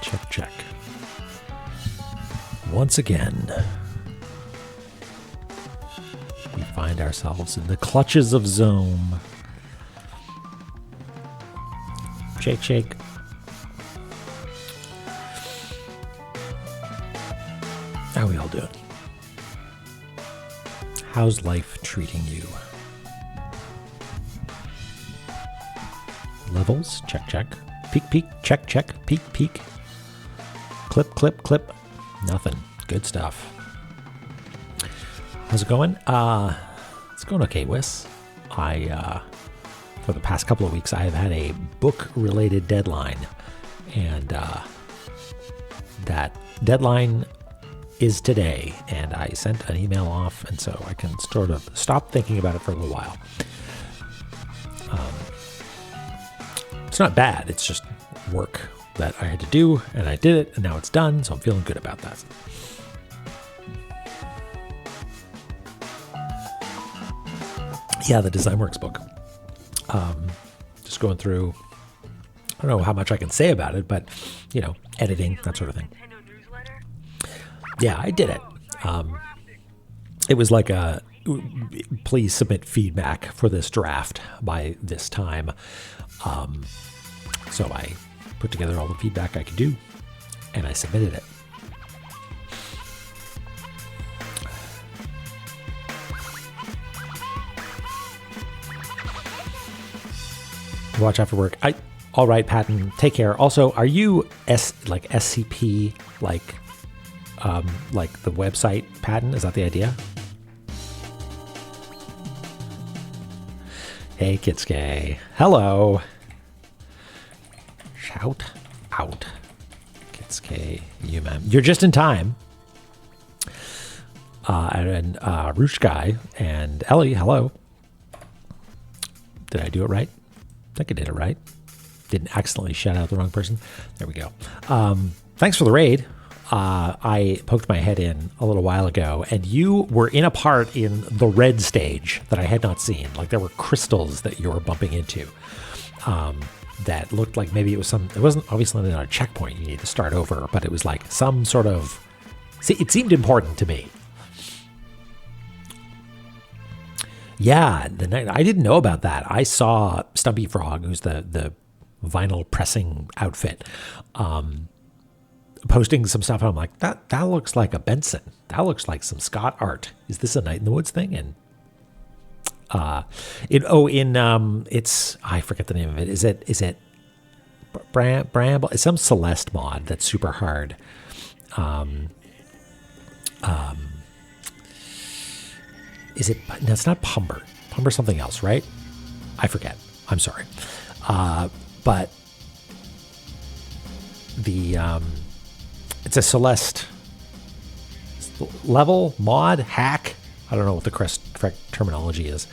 Check, check. Once again, we find ourselves in the clutches of Zome. Shake, shake. How we all doing? How's life treating you? Levels, check, check. Peek, peek, check, check. Peek, peek. Clip, clip, clip. Nothing. Good stuff. How's it going? It's going okay, Wiss. For the past couple of weeks, I have had a book-related deadline. And that deadline is today. And I sent an email off, and so I can sort of stop thinking about it for a little while. It's not bad. It's just work that I had to do, and I did it, and now it's done, so I'm feeling good about that. Yeah, the DesignWorks book. Just going through, I don't know how much I can say about it, but, you know, editing, that sort of thing. Yeah, I did it. It was like a, please submit feedback for this draft by this time. So I put together all the feedback I could do, and I submitted it. Watch after work. All right, Patton. Take care. Also, are you SCP like the website Patton? Is that the idea? Hey, Kitsuke. Hello. Shout out. Kitsuke, you man. You're just in time. And Roosh Guy and Ellie, hello. Did I do it right? I think I did it right. Didn't accidentally shout out the wrong person. There we go. Thanks for the raid. I poked my head in a little while ago, and you were in a part in the red stage that I had not seen. Like there were crystals that you were bumping into that looked like maybe it was it wasn't obviously not a checkpoint you need to start over, but it was like some sort of, it seemed important to me. Yeah, I didn't know about that. I saw Stumpy Frog, who's the vinyl pressing outfit, posting some stuff, and I'm like, that looks like a Benson. That looks like some Scott art. Is this a Night in the Woods thing? And it's, I forget the name of it. Is it Bramble? It's some Celeste mod that's super hard. Is it? No, it's not Pumber. Pumber's something else, right? I forget. I'm sorry. But the it's a Celeste level mod hack. I don't know what the correct terminology is.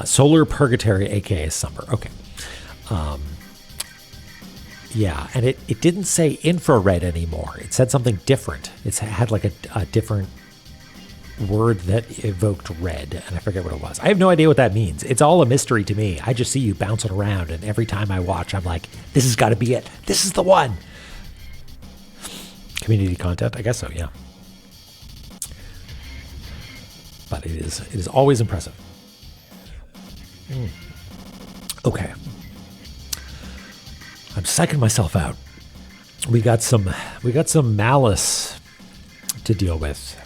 Solar Purgatory, aka Summer. Okay. Yeah, and it didn't say infrared anymore. It said something different. It had like a different word that evoked red, and I forget what it was. I have no idea what that means. It's all a mystery to me. I just see you bouncing around, and every time I watch, I'm like, this has got to be it. This is the one. Community content? I guess so, yeah. But it is always impressive. Okay. I'm psyching myself out. We got some malice to deal with.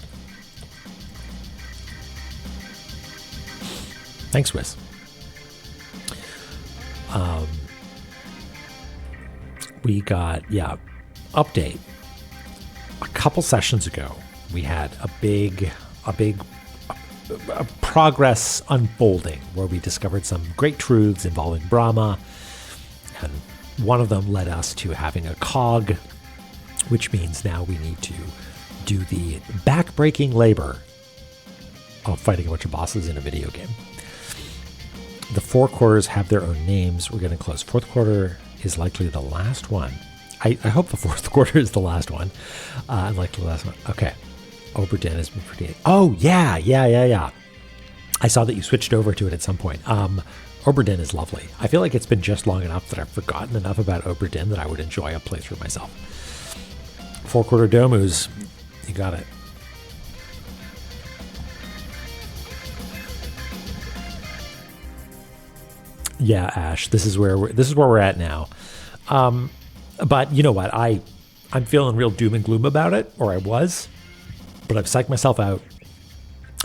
Thanks, Wiz. We got, update. A couple sessions ago, we had a big progress unfolding where we discovered some great truths involving Brahma, and one of them led us to having a cog, which means now we need to do the back-breaking labor of fighting a bunch of bosses in a video game. The 4 quarters have their own names. We're getting close. 4th quarter is likely the last one. I hope the 4th quarter is the last one. Likely the last one. Okay. Oberdin has been pretty... Oh, yeah. I saw that you switched over to it at some point. Oberdin is lovely. I feel like it's been just long enough that I've forgotten enough about Oberdin that I would enjoy a playthrough myself. 4-quarter domus. You got it. Yeah, Ash. This is where we're at now. But you know what? I'm feeling real doom and gloom about it, or I was. But I've psyched myself out.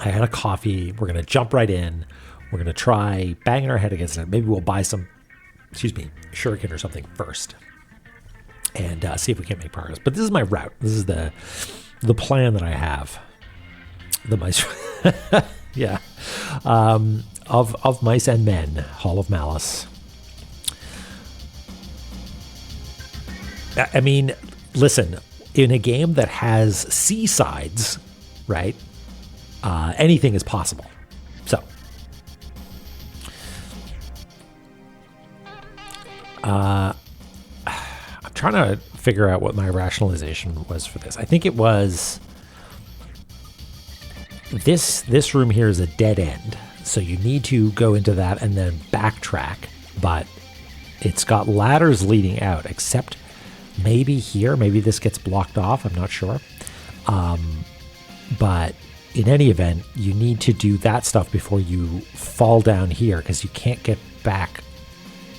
I had a coffee. We're gonna jump right in. We're gonna try banging our head against it. Maybe we'll buy some, shuriken or something first, and see if we can make progress. But this is my route. This is the plan that I have. The mice, yeah, of Mice and Men, Hall of Malice. I mean, listen, in a game that has seasides, right? Anything is possible. So, I'm trying to figure out what my rationalization was for this. I think it was this room here is a dead end, so you need to go into that and then backtrack. But it's got ladders leading out, except maybe here, maybe this gets blocked off. I'm not sure. But in any event, you need to do that stuff before you fall down here, because you can't get back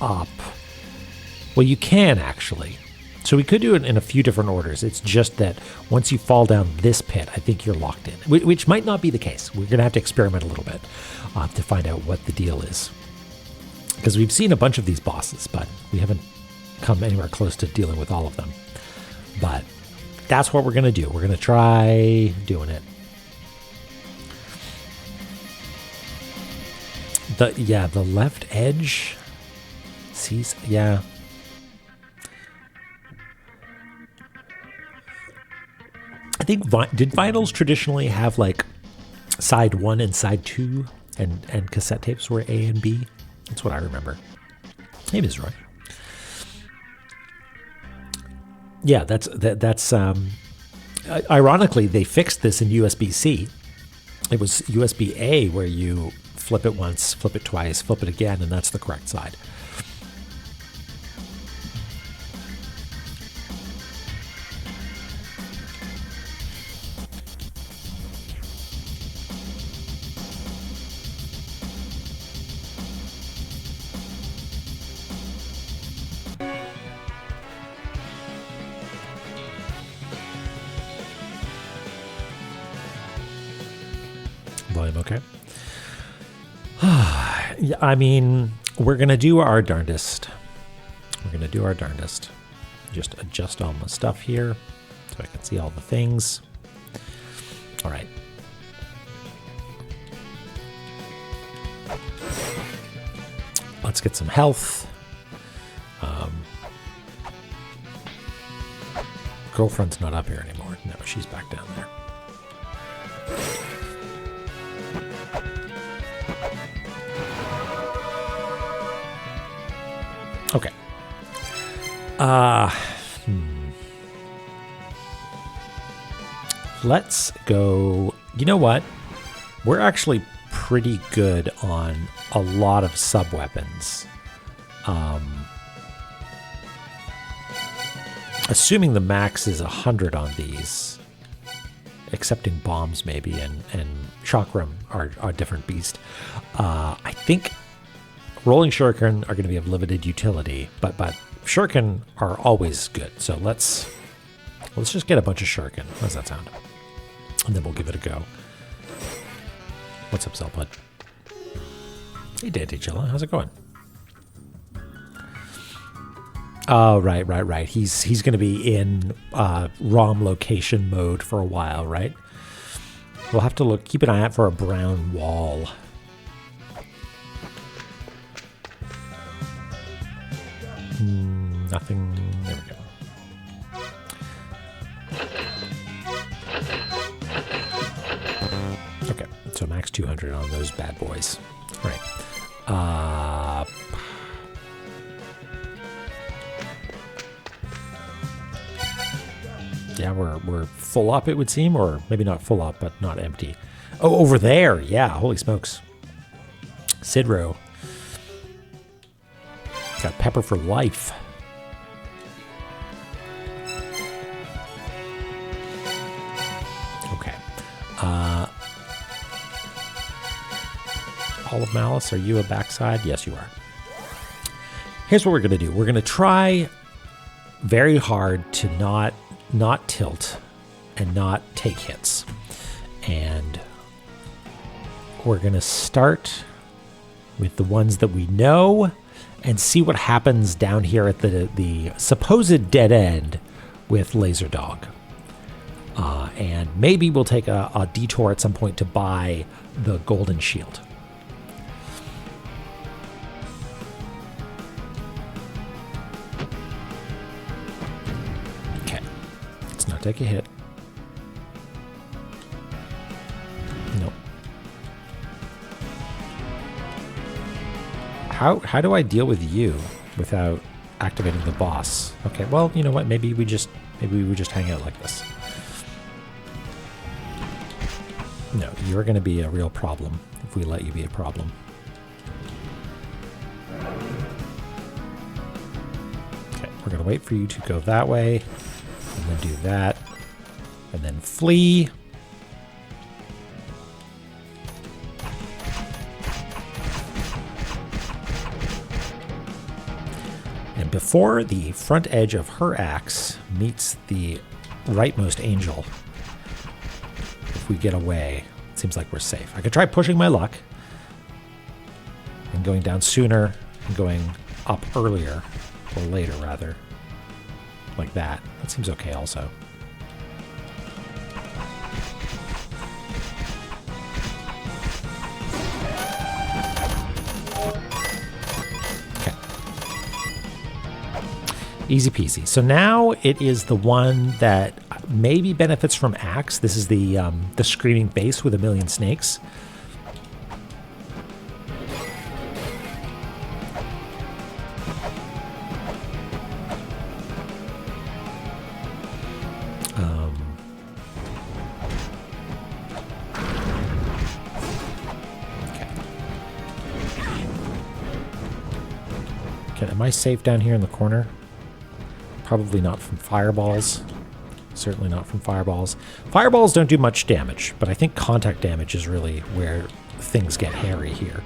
up. Well, you can actually. So we could do it in a few different orders. It's just that once you fall down this pit, I think you're locked in, which might not be the case. We're going to have to experiment a little bit to find out what the deal is. Because we've seen a bunch of these bosses, but we haven't come anywhere close to dealing with all of them. But that's what we're going to do. We're going to try doing it. The left edge. Sees, yeah. I think, did vinyls traditionally have like side 1 and side 2, and cassette tapes were A and B? That's what I remember. Hey, Ms. Roy. Yeah, that's ironically, they fixed this in USB-C. It was USB-A where you flip it once, flip it twice, flip it again, and that's the correct side. Volume okay. Yeah, I mean, we're going to do our darndest. We're going to do our darndest. Just adjust all my stuff here so I can see all the things. All right. Let's get some health. Girlfriend's not up here anymore. No, she's back down there. Okay. Let's go. You know what? We're actually pretty good on a lot of sub-weapons. Assuming the max is 100 on these, excepting bombs maybe, and chakram are a different beast. I think rolling shuriken are going to be of limited utility, but shuriken are always good. So let's just get a bunch of shuriken. How does that sound? And then we'll give it a go. What's up, Zelpud? Hey, Dantichilla, how's it going? Oh, right. He's going to be in ROM location mode for a while, right? We'll have to keep an eye out for a brown wall. Nothing. There we go. Okay, so max 200 on those bad boys. All right. Yeah, we're full up, it would seem, or maybe not full up, but not empty. Oh, over there. Yeah, holy smokes. Sidro. Got pepper for life. Okay. All of Malice, are you a backside? Yes, you are. Here's what we're going to do. We're going to try very hard to not tilt and not take hits. And we're going to start with the ones that we know and see what happens down here at the supposed dead end with Laser Dog. And maybe we'll take a detour at some point to buy the golden shield. Okay, let's not take a hit. Nope. How do I deal with you without activating the boss? Okay, well, you know what? Maybe we just hang out like this. No, you're going to be a real problem if we let you be a problem. Okay, we're going to wait for you to go that way, and then do that, and then flee. And before the front edge of her axe meets the rightmost angel, if we get away, it seems like we're safe. I could try pushing my luck and going down sooner and going up earlier, or later rather, like that. That seems okay also. Okay. Easy peasy. So now it is the one that maybe benefits from axe. This is the screaming base with a million snakes. Okay. Okay, am I safe down here in the corner? Probably not from fireballs. Certainly not from fireballs. Fireballs don't do much damage, but I think contact damage is really where things get hairy here.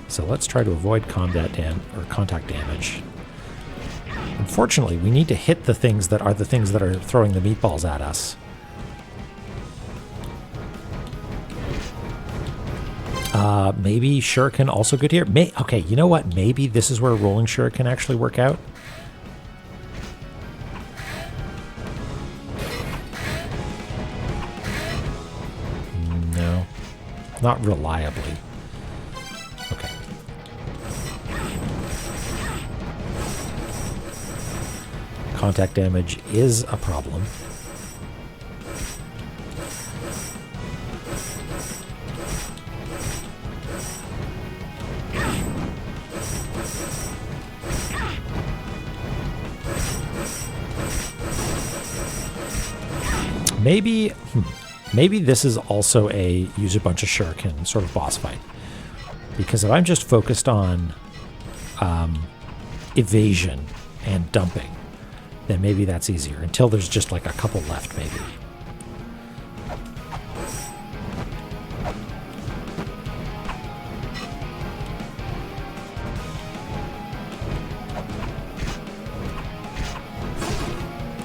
So let's try to avoid contact damage. Unfortunately, we need to hit the things that are throwing the meatballs at us. Maybe shuriken also good here. Okay, you know what? Maybe this is where rolling shuriken actually work out. Not reliably. Okay. Contact damage is a problem. Maybe this is also a use a bunch of shuriken sort of boss fight. Because if I'm just focused on evasion and dumping, then maybe that's easier. Until there's just like a couple left, maybe.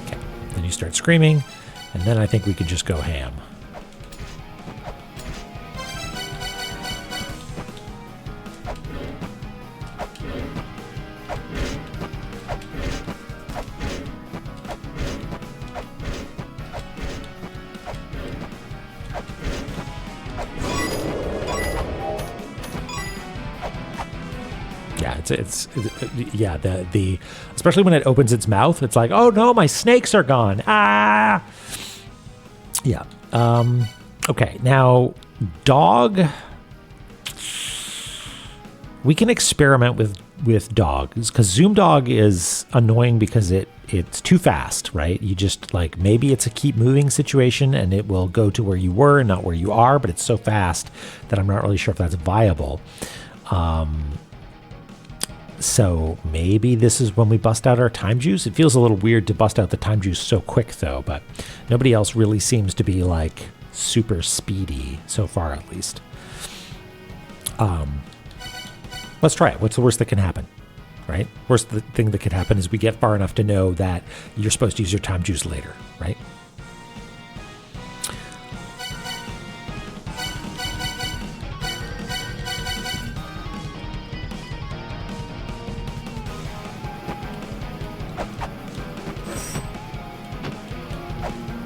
Okay, then you start screaming, and then I think we could just go ham. Yeah, the especially when it opens its mouth, it's like, oh no, my snakes are gone. Ah. Yeah. Okay. Now, dog. We can experiment with dogs because Zoom Dog is annoying because it's too fast, right? You just like maybe it's a keep moving situation and it will go to where you were and not where you are, but it's so fast that I'm not really sure if that's viable. So maybe this is when we bust out our time juice. It feels a little weird to bust out the time juice so quick, though, but nobody else really seems to be like super speedy so far, at least. Let's try it. What's the worst that can happen, right? Worst thing that could happen is we get far enough to know that you're supposed to use your time juice later, right?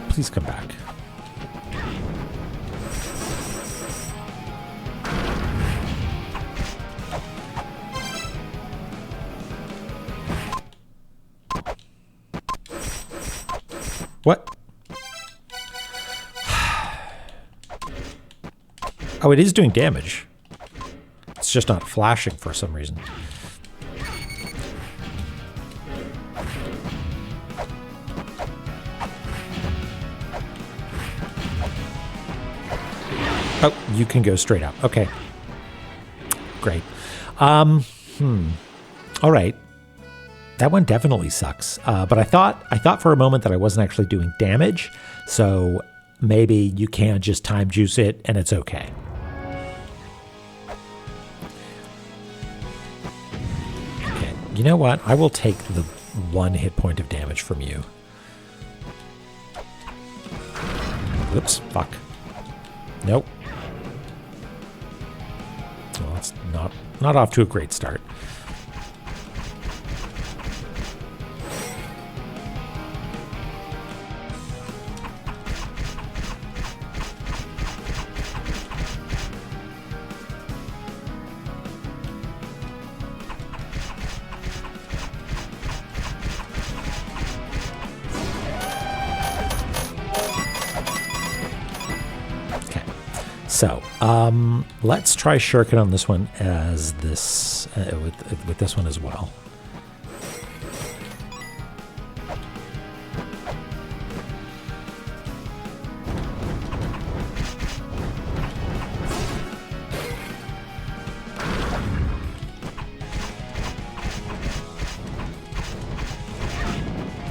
Please come back. What? Oh, it is doing damage. It's just not flashing for some reason. Oh, you can go straight up. Okay. Great. All right. That one definitely sucks. But I thought for a moment that I wasn't actually doing damage, so maybe you can just time juice it and it's okay. Okay. You know what? I will take the 1 hit point of damage from you. Oops, fuck. Nope. Well, it's not off to a great start. So, let's try Shuriken on this one as this with this one as well.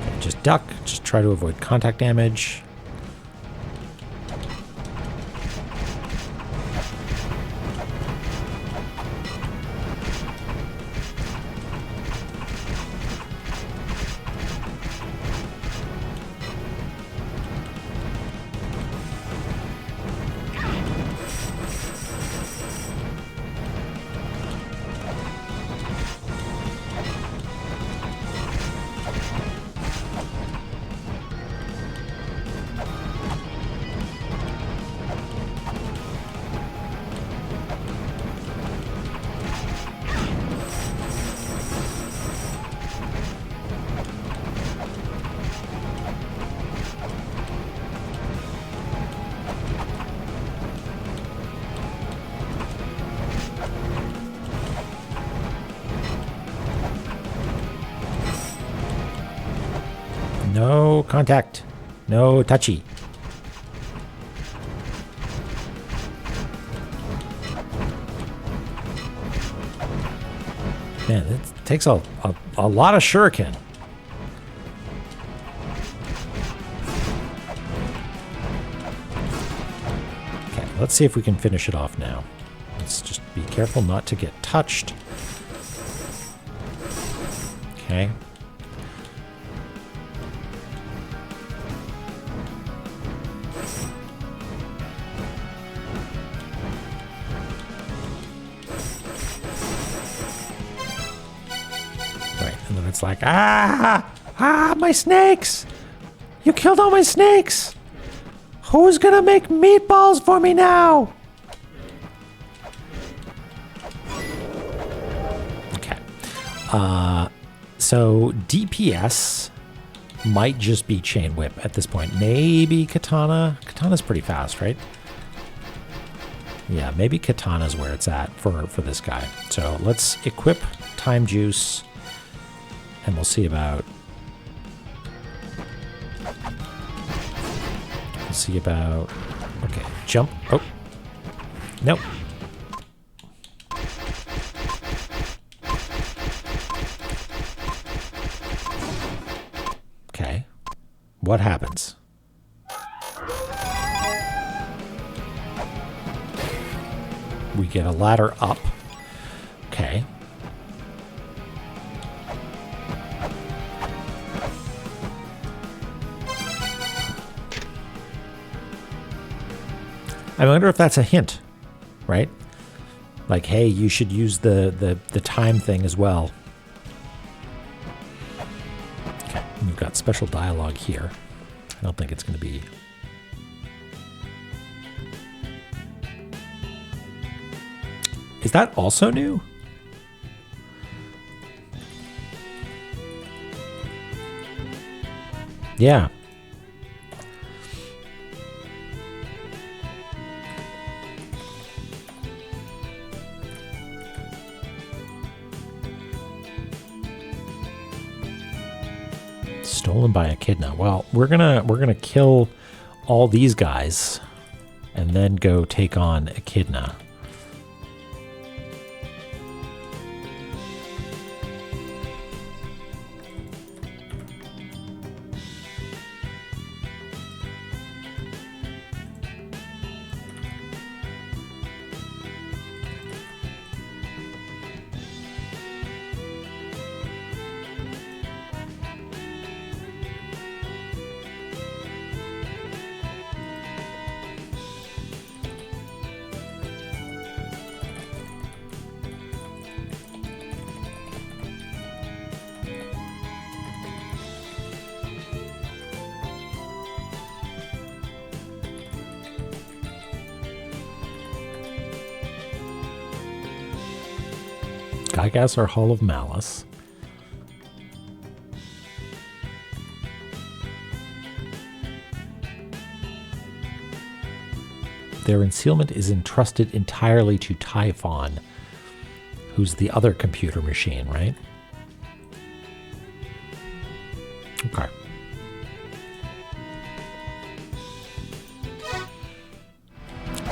Okay, just duck. Just try to avoid contact damage. No contact. No touchy. Man, it takes a lot of shuriken. Okay, let's see if we can finish it off now. Let's just be careful not to get touched. Okay. It's like, my snakes! You killed all my snakes! Who's gonna make meatballs for me now? Okay. So DPS might just be Chain Whip at this point. Maybe Katana. Katana's pretty fast, right? Yeah, maybe Katana's where it's at for this guy. So let's equip Time Juice. And we'll see about... Okay, jump. Oh. Nope. Okay. What happens? We get a ladder up. Okay. I wonder if that's a hint, right? Like, hey, you should use the time thing as well. Okay, we've got special dialogue here. I don't think it's going to be... Is that also new? Yeah. Stolen by Echidna. Well, we're gonna kill all these guys and then go take on Echidna. Gygas or Hall of Malice. Their ensealment is entrusted entirely to Typhon, who's the other computer machine, right? Okay.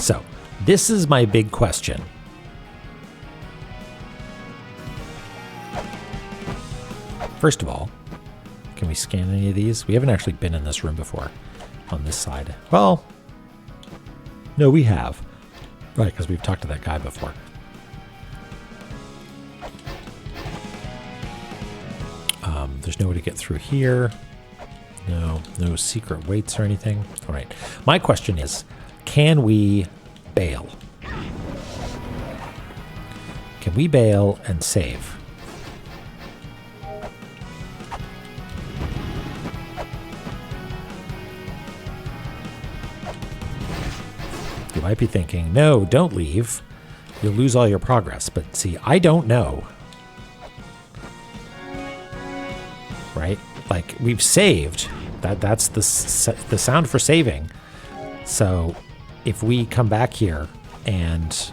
So, this is my big question. First of all, can we scan any of these? We haven't actually been in this room before on this side. Well, no, we have. Right, because we've talked to that guy before. There's no way to get through here. No secret weights or anything. All right. My question is, can we bail? Can we bail and save? You might be thinking, no, don't leave. You'll lose all your progress. But see, I don't know. Right? Like, we've saved. That's the sound for saving. So if we come back here and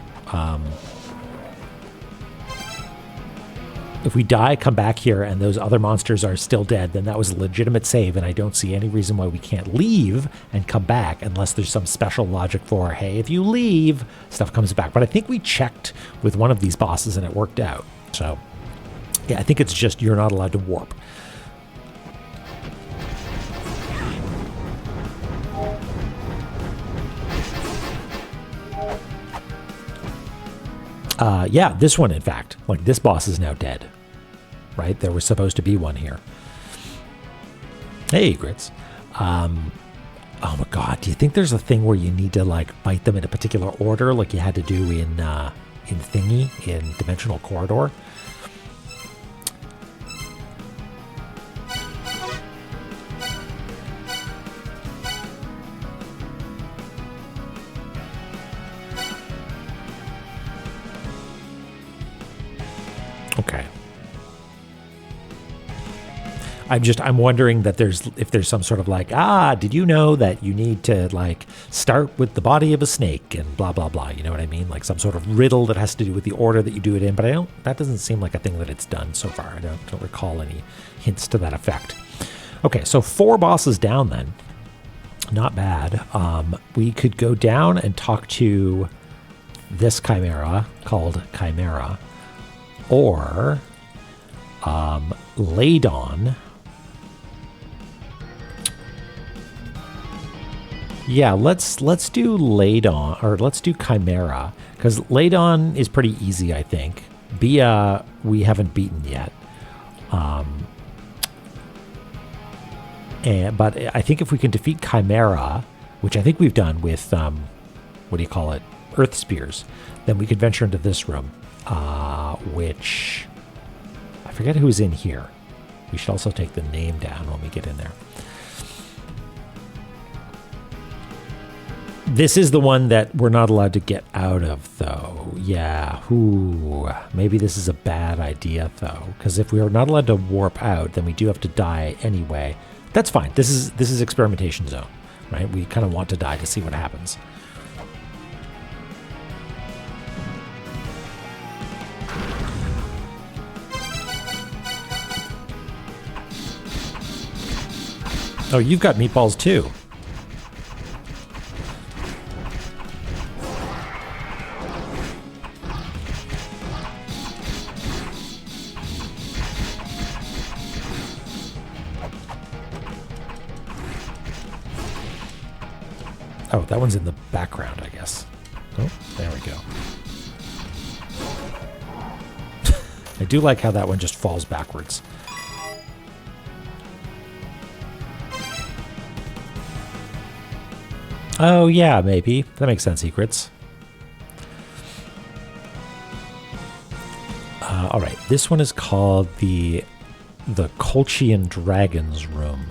if we die, come back here, and those other monsters are still dead, then that was a legitimate save, and I don't see any reason why we can't leave and come back unless there's some special logic for, hey, if you leave, stuff comes back. But I think we checked with one of these bosses, and it worked out. So, yeah, I think it's just you're not allowed to warp. Yeah, this one, in fact. Like, this boss is now dead. Right? There was supposed to be one here. Hey, Grits. Oh my god, do you think there's a thing where you need to, like, fight them in a particular order like you had to do in Thingy, in Dimensional Corridor? Okay. I'm wondering that if there's some sort of like, did you know that you need to like start with the body of a snake and blah, blah, blah. You know what I mean? Like some sort of riddle that has to do with the order that you do it in. But that doesn't seem like a thing that it's done so far. I don't recall any hints to that effect. Okay. So 4 bosses down then. Not bad. We could go down and talk to this chimera called Chimera, or Ladon. Yeah, let's do Ladon, or let's do Chimera, because Ladon is pretty easy, I think. Bia, we haven't beaten yet. But I think if we can defeat Chimera, which I think we've done with, what do you call it, Earth Spears, then we could venture into this room, which I forget who's in here. We should also take the name down when we get in there. This is the one that we're not allowed to get out of, though. Yeah, maybe this is a bad idea, though, because if we are not allowed to warp out, then we do have to die anyway. That's fine. This is experimentation zone, right? We kind of want to die to see what happens. Oh, you've got meatballs too. Oh, that one's in the background, I guess. Oh, there we go. I do like how that one just falls backwards. Oh, yeah, maybe. That makes sense, secrets. All right, this one is called the Colchian Dragon's Room.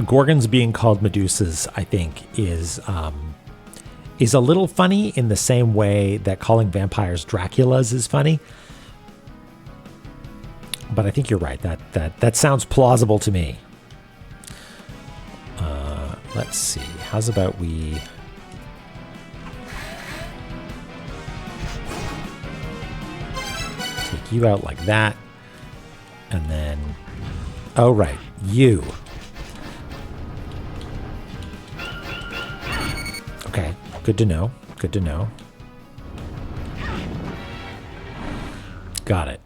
Gorgons being called Medusas, I think, is a little funny in the same way that calling vampires Draculas is funny. But I think you're right. That sounds plausible to me. Let's see. How's about we... take you out like that. And then... oh, right. You. Okay. Good to know. Good to know. Got it.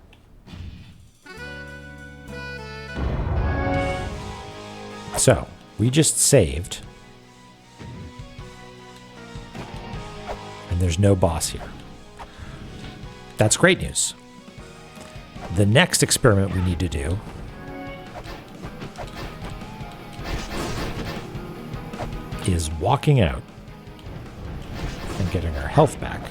So, we just saved. And there's no boss here. That's great news. The next experiment we need to do is walking out and getting our health back.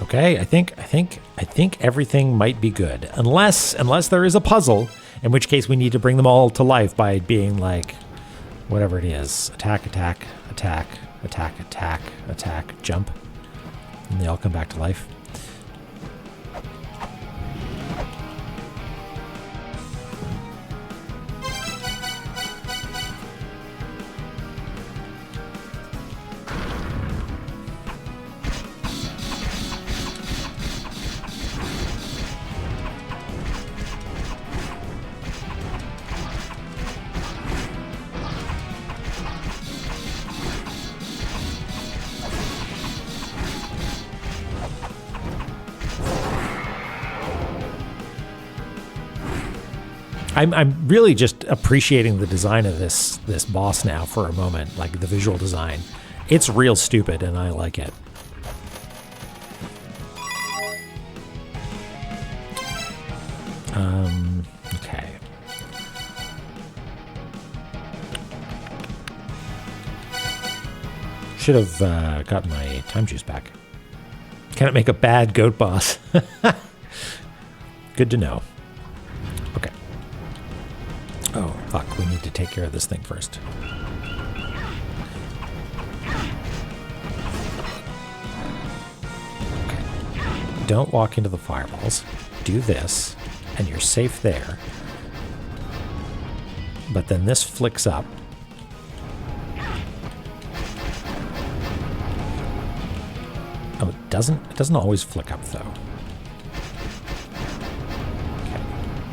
Okay, I think everything might be good. Unless there is a puzzle, in which case we need to bring them all to life by being like, whatever it is. Attack, attack, attack, attack, attack, attack, jump. And they all come back to life. I'm really just appreciating the design of this boss now for a moment, like the visual design. It's real stupid, and I like it. Okay. should have gotten my time juice back. Can it make a bad goat boss? Good to know. Okay. Oh, fuck. We need to take care of this thing first. Okay. Don't walk into the fireballs. Do this, and you're safe there. But then this flicks up. Oh, it doesn't always flick up, though. Okay.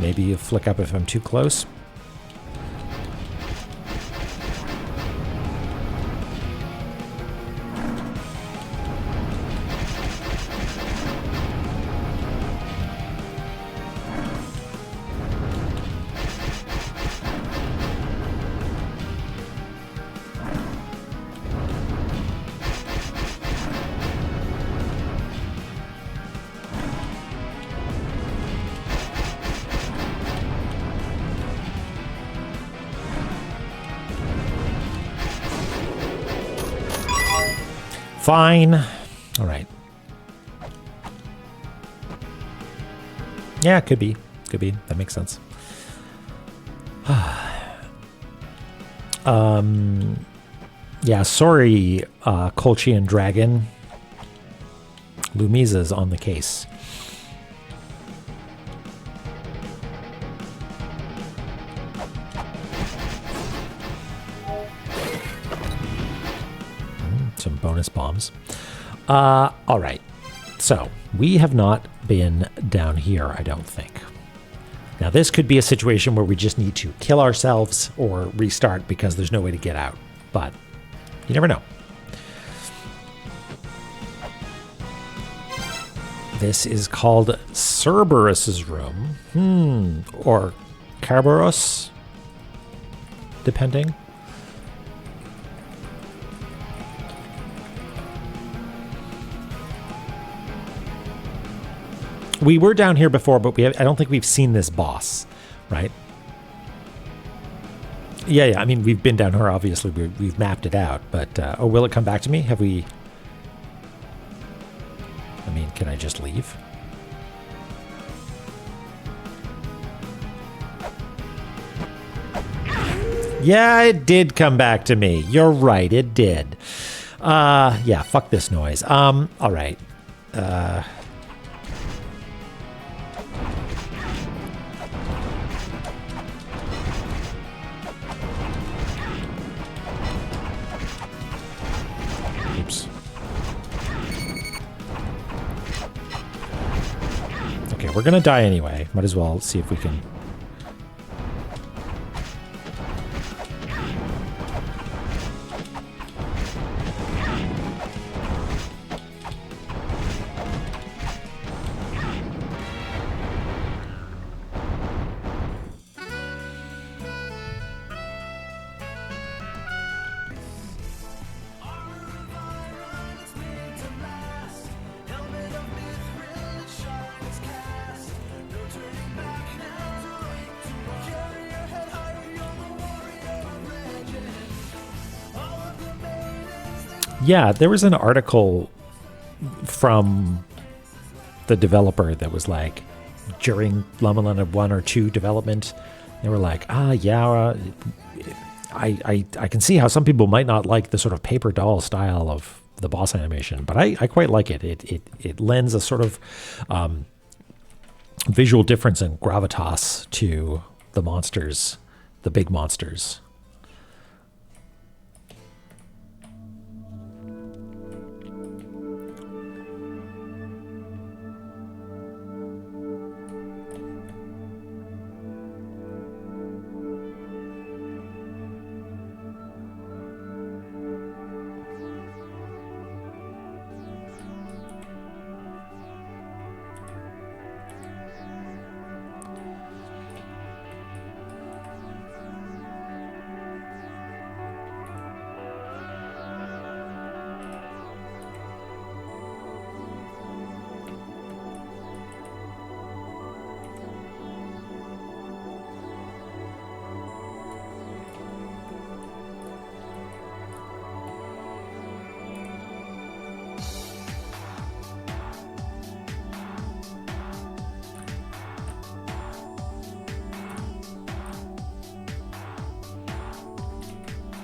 Maybe you flick up if I'm too close. Fine. All right. Yeah, could be. Could be. That makes sense. Yeah, sorry, Colchian Dragon. Lumisa's on the case. Some bonus bombs. All right. So we have not been down here, I don't think. Now this could be a situation where we just need to kill ourselves or restart because there's no way to get out. But you never know. This is called Cerberus's room. Or Kerberos, depending. We were down here before, but I don't think we've seen this boss, right? Yeah. I mean, we've been down here, obviously. We've mapped it out, but... oh, will it come back to me? Have we... I mean, can I just leave? Yeah, it did come back to me. You're right, it did. Yeah, fuck this noise. All right. Oops. Okay, we're gonna die anyway. Might as well see if we can... Yeah, there was an article from the developer that was like, during La-Mulana 1 or 2 development, they were like, yeah, I can see how some people might not like the sort of paper doll style of the boss animation, but I quite like it. It lends a sort of visual difference and gravitas to the monsters, the big monsters.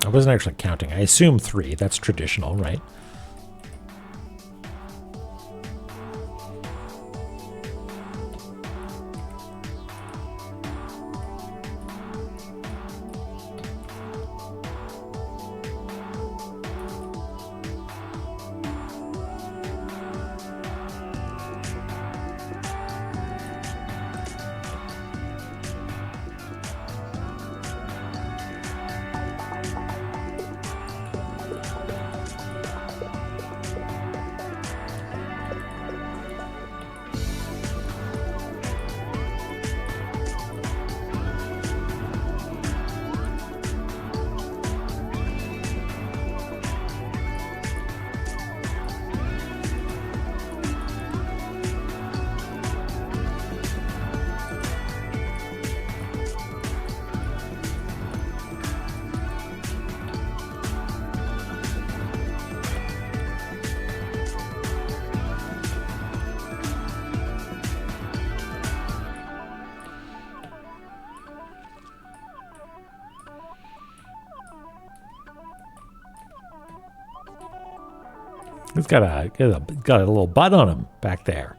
I wasn't actually counting. I assume 3. That's traditional, right? He's got a little butt on him back there.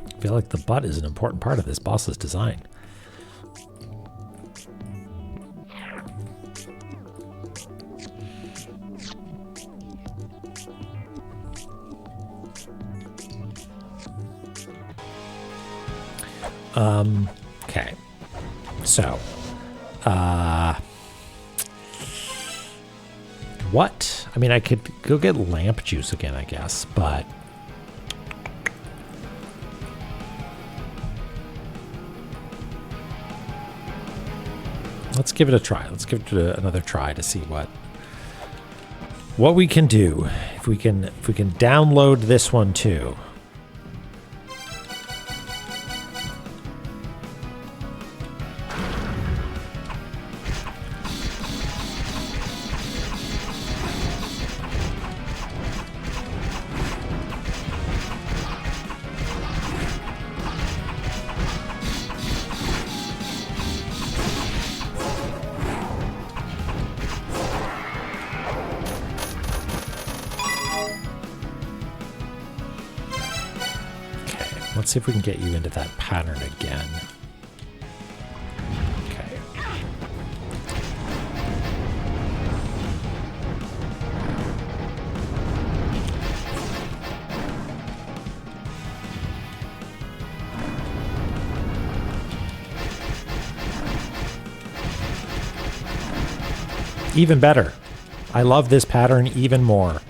I feel like the butt is an important part of this boss's design. Okay. So, what? I mean, I could go get lamp juice again, I guess, but let's give it a try. Let's give it another try to see what we can do. If we can download this one too. Let's see if we can get you into that pattern again. Okay. Even better. I love this pattern even more.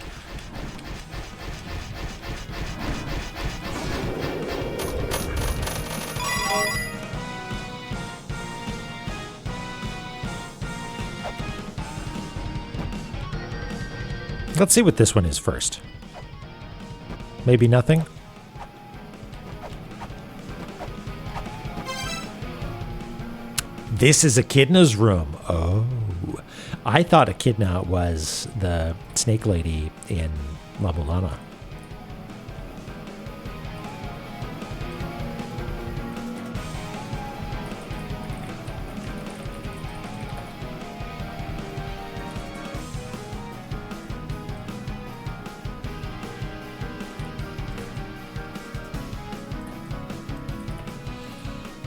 Let's see what this one is first. Maybe nothing? This is Echidna's room. Oh. I thought Echidna was the snake lady in La-Mulana.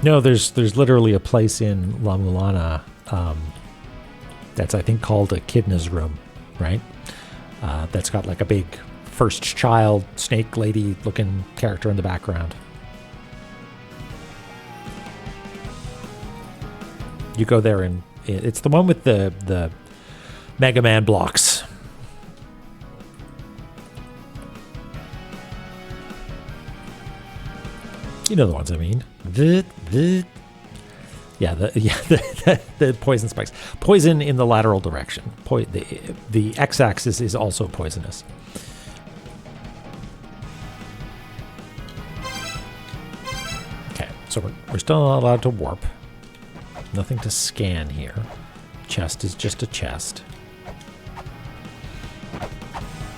No, there's literally a place in La-Mulana that's, I think, called Echidna's room, right? That's got like a big first child snake lady looking character in the background. You go there and it's the one with the Mega Man blocks. You know the ones I mean. Yeah, the poison spikes. Poison in the lateral direction. The x-axis is also poisonous. Okay, so we're still not allowed to warp. Nothing to scan here. Chest is just a chest.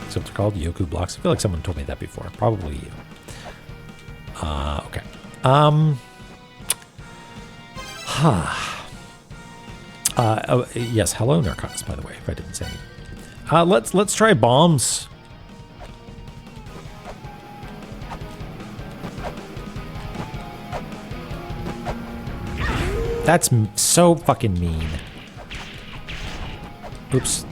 So they're called Yoku blocks. I feel like someone told me that before. Probably you. Okay. Yes, hello, Narcotis, by the way, if I didn't say anything. Let's try bombs. That's so fucking mean. Oops.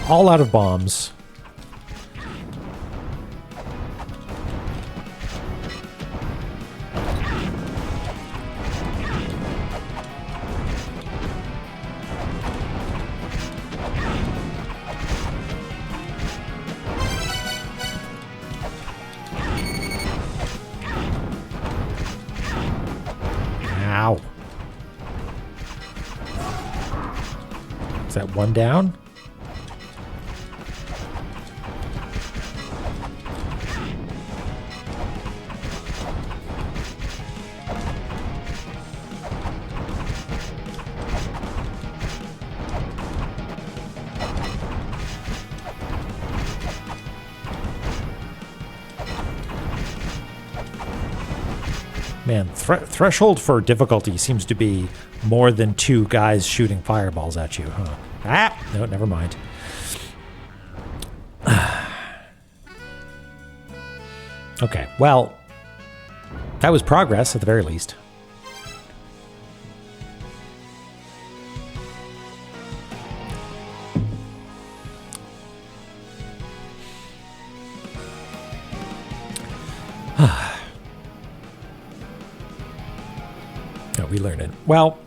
All out of bombs. Ow. Is that one down? Man, threshold for difficulty seems to be more than 2 guys shooting fireballs at you, huh? Ah! No, never mind. Okay, well, that was progress at the very least. We learned it. Well,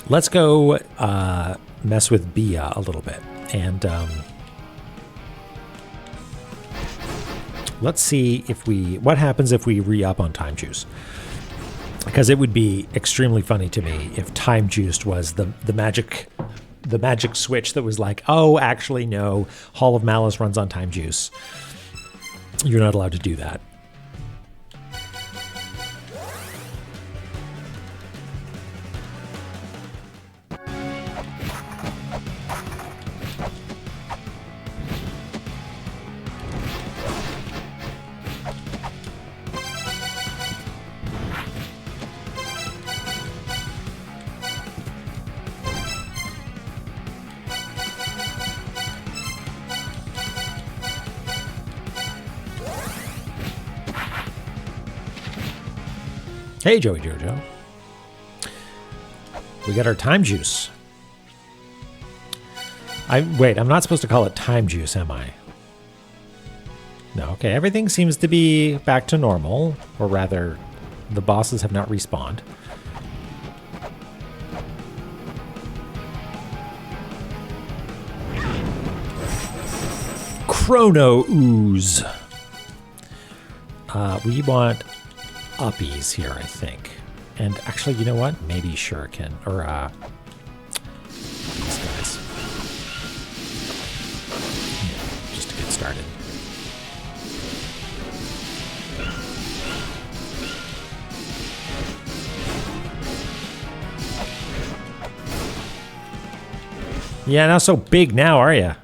let's go mess with Bia a little bit. And let's see what happens if we re-up on Time Juice. Because it would be extremely funny to me if Time Juice was the magic switch that was like, oh, actually, no, Hall of Malice runs on Time Juice. You're not allowed to do that. Hey, Joey Jojo. We got our Time Juice. Wait, I'm not supposed to call it Time Juice, am I? No, okay, everything seems to be back to normal. Or rather, the bosses have not respawned. Chrono Ooze. We want uppies here, I think. And actually, you know what? Maybe Shuriken. Or, these guys. Yeah, just to get started. Yeah, not so big now, are you?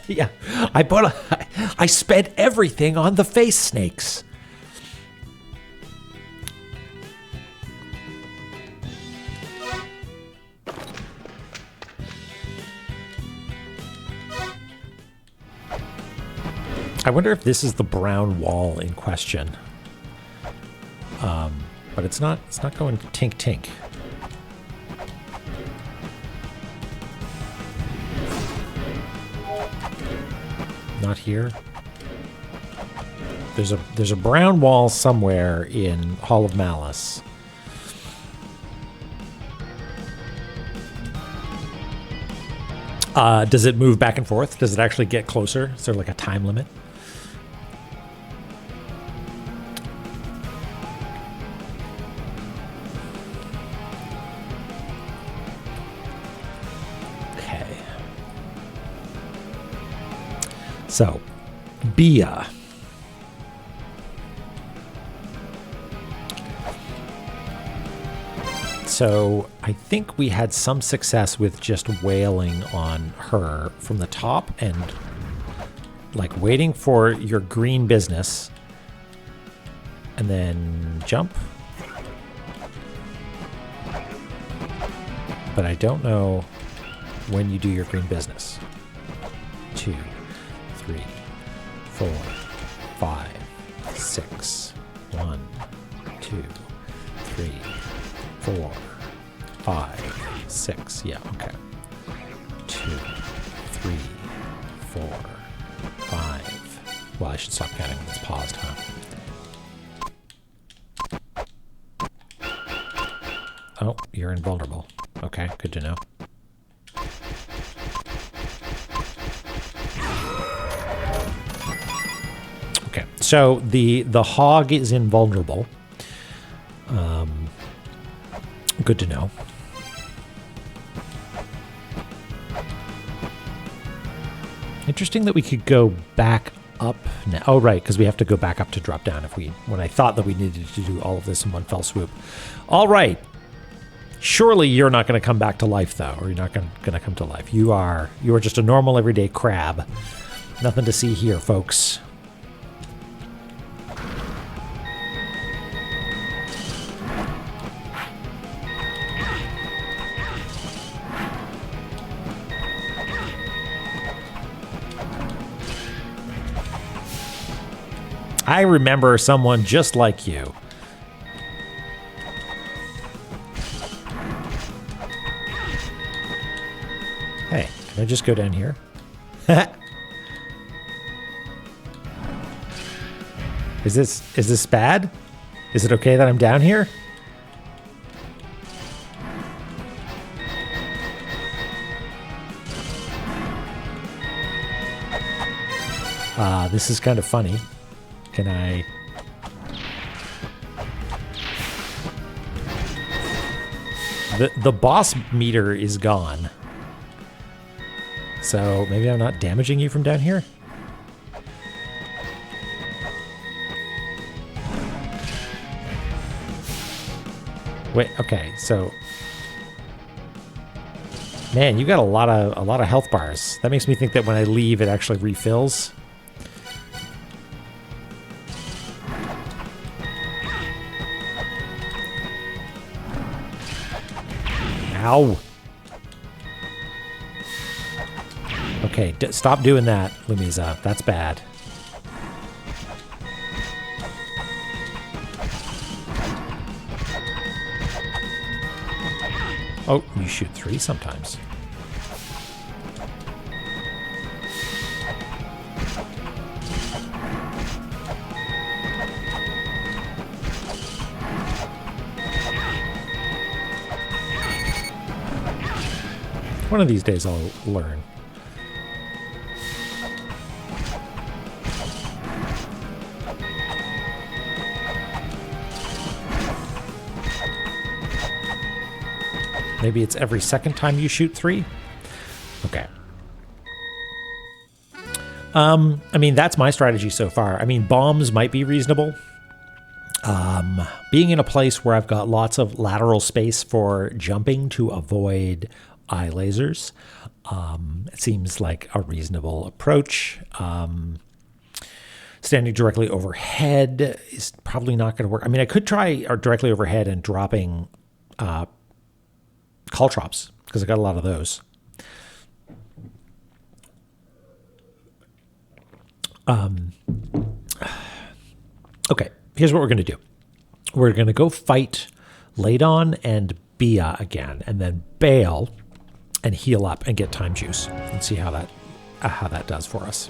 Yeah, I spent everything on the face snakes. I wonder if this is the brown wall in question. But it's not going tink tink. Not here. There's a brown wall somewhere in Hall of Malice. Does it move back and forth? Does it actually get closer? Is there like a time limit? Okay. So, Bia. So I think we had some success with just wailing on her from the top and like waiting for your green business and then jump. But I don't know when you do your green business. 2, 3, 4, 5, 6. 1, 2, 3, 4, 5, 6. Yeah, okay. 2, 3, 4, 5. Well, I should stop counting when it's paused, huh? Oh, you're invulnerable. Okay, good to know. Okay, so the hog is invulnerable. Good to know. Interesting that we could go back up now. Oh, right, because we have to go back up to drop down when I thought that we needed to do all of this in one fell swoop. All right. Surely you're not going to come back to life, though, or you're not going to come to life. You are just a normal everyday crab. Nothing to see here, folks. I remember someone just like you. Hey, can I just go down here? Is this bad? Is it okay that I'm down here? This is kind of funny. Can I... The boss meter is gone. So maybe I'm not damaging you from down here? Wait, okay, so... Man, you got a lot of health bars. That makes me think that when I leave, it actually refills. Ow. Okay, stop doing that, Lumiza. That's bad. Oh, you shoot 3 sometimes. One of these days I'll learn. Maybe it's every second time you shoot 3? Okay. I mean, that's my strategy so far. I mean, bombs might be reasonable. Being in a place where I've got lots of lateral space for jumping to avoid eye lasers, it seems like a reasonable approach. Standing directly overhead is probably not going to work. I mean, I could try directly overhead and dropping caltrops, because I got a lot of those. Okay, here's what we're going to do. We're going to go fight Ladon and Bia again, and then bail and heal up and get time juice and see how that does for us.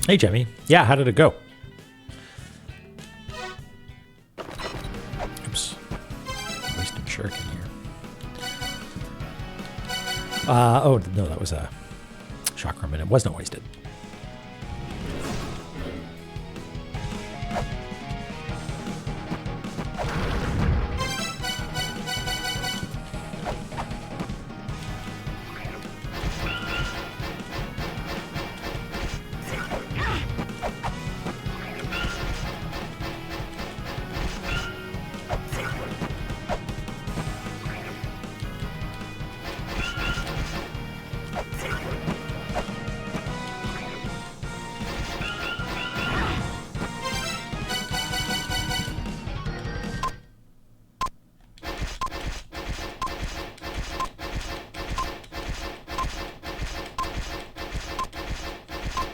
Hey, Jemmy. Yeah, how did it go? Oops. Wasting shuriken here. Oh, no, that was a chakram, and it was not wasted.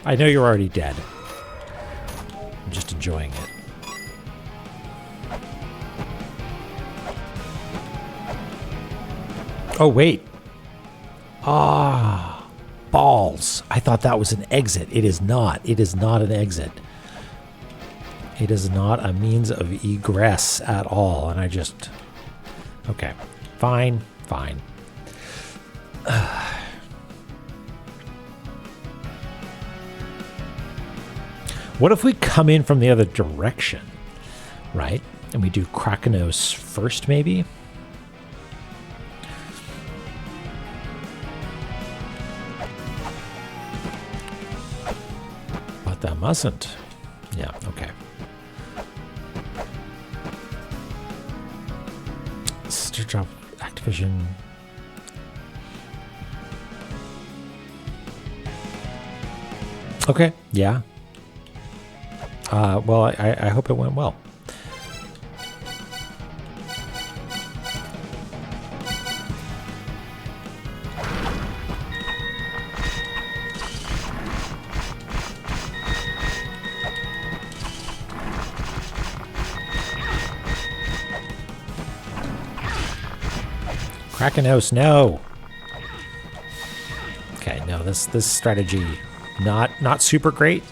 I know you're already dead. I'm just enjoying it. Oh, wait. Ah, balls. I thought that was an exit. It is not. It is not an exit. It is not a means of egress at all. And I just... Okay. Fine. Fine. What if we come in from the other direction, right? And we do Krakenos first, maybe? But that mustn't. Yeah, okay. Drop Activision. Okay, yeah. Well, I hope it went well. Krakenos, no. Okay, no, this strategy not super great.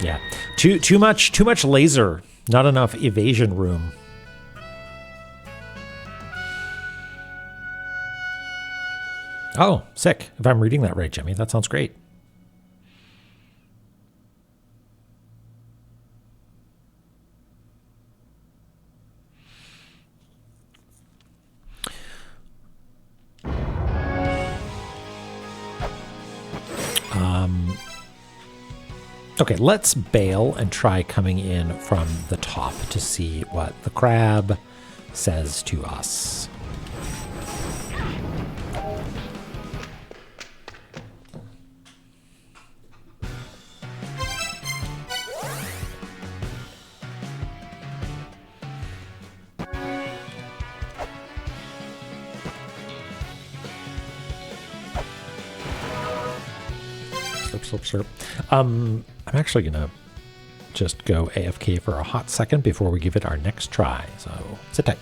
Yeah, too much laser. Not enough evasion room. Oh, sick. If I'm reading that right, Jimmy, that sounds great. Okay, let's bail and try coming in from the top to see what the crab says to us. Slurp. I'm actually gonna just go AFK for a hot second before we give it our next try. So sit tight.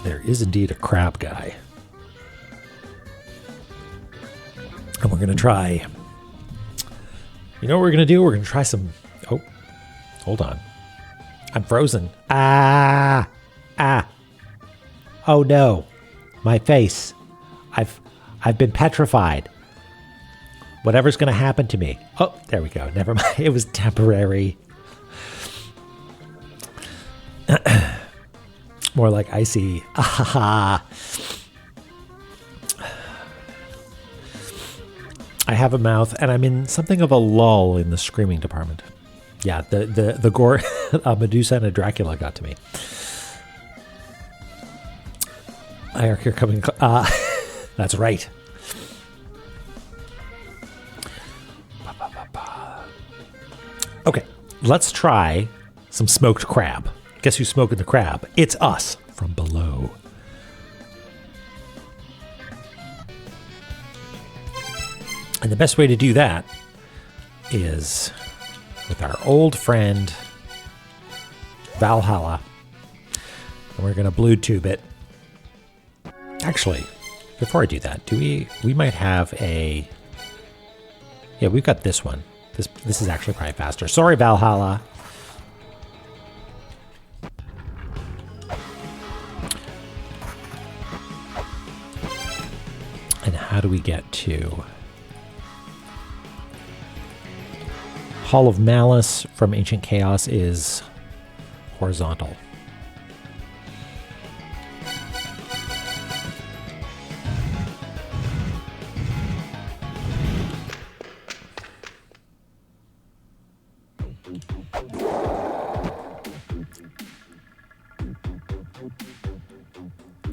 There is indeed a crab guy. And we're going to try... You know what we're going to do? We're going to try some... Oh, hold on. I'm frozen. Ah! Oh no. My face. I've been petrified. Whatever's going to happen to me. Oh, there we go. Never mind. It was temporary. More like icy. I have a mouth, and I'm in something of a lull in the screaming department. Yeah, the gore, Medusa and a Dracula got to me. Irk, you're coming. That's right. Okay, let's try some smoked crab. Guess who's smoking the crab? It's us from below. And the best way to do that is with our old friend Valhalla. And we're going to blue tube it. Actually, before I do that, we might have a... Yeah, we've got this one. This is actually probably faster. Sorry, Valhalla. And how do we get to Hall of Malice from Ancient Chaos is horizontal.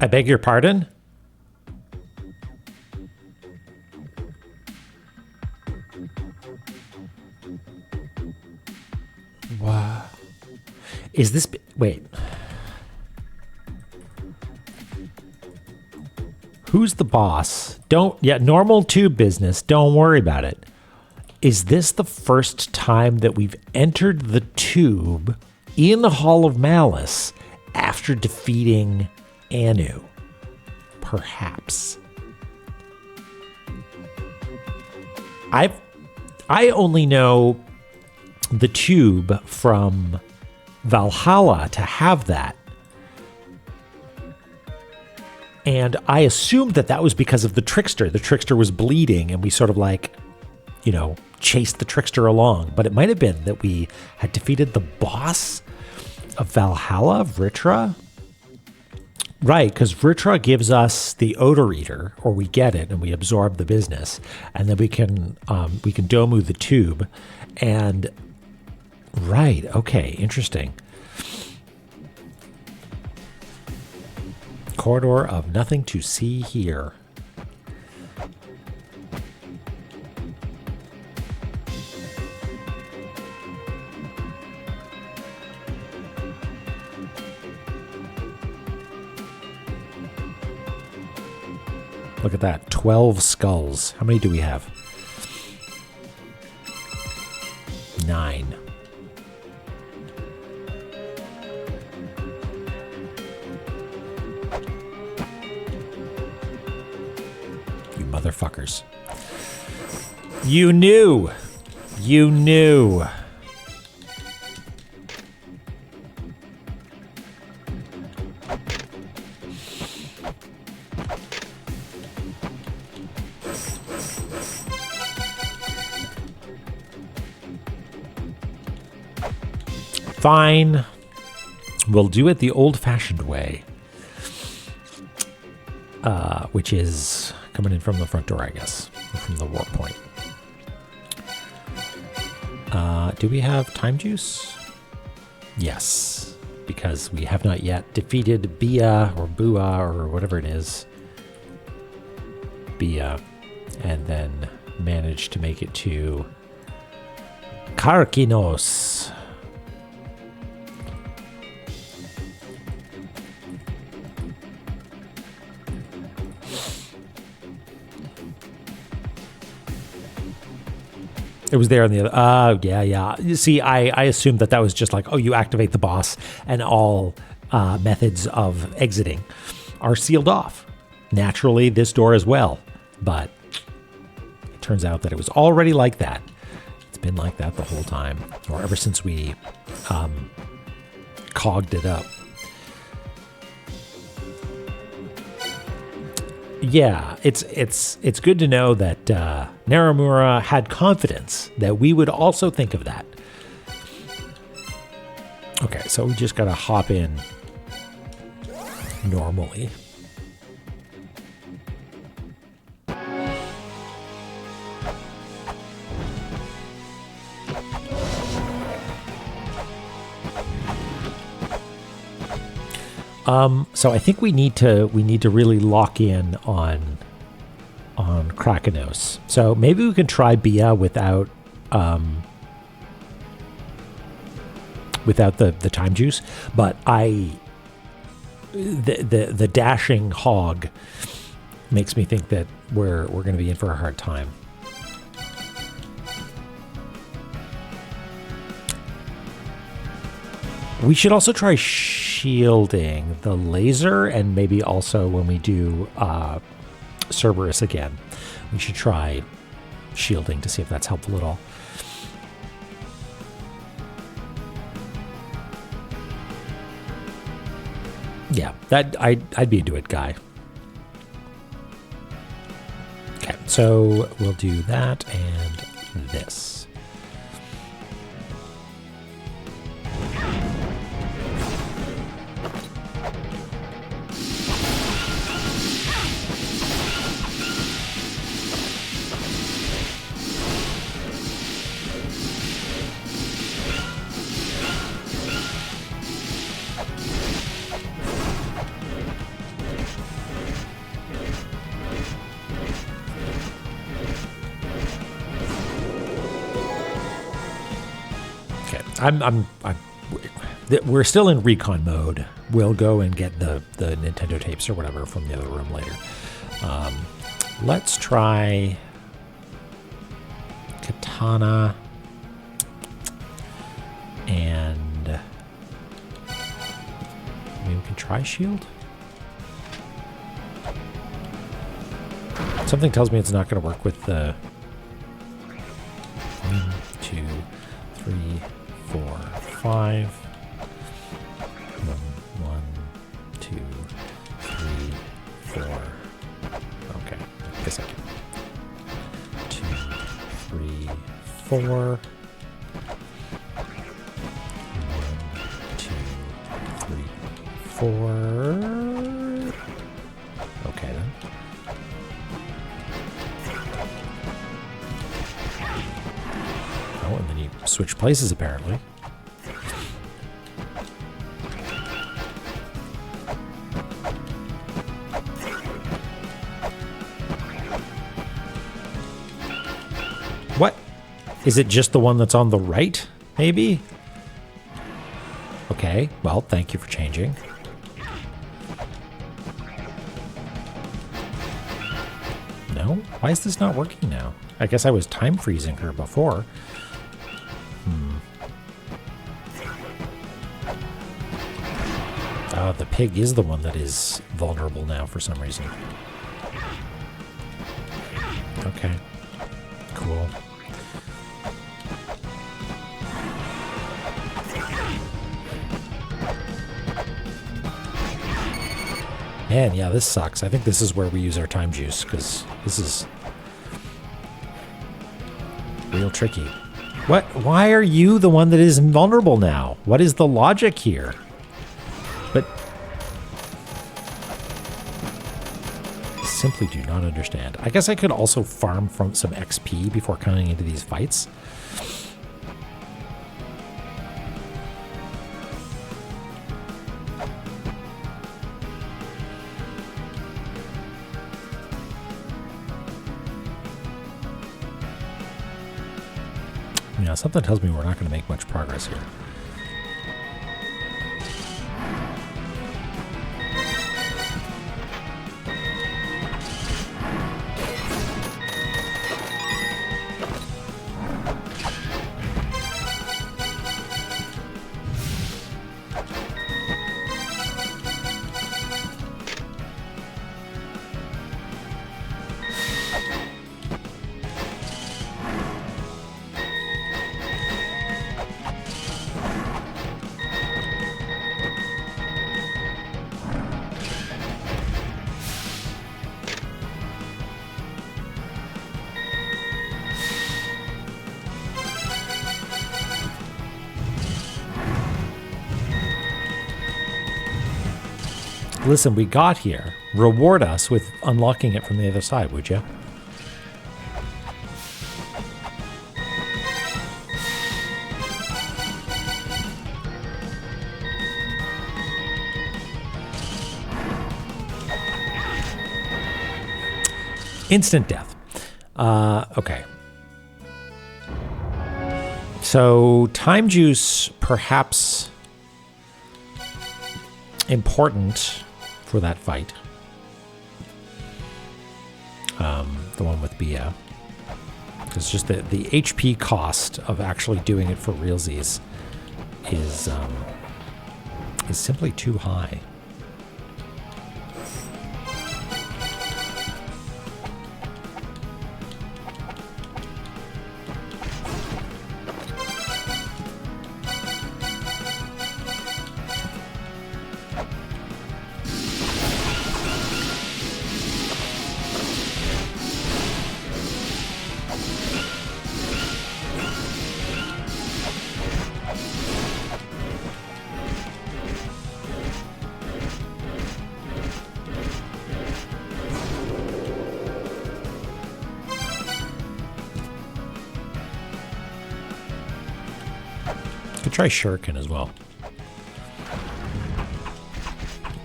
I beg your pardon? What? Is this... Wait. Who's the boss? Normal tube business. Don't worry about it. Is this the first time that we've entered the tube in the Hall of Malice after defeating Anu? Perhaps. I only know the tube from Valhalla to have that. And I assumed that was because of the trickster. The trickster was bleeding and we sort of chased the trickster along. But it might have been that we had defeated the boss of Valhalla, Vritra. Right, because Vritra gives us the odor eater, or we get it and we absorb the business, and then we can Domu the tube, and right, okay, interesting. Corridor of nothing to see here. Look at that. 12 skulls. How many do we have? 9. You motherfuckers. You knew. You knew. Fine. We'll do it the old-fashioned way. Which is coming in from the front door, I guess. Or from the warp point. Do we have time juice? Yes. Because we have not yet defeated Bia or Bua or whatever it is. Bia. And then managed to make it to Karkinos. It was there on the other. Oh, yeah. You see, I assumed that was just like, oh, you activate the boss and all methods of exiting are sealed off. Naturally, this door as well. But it turns out that it was already like that. It's been like that the whole time, or ever since we cogged it up. Yeah, it's good to know that Naramura had confidence that we would also think of that. Okay, so we just gotta hop in normally. So I think we need to really lock in on Krakenos. So maybe we can try Bia without the time juice, but the dashing hog makes me think that we're going to be in for a hard time. We should also try shielding the laser, and maybe also when we do Cerberus again, we should try shielding to see if that's helpful at all. Yeah, that I'd be into it, guy. Okay, so we'll do that and this. We're still in recon mode. We'll go and get the Nintendo tapes or whatever from the other room later. Let's try Katana and maybe we can try Shield. Something tells me it's not going to work with the 1, 2, 3, 4, 5. 1, 2, 3, 4. Okay, I guess I can. 2, 3, 4. 1, 2, 3, 4. Okay then. Oh, and then you switch places apparently. What? Is it just the one that's on the right, maybe? Okay, well, thank you for changing. No? Why is this not working now? I guess I was time freezing her before. The pig is the one that is vulnerable now for some reason. Okay. Cool. Man, yeah, this sucks. I think this is where we use our time juice, because this is real tricky. What? Why are you the one that is invulnerable now? What is the logic here? But I simply do not understand. I guess I could also farm from some XP before coming into these fights. Yeah, something tells me we're not going to make much progress here. Listen, we got here. Reward us with unlocking it from the other side, would you? Instant death. Okay. So, time juice, perhaps important for that fight. The one with Bia. It's just that the HP cost of actually doing it for realsies is simply too high. Could try Shuriken as well.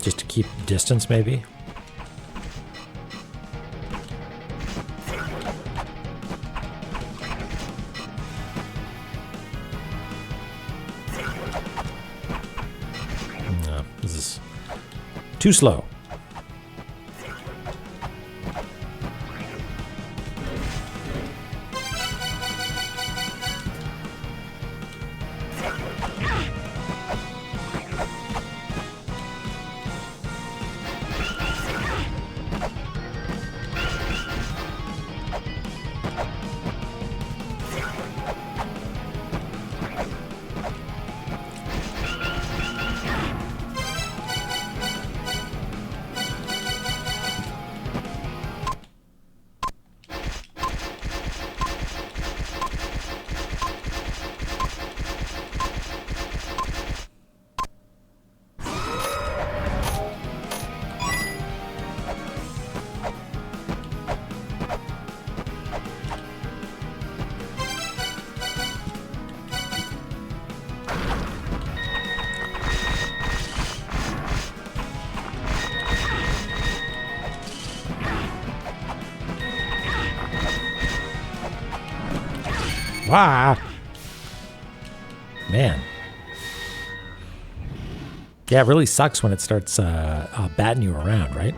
Just to keep distance, maybe. No, this is too slow. Wow. Man. Yeah, it really sucks when it starts batting you around, right?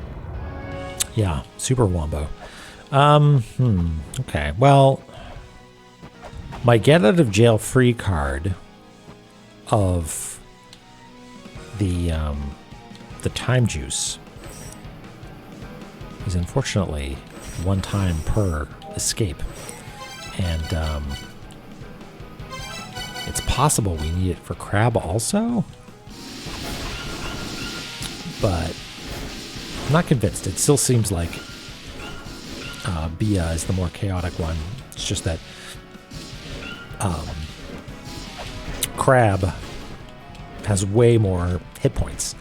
Yeah, super wombo. Okay, well, my get out of jail free card of the time juice is unfortunately one time per escape. And it's possible we need it for crab also, but I'm not convinced. It still seems like Bia is the more chaotic one. It's just that crab has way more hit points.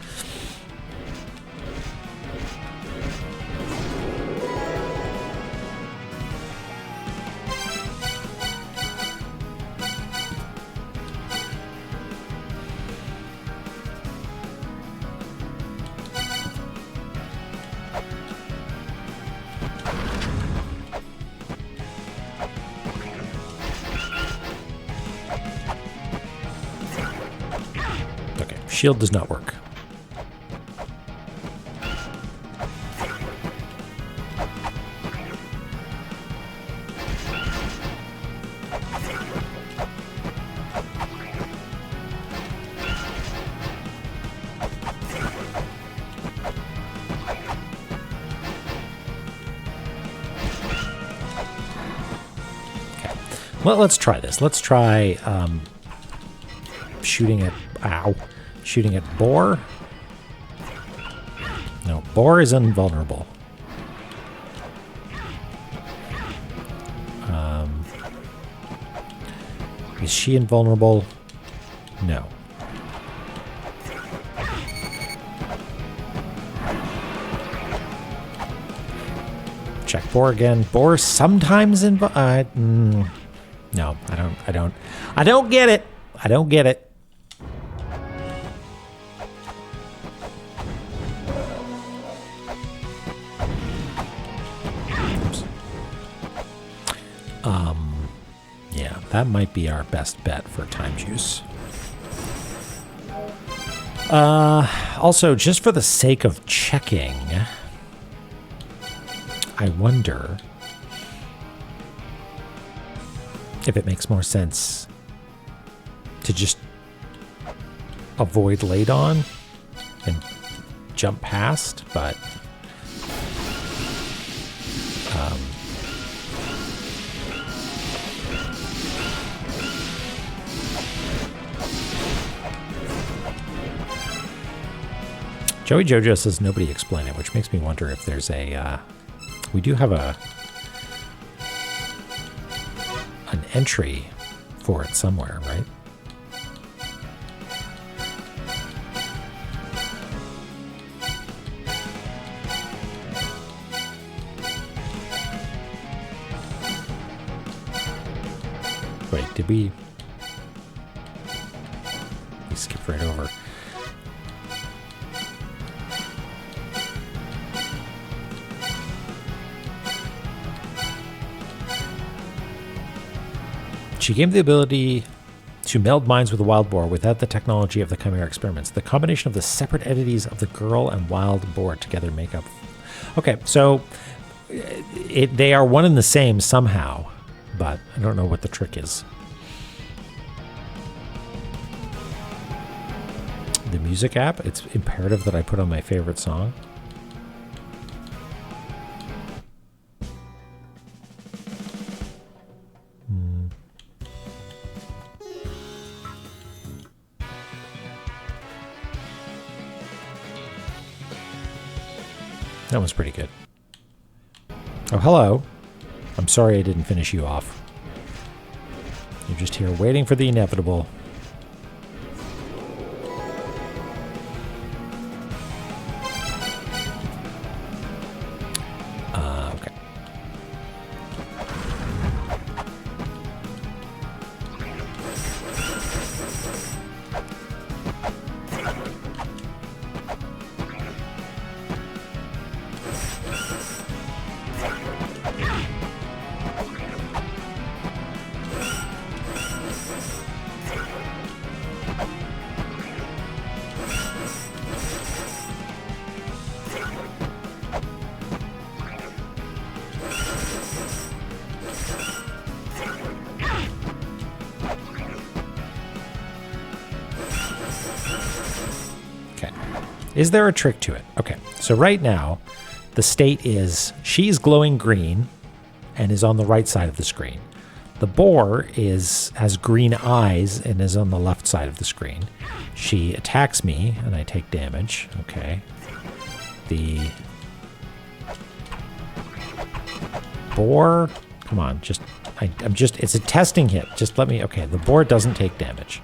Shield does not work. Okay. Well, let's try this. Let's try shooting at... Ow. Shooting at boar. No, boar is invulnerable. Is she invulnerable? No. Check boar again. Boar sometimes no, I don't get it. I don't get it. Yeah, that might be our best bet for time juice. Also, just for the sake of checking, I wonder if it makes more sense to just avoid late on and jump past, but Joey Jojo says nobody explain it, which makes me wonder if there's a we do have an entry for it somewhere, right? Wait, did we skip right over? She gave the ability to meld minds with the wild boar without the technology of the Chimera experiments. The combination of the separate entities of the girl and wild boar together make up... Okay, so they are one and the same somehow, but I don't know what the trick is. The music app, it's imperative that I put on my favorite song. That was pretty good. Oh, hello. I'm sorry I didn't finish you off. You're just here waiting for the inevitable. Okay. Is there a trick to it? Okay, so right now, the state is she's glowing green and is on the right side of the screen. The boar has green eyes and is on the left side of the screen. She attacks me and I take damage. Okay. The boar, come on, it's a testing hit. Just let me, okay, the boar doesn't take damage.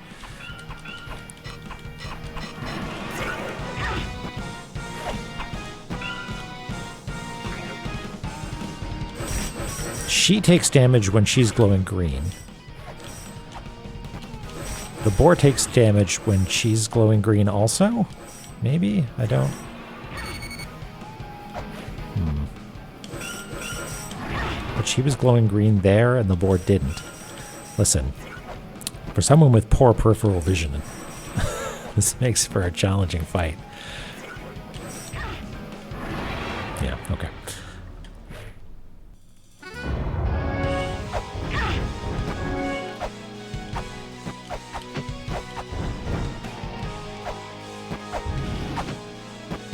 She takes damage when she's glowing green. The boar takes damage when she's glowing green also? Maybe? I don't... But she was glowing green there and the boar didn't. Listen, for someone with poor peripheral vision, this makes for a challenging fight. Yeah, okay.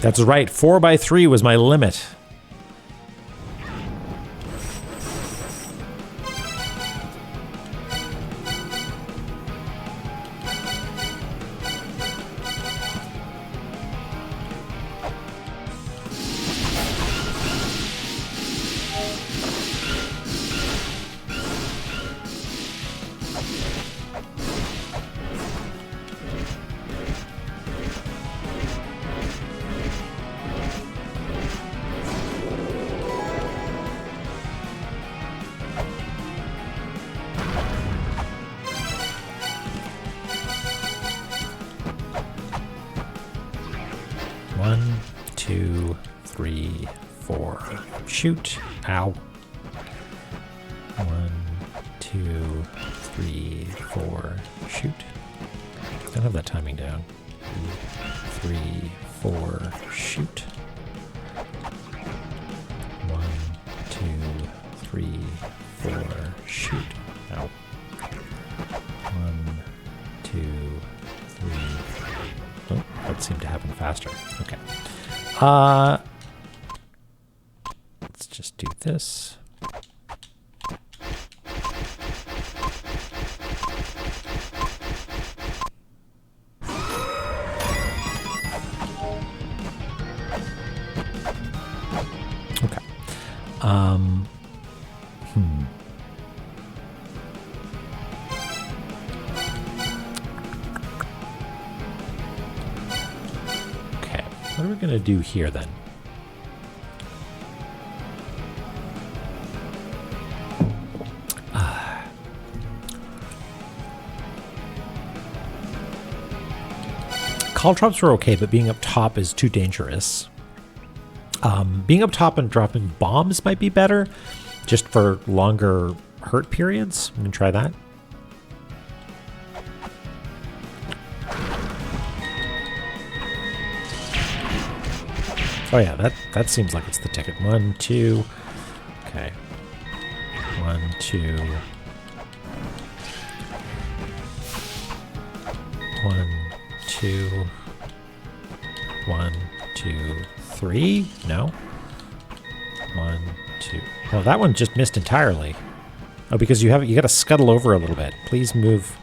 That's right, 4x3 was my limit. One, two, three, four. Shoot. Ow. 1, 2, 3, 4. Shoot. I don't have that timing down. 2, 3, 4. Shoot. 1, 2, 3, 4. Shoot. Ow. 1, 2, 3. Oh, that seemed to happen faster. Okay. Let's just do this. Okay. Okay, what are we gonna do here then? Call drops are okay, but being up top is too dangerous. Being up top and dropping bombs might be better, just for longer hurt periods. I'm gonna try that. Oh yeah, that seems like it's the ticket. 1, 2. Okay. 1, 2. 1, 2. 1, 2, 3. No. 1, 2. Well, that one just missed entirely. Oh, because you got to scuttle over a little bit. Please move.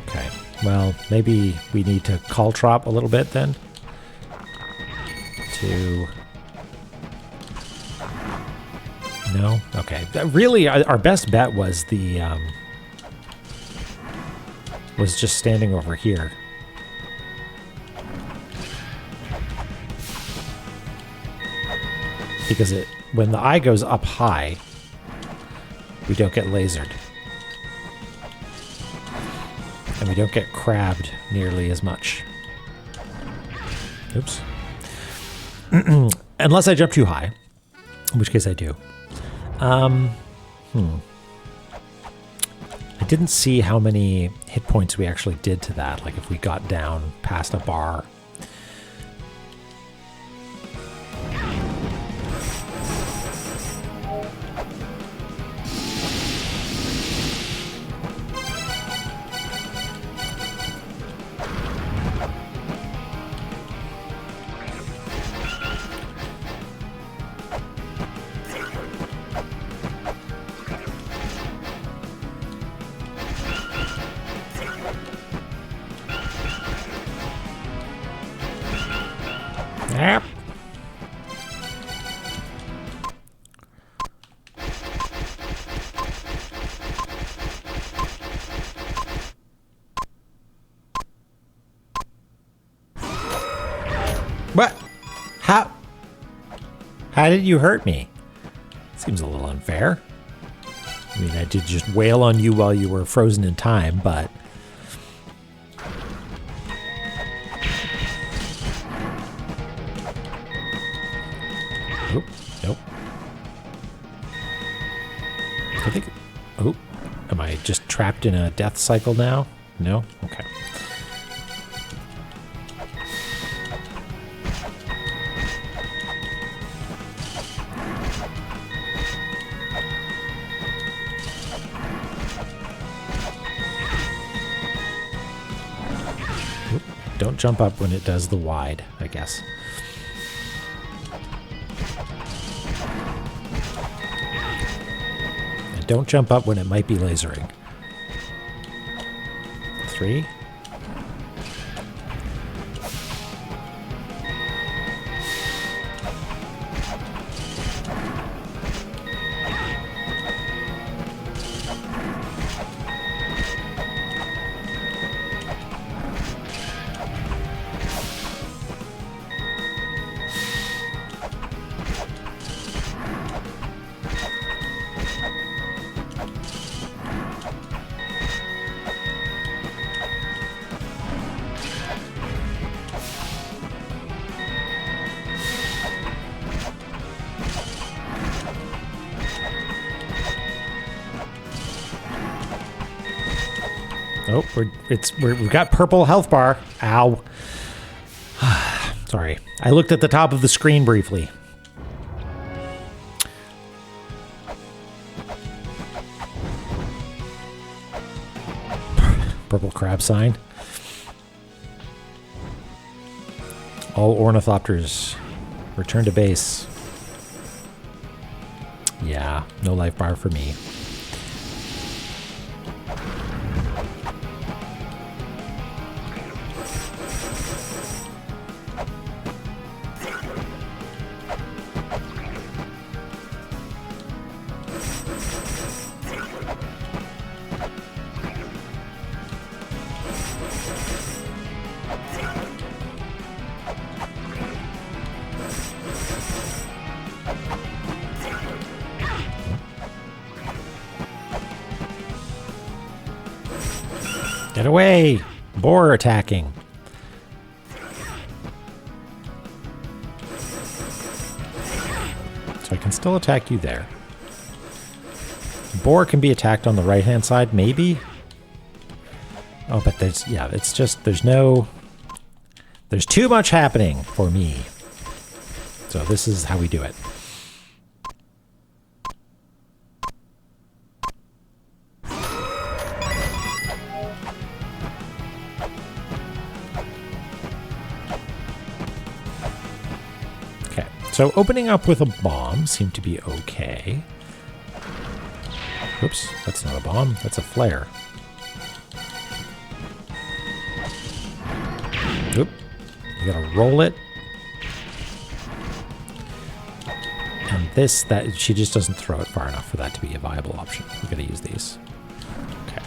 Okay. Well, maybe we need to call trop a little bit then. 2. No. Okay. Really, our best bet was the was just standing over here. Because when the eye goes up high, we don't get lasered. And we don't get crabbed nearly as much. Oops. Unless I jump too high, in which case I do. I didn't see how many hit points we actually did to that, like if we got down past a bar. Yep. What? How did you hurt me? Seems a little unfair. I mean, I did just wail on you while you were frozen in time, but... Oop, nope. I think... Oh, am I just trapped in a death cycle now? No? Okay. Don't jump up when it does the wide, I guess. And don't jump up when it might be lasering. 3. Oh, we've got purple health bar. Ow. Sorry. I looked at the top of the screen briefly. Purple crab sign. All ornithopters return to base. Yeah, no life bar for me. Get away! Boar attacking. So I can still attack you there. Boar can be attacked on the right-hand side, maybe? Oh, but there's, yeah, it's just, there's too much happening for me. So this is how we do it. So opening up with a bomb seemed to be okay. Oops, that's not a bomb, that's a flare. Oop, you gotta roll it. And this, that she just doesn't throw it far enough for that to be a viable option. We gotta use these. Okay.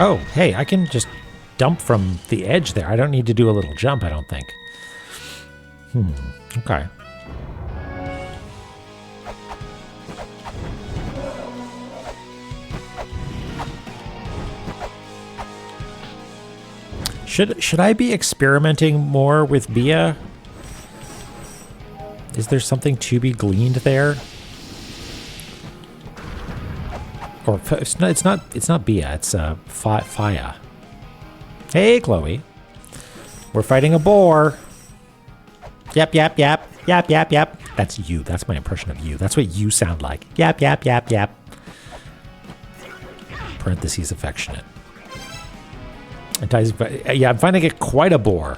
Oh, hey, I can just dump from the edge there. I don't need to do a little jump, I don't think. Okay. Should I be experimenting more with Bia? Is there something to be gleaned there? Or it's not Bia. It's Faya. Hey, Chloe. We're fighting a boar. Yap, yap, yap. Yap, yap, yap. That's you. That's my impression of you. That's what you sound like. Yap, yap, yap, yap. Parentheses affectionate. And Ty's, yeah, I'm finding it quite a bore.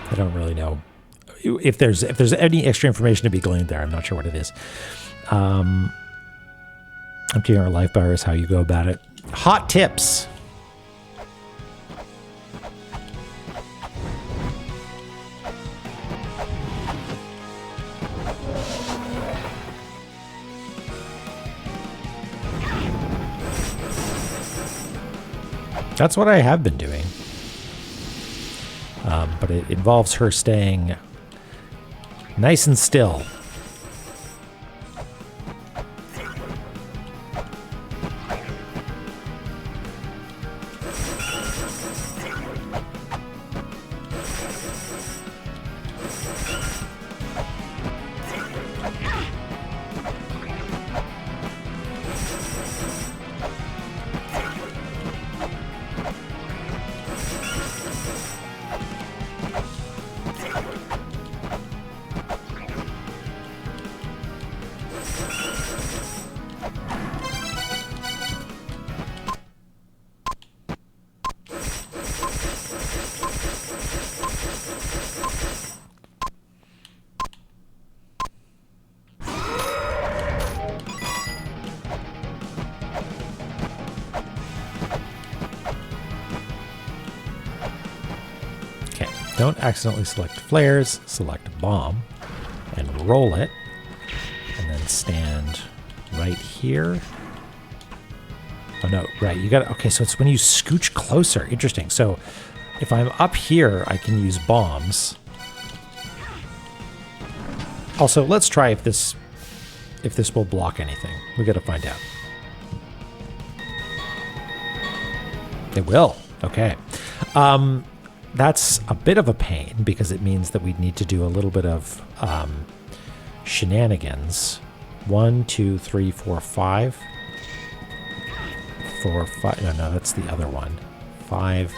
I don't really know if there's any extra information to be gleaned there. I'm not sure what it is. Emptying our life bar is how you go about it. Hot tips. That's what I have been doing. But it involves her staying nice and still. Don't accidentally select flares, select bomb, and roll it, and then stand right here. Oh no, right, you got okay, so it's when you scooch closer. Interesting. So if I'm up here, I can use bombs. Also, let's try if this will block anything. We gotta find out. It will. Okay. That's a bit of a pain because it means that we need to do a little bit of shenanigans. 1, 2, 3, 4, 5. 4, 5. No, that's the other one. 5.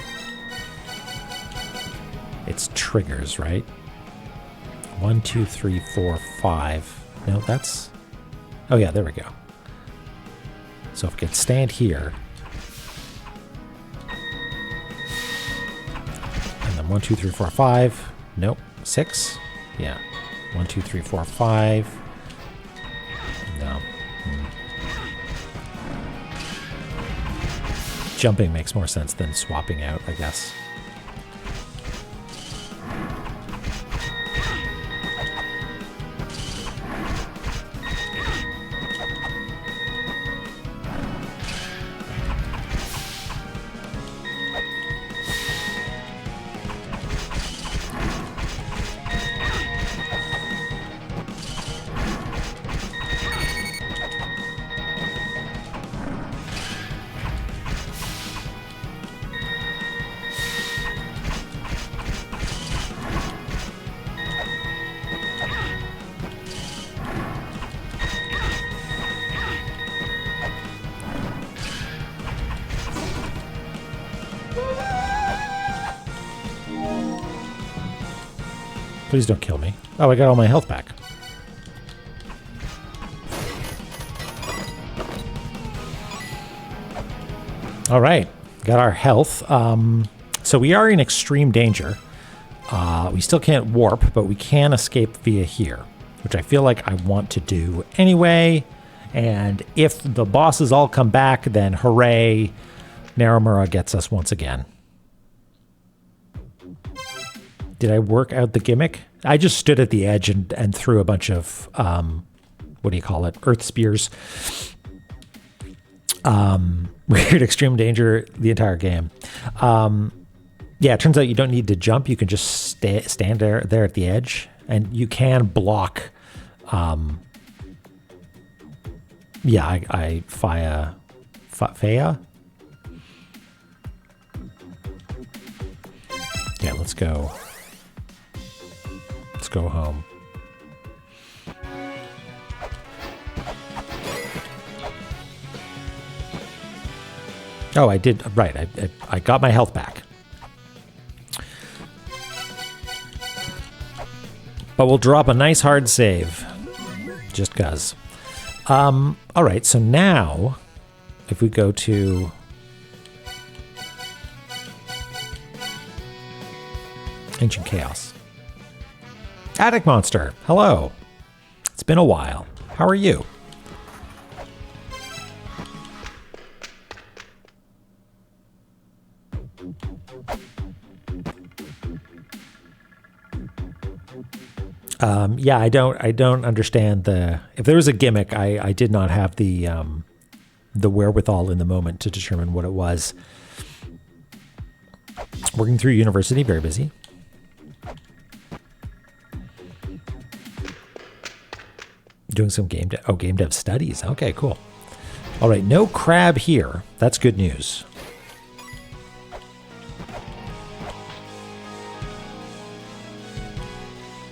It's triggers, right? 1, 2, 3, 4, 5. No, that's... Oh, yeah, there we go. So if we can stand here... 1, 2, 3, 4, 5. Nope. 6. Yeah. 1, 2, 3, 4, 5. No. Jumping makes more sense than swapping out, I guess. Please don't kill me. Oh, I got all my health back. All right, got our health. So we are in extreme danger. We still can't warp, but we can escape via here. which I feel like I want to do anyway. And if the bosses all come back, then hooray, Narumura gets us once again. Did I work out the gimmick? I just stood at the edge and threw a bunch of, what do you call it, earth spears. Weird extreme danger the entire game. Yeah, it turns out you don't need to jump. You can just stand there at the edge, and you can block. Yeah, I Faya. Yeah, let's go. Let's go home. Oh, I did. Right. I got my health back. But we'll drop a nice hard save. Just cuz. All right. So now, if we go to Ancient Chaos. Attic Monster. Hello. It's been a while. How are you? Yeah, I don't understand if there was a gimmick, I did not have the wherewithal in the moment to determine what it was. Working through university, very busy. Doing some game dev studies. Okay, cool. All right, no crab here. That's good news.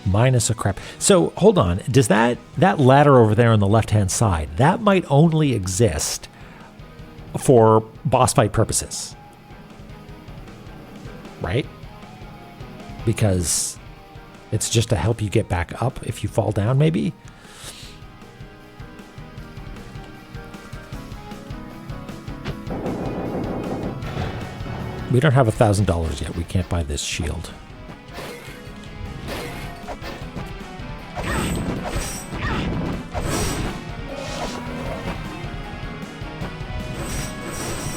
Minus a crab. So hold on. Does that ladder over there on the left-hand side, that might only exist for boss fight purposes, right? Because it's just to help you get back up if you fall down, maybe. We don't have $1,000 yet. We can't buy this shield.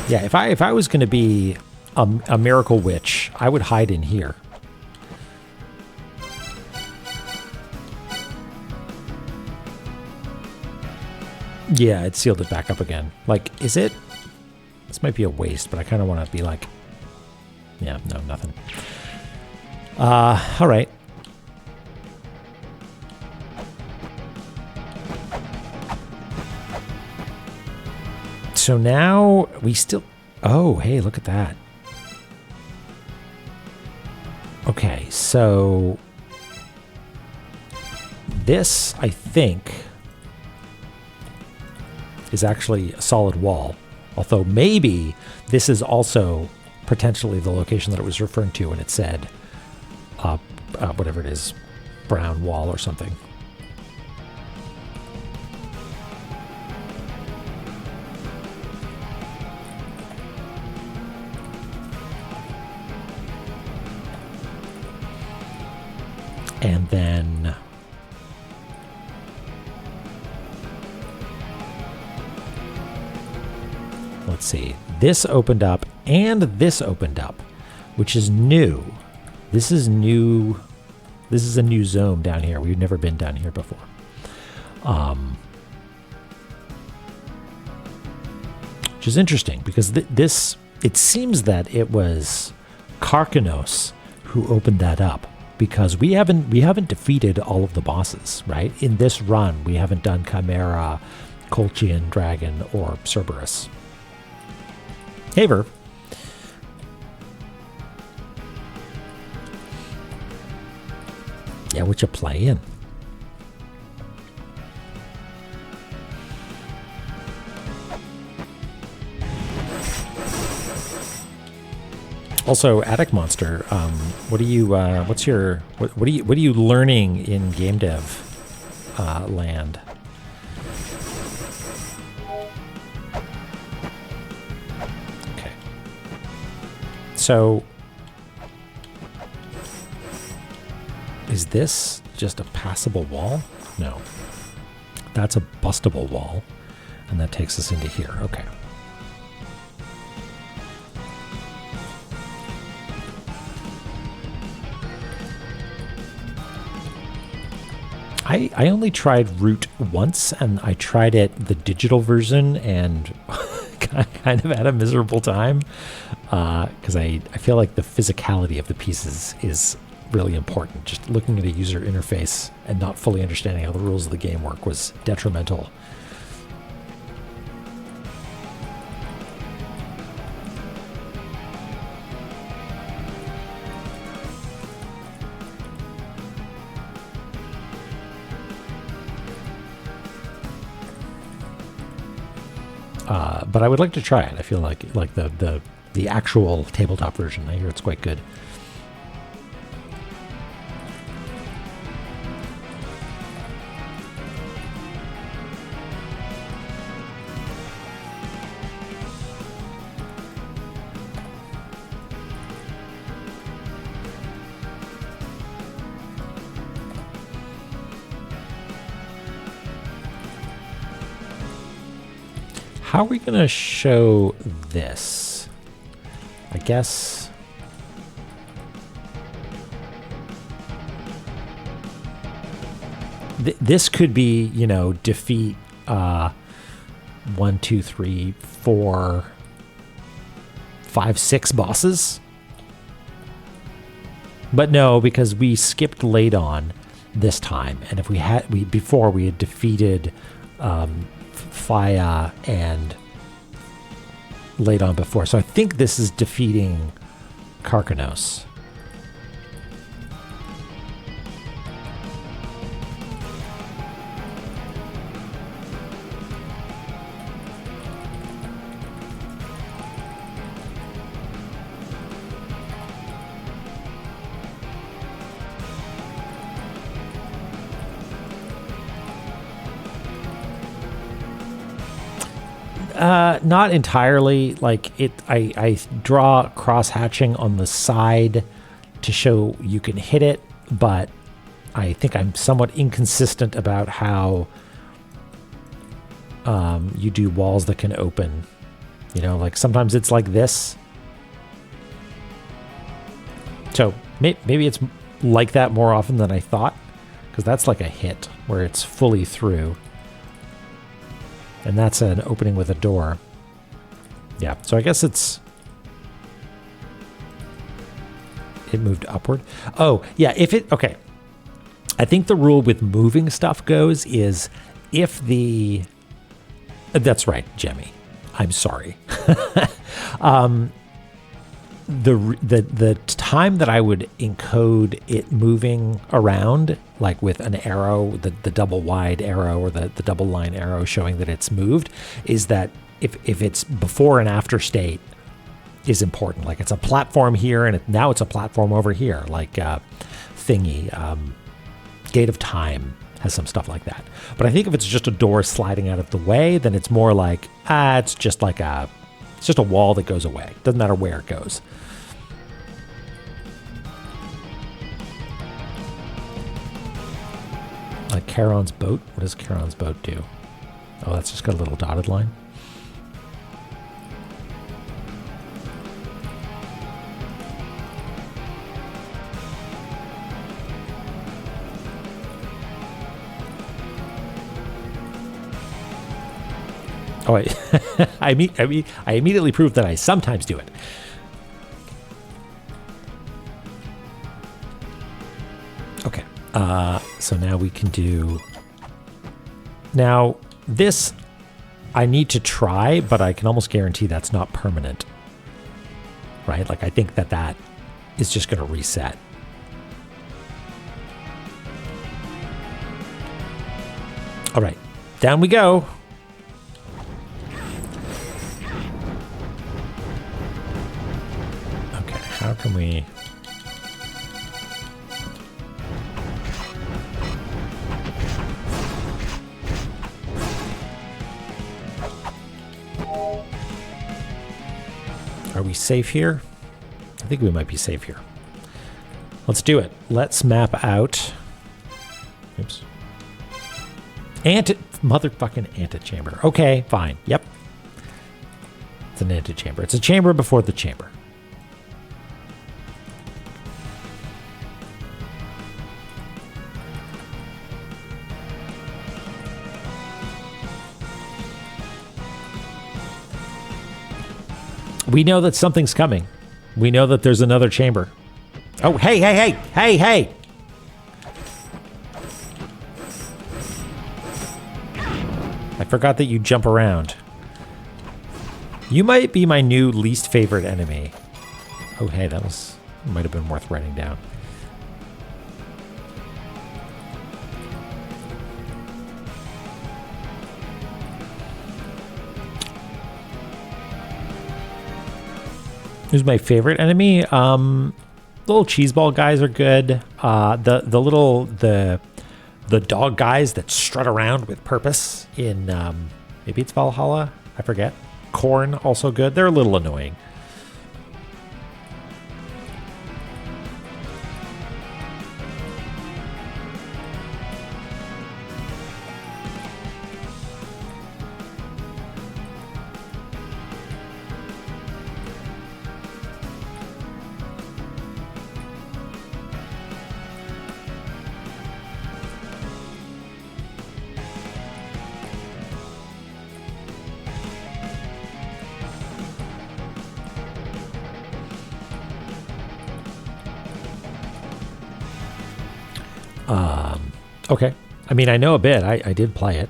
Yeah, if I was going to be a miracle witch, I would hide in here. Yeah, it sealed it back up again. Like, is it? This might be a waste, but I kind of want to be like, yeah, no, nothing. All right. So now we still... Oh, hey, look at that. Okay, so... This, I think, is actually a solid wall. Although maybe this is also potentially the location that it was referring to when it said, whatever it is, brown wall or something. And then let's see, this opened up and this opened up, which is new. This is new. This is a new zone down here. We've never been down here before. Which is interesting because this, it seems that it was Karkanos who opened that up. Because we haven't defeated all of the bosses, right? In this run, we haven't done Chimera, Colchian Dragon, or Cerberus. Haver. Yeah, what you playing? Also, Attic Monster, what are you? What are you learning in game dev land? Okay. So, is this just a passable wall? No. That's a bustable wall. And that takes us into here. Okay. I only tried Root once, and I tried it, the digital version, and kind of had a miserable time. Because I feel like the physicality of the pieces is really important. Just looking at a user interface and not fully understanding how the rules of the game work was detrimental. But I would like to try it. I feel like the actual tabletop version. I hear it's quite good. How are we going to show this? I guess... this could be, you know, defeat 1, 2, 3, 4, 5, 6 bosses. But no, because we skipped Ladon this time. And if before we had defeated... Faya and Ladon before. So I think this is defeating Karkanos. Not entirely. Like I draw cross hatching on the side to show you can hit it, but I think I'm somewhat inconsistent about how you do walls that can open. You know, like sometimes it's like this. So maybe it's like that more often than I thought, because that's like a hit where it's fully through. And that's an opening with a door. Yeah, so I guess it moved upward. Oh, yeah, okay. I think the rule with moving stuff goes is if the... That's right, Jemmy. I'm sorry. The time that I would encode it moving around, like with an arrow, the double wide arrow or the double line arrow showing that it's moved, is that if it's before and after state is important. Like it's a platform here and now it's a platform over here, like thingy, Gate of Time has some stuff like that. But I think if it's just a door sliding out of the way, then it's more like, it's just a wall that goes away. Doesn't matter where it goes. Like Charon's boat. What does Charon's boat do? Oh, that's just got a little dotted line. Oh, I immediately proved that I sometimes do it. Okay. So now we can do... Now, this I need to try, but I can almost guarantee that's not permanent. Right? Like, I think that is just going to reset. All right. Down we go. Okay, how can we... Are we safe here? I think we might be safe here. Let's do it. Let's map out. Oops. Motherfucking antechamber. Okay, fine. Yep. It's an antechamber. It's a chamber before the chamber. We know that something's coming. We know that there's another chamber. Oh, hey, hey, hey, hey, hey! I forgot that you jump around. You might be my new least favorite enemy. Oh, hey, that might have been worth writing down. Who's my favorite enemy? Little cheeseball guys are good. The dog guys that strut around with purpose in maybe it's Valhalla. I forget. Corn also good. They're a little annoying. Okay. I mean, I know a bit. I did play it.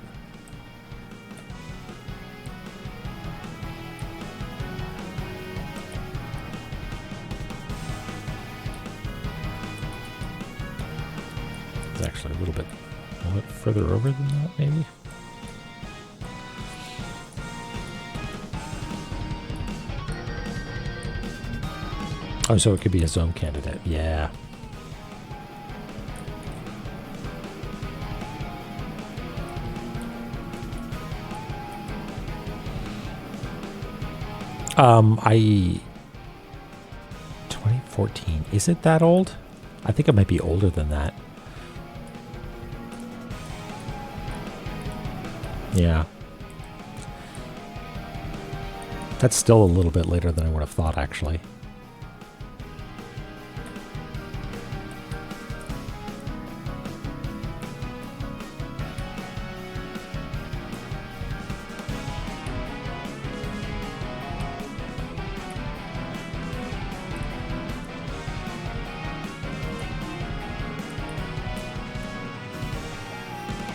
It's actually a little bit further over than that, maybe. Oh, so it could be a zone candidate. Yeah. I 2014. Is it that old? I think it might be older than that. Yeah. That's still a little bit later than I would have thought, actually.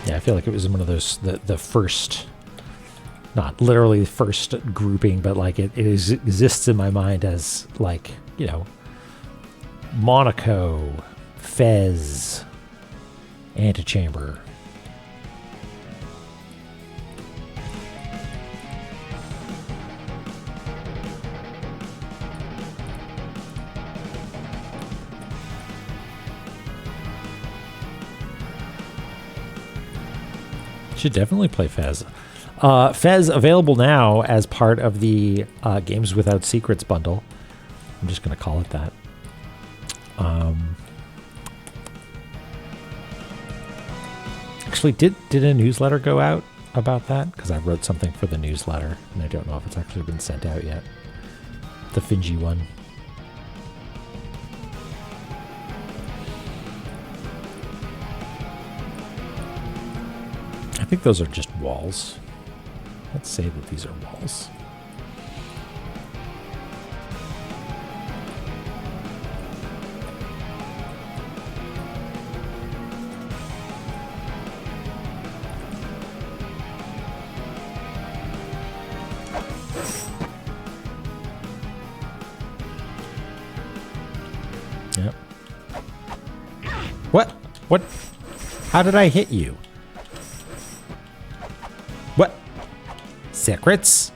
I feel like it was one of those, the first, not literally the first grouping, but like it exists in my mind as like, you know, Monaco, Fez, Antechamber. Should definitely play Fez. Fez available now as part of the Games Without Secrets bundle. I'm just going to call it that. Actually, did a newsletter go out about that? Because I wrote something for the newsletter, and I don't know if it's actually been sent out yet. The Finji one. I think those are just walls. Let's say that these are walls. Yep. What? What? How did I hit you? What? Secrets?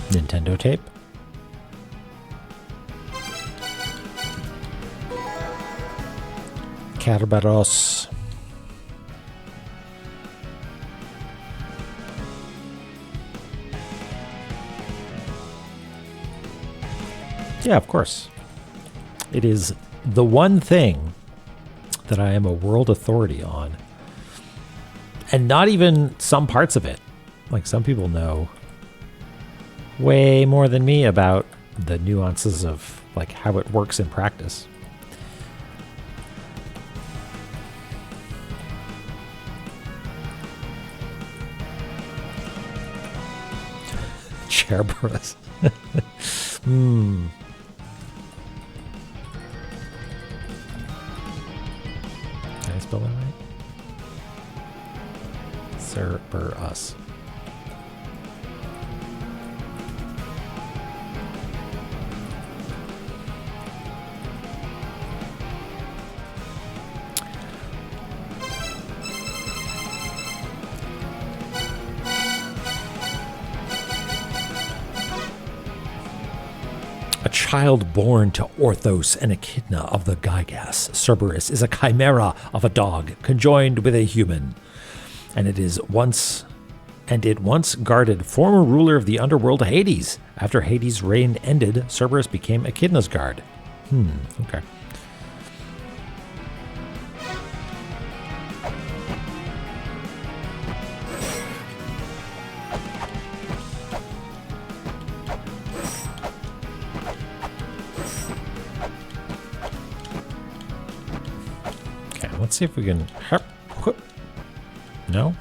Nintendo tape? Kerberos. Yeah, of course. It is the one thing that I am a world authority on. And not even some parts of it. Like, some people know way more than me about the nuances of like how it works in practice. Cerberus. Can I spell that right? Cerberus. A child born to Orthos and Echidna of the Gygas, Cerberus is a chimera of a dog conjoined with a human, and it once guarded former ruler of the underworld Hades. After Hades' reign ended, Cerberus became Echidna's guard. Okay. Let's see if we can... No?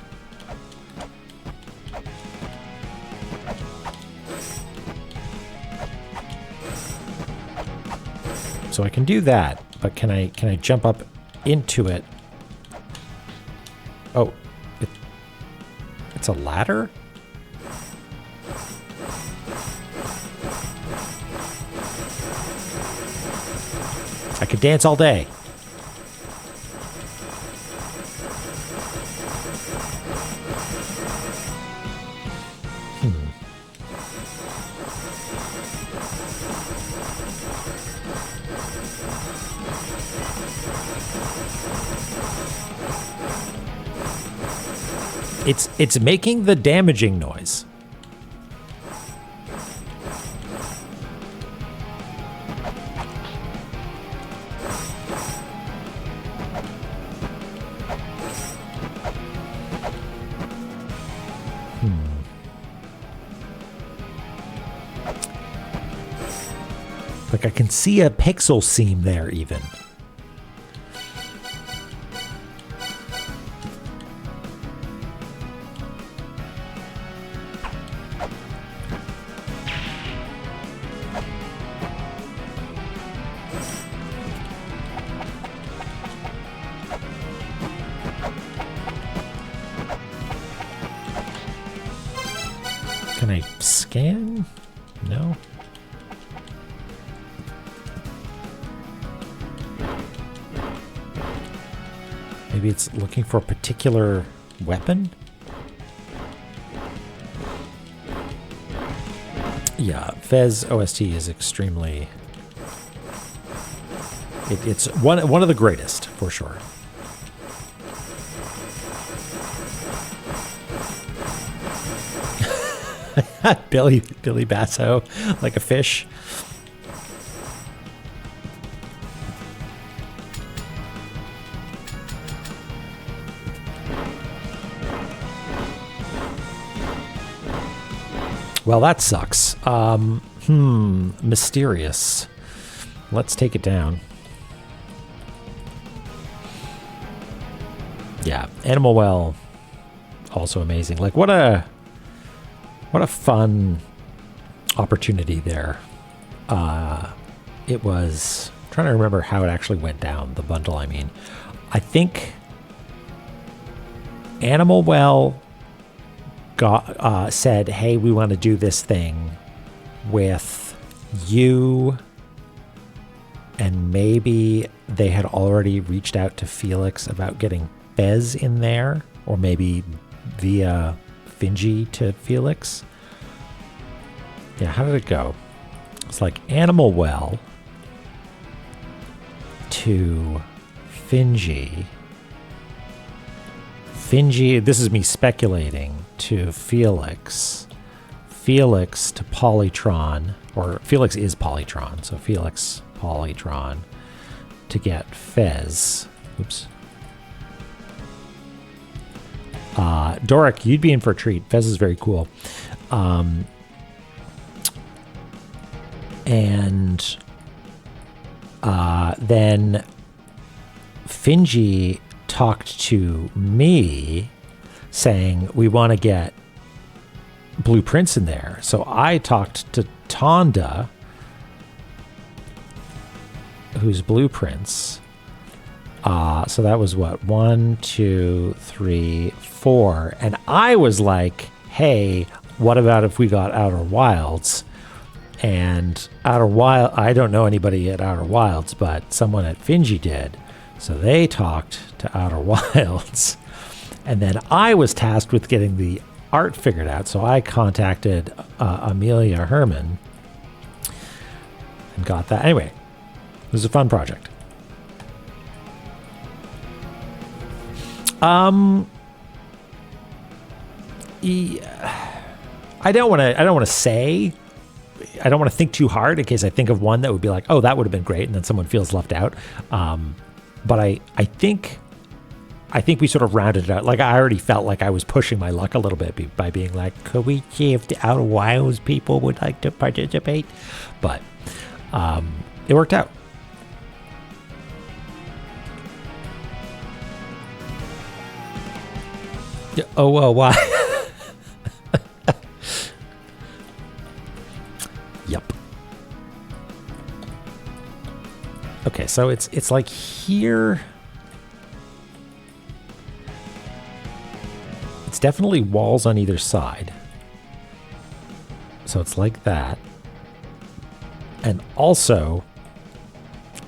So I can do that, but can I jump up into it? Oh, it's a ladder? I could dance all day. It's making the damaging noise. Like I can see a pixel seam there even. Can I scan? No. Maybe it's looking for a particular weapon? Yeah, Fez OST is extremely... It's one of the greatest, for sure. Billy Basso, like a fish. Well, that sucks. Mysterious. Let's take it down. Yeah, Animal Well, also amazing. Like, what a fun opportunity there. It was... I'm trying to remember how it actually went down, the bundle, I mean. I think Animal Well said, hey, we want to do this thing with you, and maybe they had already reached out to Felix about getting Fez in there, or maybe via Finji to Felix. Yeah, how did it go? It's like Animal Well to Finji. Finji, this is me speculating, to Felix. Felix to Polytron, or Felix is Polytron. So Felix, Polytron to get Fez. Oops. Doric, you'd be in for a treat. Fez is very cool. And then Finji talked to me saying we want to get blueprints in there. So I talked to Tonda, whose blueprints. So that was what? 1, 2, 3, 4. And I was like, hey, what about if we got Outer Wilds? And Outer Wild, I don't know anybody at Outer Wilds, but someone at Finji did. So they talked to Outer Wilds. And then I was tasked with getting the art figured out. So I contacted Amelia Herman and got that. Anyway, it was a fun project. I don't want to think too hard in case I think of one that would be like, oh, that would have been great, and then someone feels left out. But I think we sort of rounded it out. Like, I already felt like I was pushing my luck a little bit by being like, could we see if the Outer Wilds people would like to participate? But it worked out. Oh, well, why? Yep. Okay, so it's like here. It's definitely walls on either side. So it's like that. And also,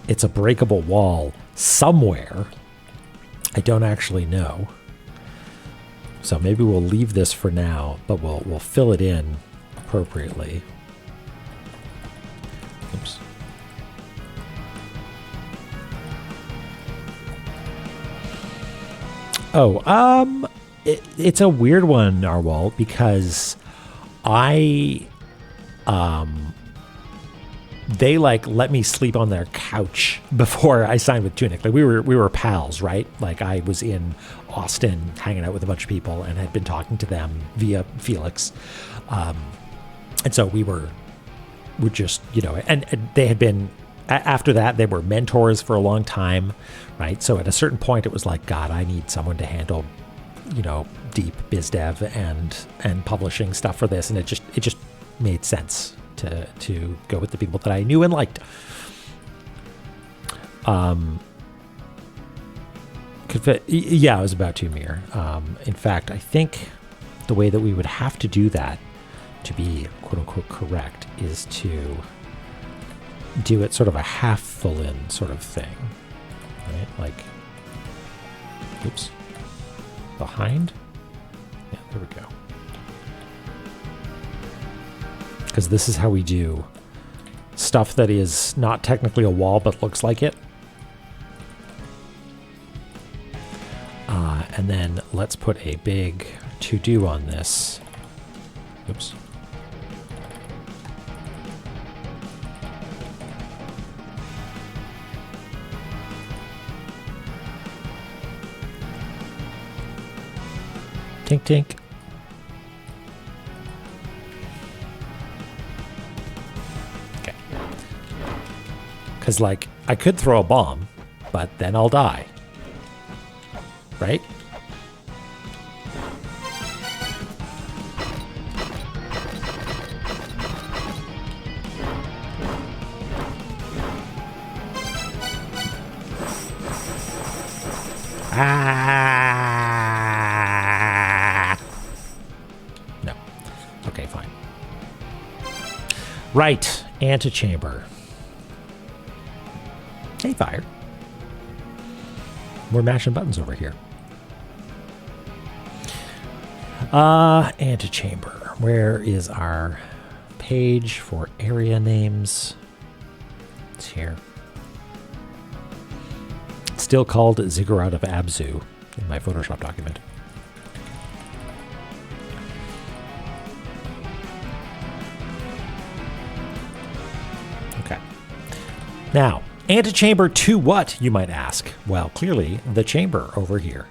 it's a breakable wall somewhere. I don't actually know. So maybe we'll leave this for now, but we'll fill it in appropriately. Oops. Oh, it's a weird one, Narwhal, because they like let me sleep on their couch before I signed with Tunic. Like we were pals, right? Like I was in Austin hanging out with a bunch of people and had been talking to them via Felix. And so we're just, and they had been, after that, they were mentors for a long time, right? So at a certain point, it was like, God, I need someone to handle, deep biz dev and publishing stuff for this. And it just made sense to go with the people that I knew and liked. Could fit, yeah, it was about 2 Mir. In fact, I think the way that we would have to do that to be quote unquote correct is to do it sort of a half full in sort of thing, right? Like, oops, behind. Yeah, there we go. Because this is how we do stuff that is not technically a wall but looks like it. And then let's put a big to-do on this. Oops. Tink, tink. Okay. Because, like, I could throw a bomb, but then I'll die. Right? No. Okay, fine. Right. Antechamber. Hey, fire. We're mashing buttons over here. Antechamber. Where is our page for area names? It's here. It's still called Ziggurat of Abzu in my Photoshop document. Now, antechamber to what, you might ask? Well, clearly the chamber over here.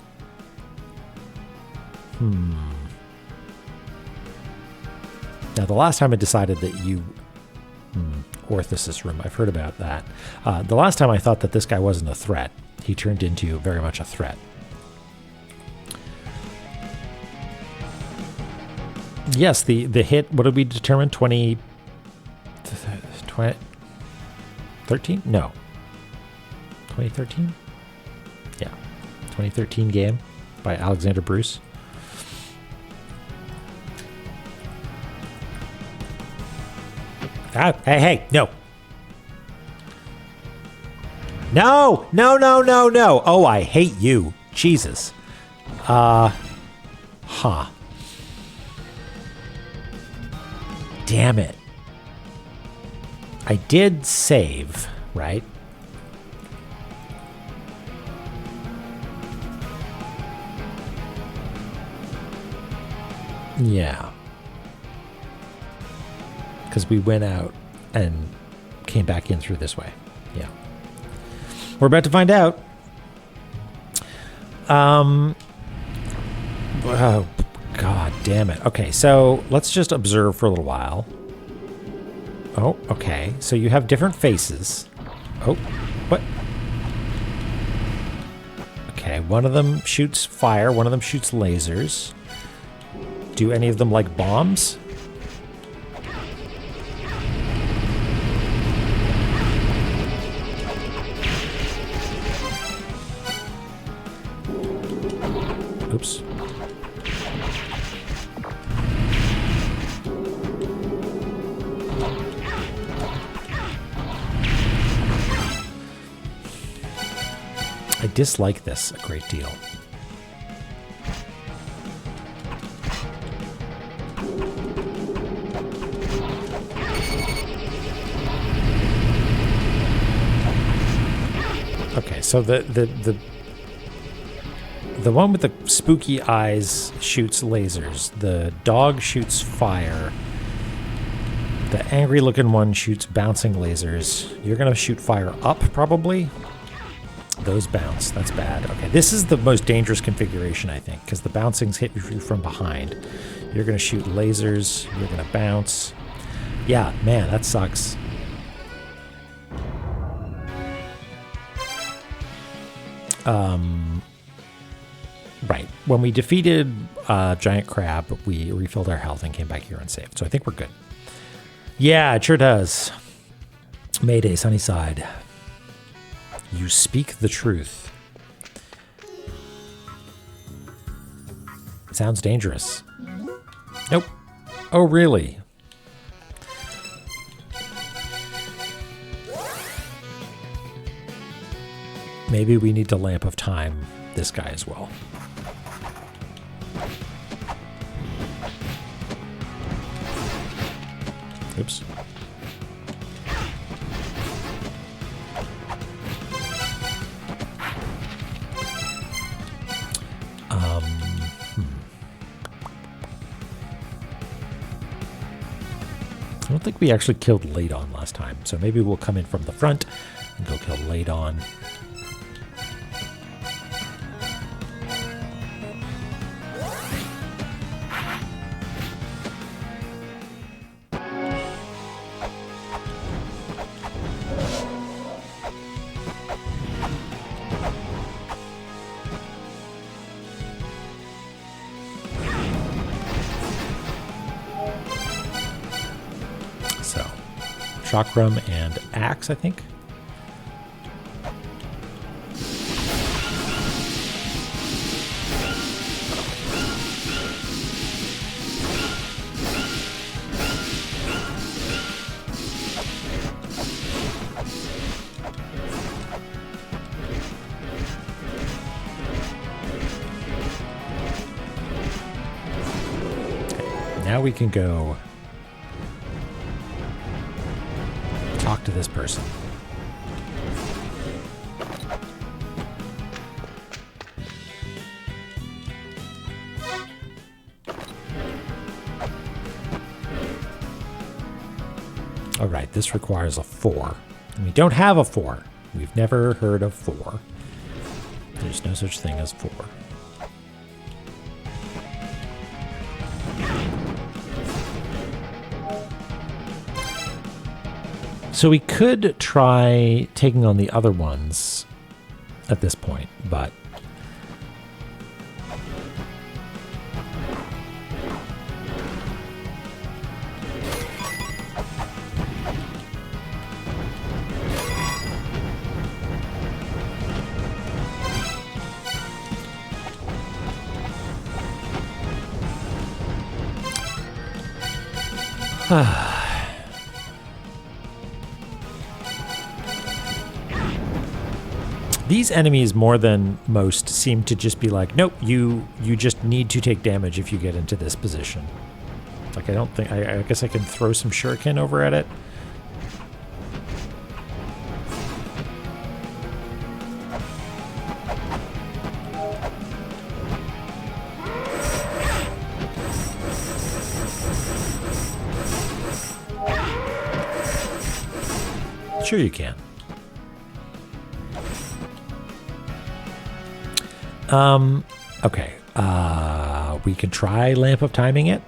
Now, the last time I decided that you... Orthos's room, I've heard about that. The last time I thought that this guy wasn't a threat, he turned into very much a threat. Yes, the hit, what did we determine? 2013? No. 2013? Yeah. 2013 game by Alexander Bruce. Hey, no. No. Oh, I hate you. Jesus. Damn it. I did save, right? Yeah. Because we went out and came back in through this way. Yeah. We're about to find out. Oh, God damn it. Okay, so let's just observe for a little while. Oh, okay. So you have different faces. Oh, what? Okay, one of them shoots fire, one of them shoots lasers. Do any of them like bombs? Oops. I dislike this a great deal. Okay, so the one with the spooky eyes shoots lasers. The dog shoots fire. The angry looking one shoots bouncing lasers. You're gonna shoot fire up, probably. Those bounce. That's bad. Okay, this is the most dangerous configuration, I think, because the bouncings hit you from behind. You're gonna shoot lasers. You're gonna bounce. Yeah, man, that sucks. Right. When we defeated Giant Crab, we refilled our health and came back here unsaved. So I think we're good. Yeah, it sure does. Mayday, Sunnyside. You speak the truth. Sounds dangerous. Nope. Oh, really? Maybe we need to Lamp of Time this guy as well. Oops. I don't think we actually killed Ladon last time, so maybe we'll come in from the front and go kill Ladon. Chakram and Axe, I think. Okay, now we can go talk to this person. All right, this requires a 4. And we don't have a 4. We've never heard of 4. There's no such thing as 4. So we could try taking on the other ones at this point, but these enemies, more than most, seem to just be like, nope, you just need to take damage if you get into this position. Like, I don't think... I guess I can throw some shuriken over at it. Sure you can. Okay. We can try Lamp of Timing it.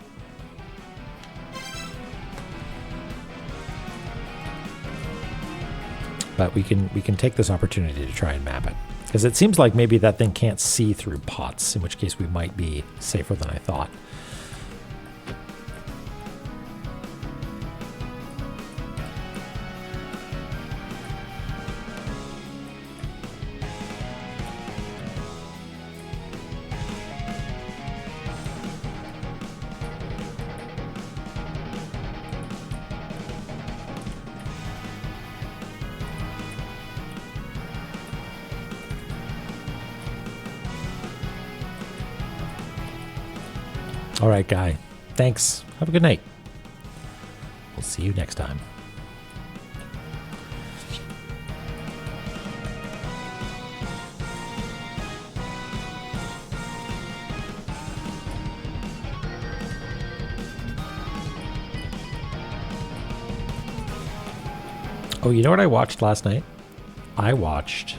But we can take this opportunity to try and map it. Because it seems like maybe that thing can't see through pots, in which case we might be safer than I thought. All right, guy. Thanks. Have a good night. We'll see you next time. Oh, you know what I watched last night? I watched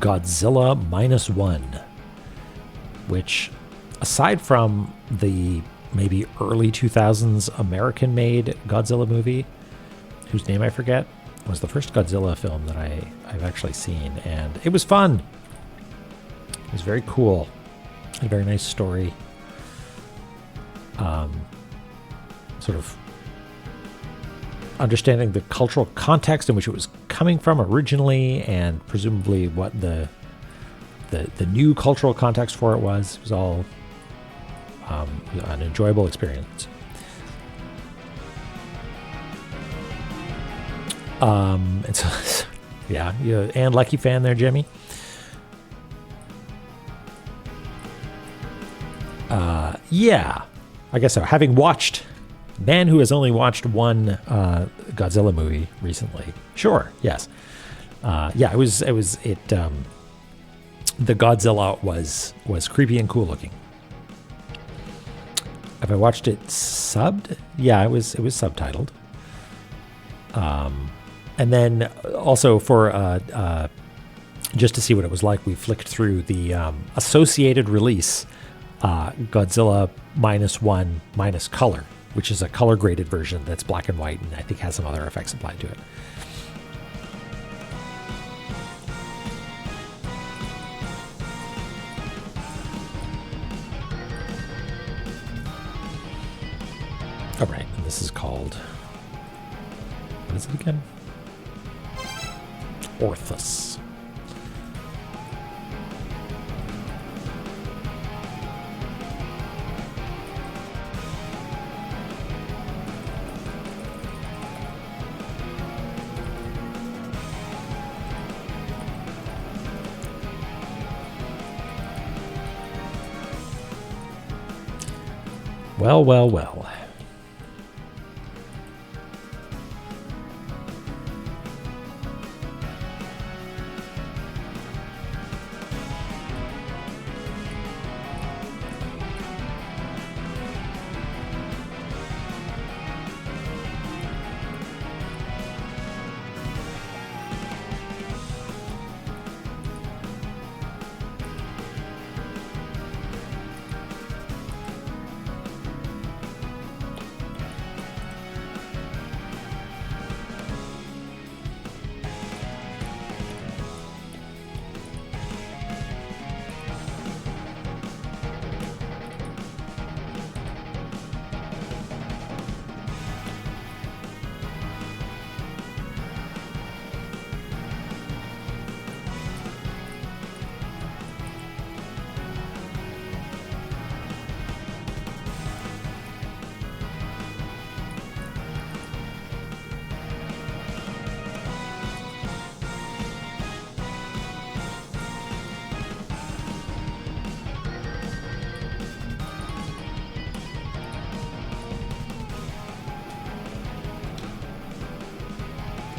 Godzilla -1, which, aside from the maybe early 2000s American-made Godzilla movie, whose name I forget, was the first Godzilla film that I've actually seen, and it was fun. It was very cool. A very nice story. Sort of understanding the cultural context in which it was coming from originally, and presumably what the new cultural context for it was. It was all an enjoyable experience. And so, yeah, you and Lucky fan there, Jimmy. Yeah, I guess so. Having watched, man who has only watched one Godzilla movie recently. Sure, yes. Yeah, it was the Godzilla was creepy and cool looking. Have I watched it subbed? Yeah, it was subtitled. And then also for just to see what it was like, we flicked through the associated release, Godzilla -1 minus color, which is a color graded version that's black and white, and I think has some other effects applied to it. All right, and this is called, what is it again? Orthus. Well, well, well.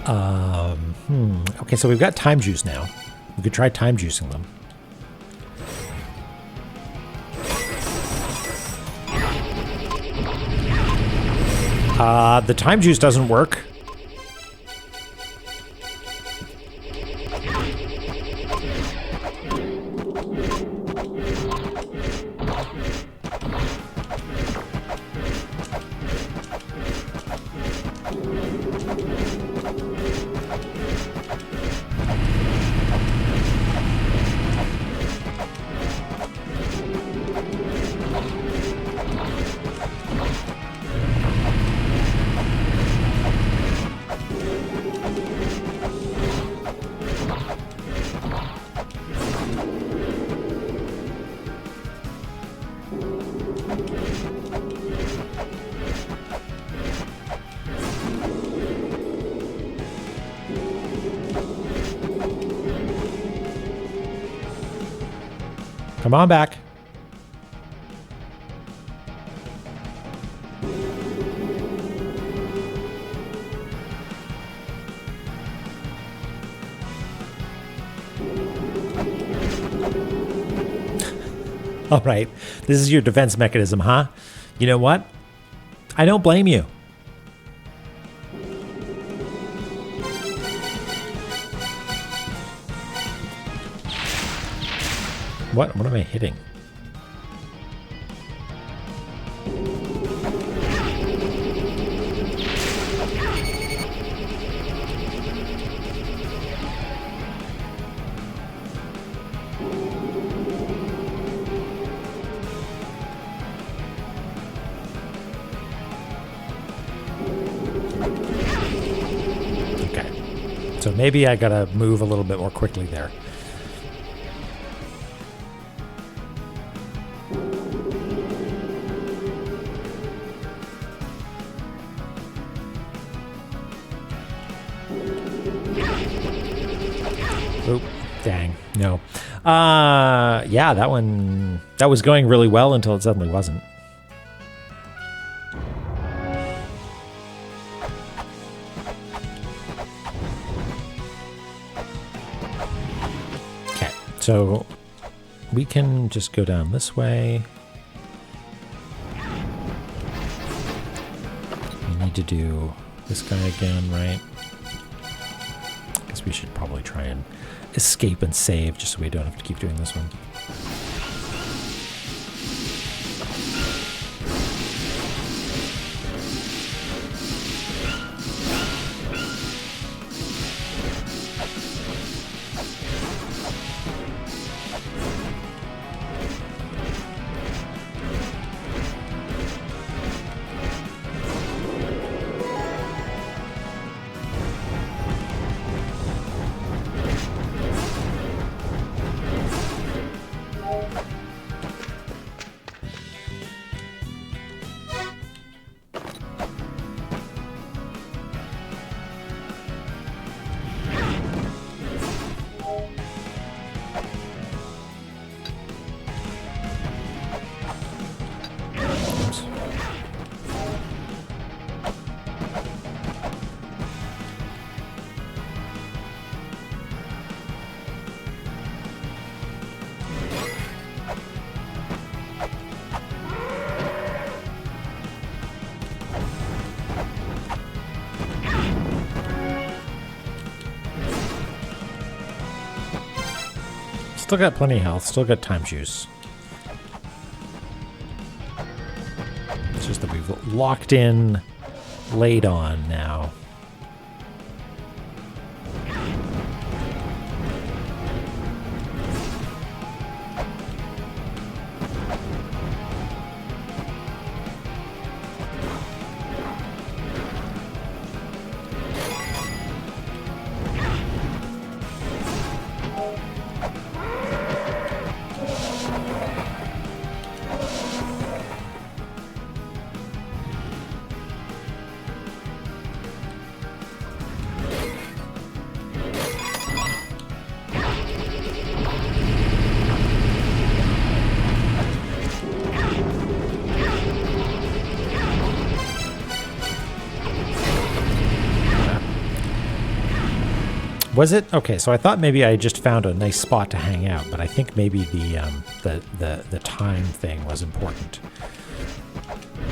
Okay, so we've got time juice now. We could try time juicing them. The time juice doesn't work. Come on back. All right. This is your defense mechanism, huh? You know what? I don't blame you. What am I hitting? Okay. So maybe I gotta move a little bit more quickly there. Oop, dang, no. Yeah, that was going really well until it suddenly wasn't. Okay, so we can just go down this way. We need to do this guy again, right? Guess we should probably try and escape and save just so we don't have to keep doing this one. Still got plenty of health, still got time juice. It's just that we've locked in laid on now. Was it? Okay, so I thought maybe I just found a nice spot to hang out, but I think maybe the time thing was important.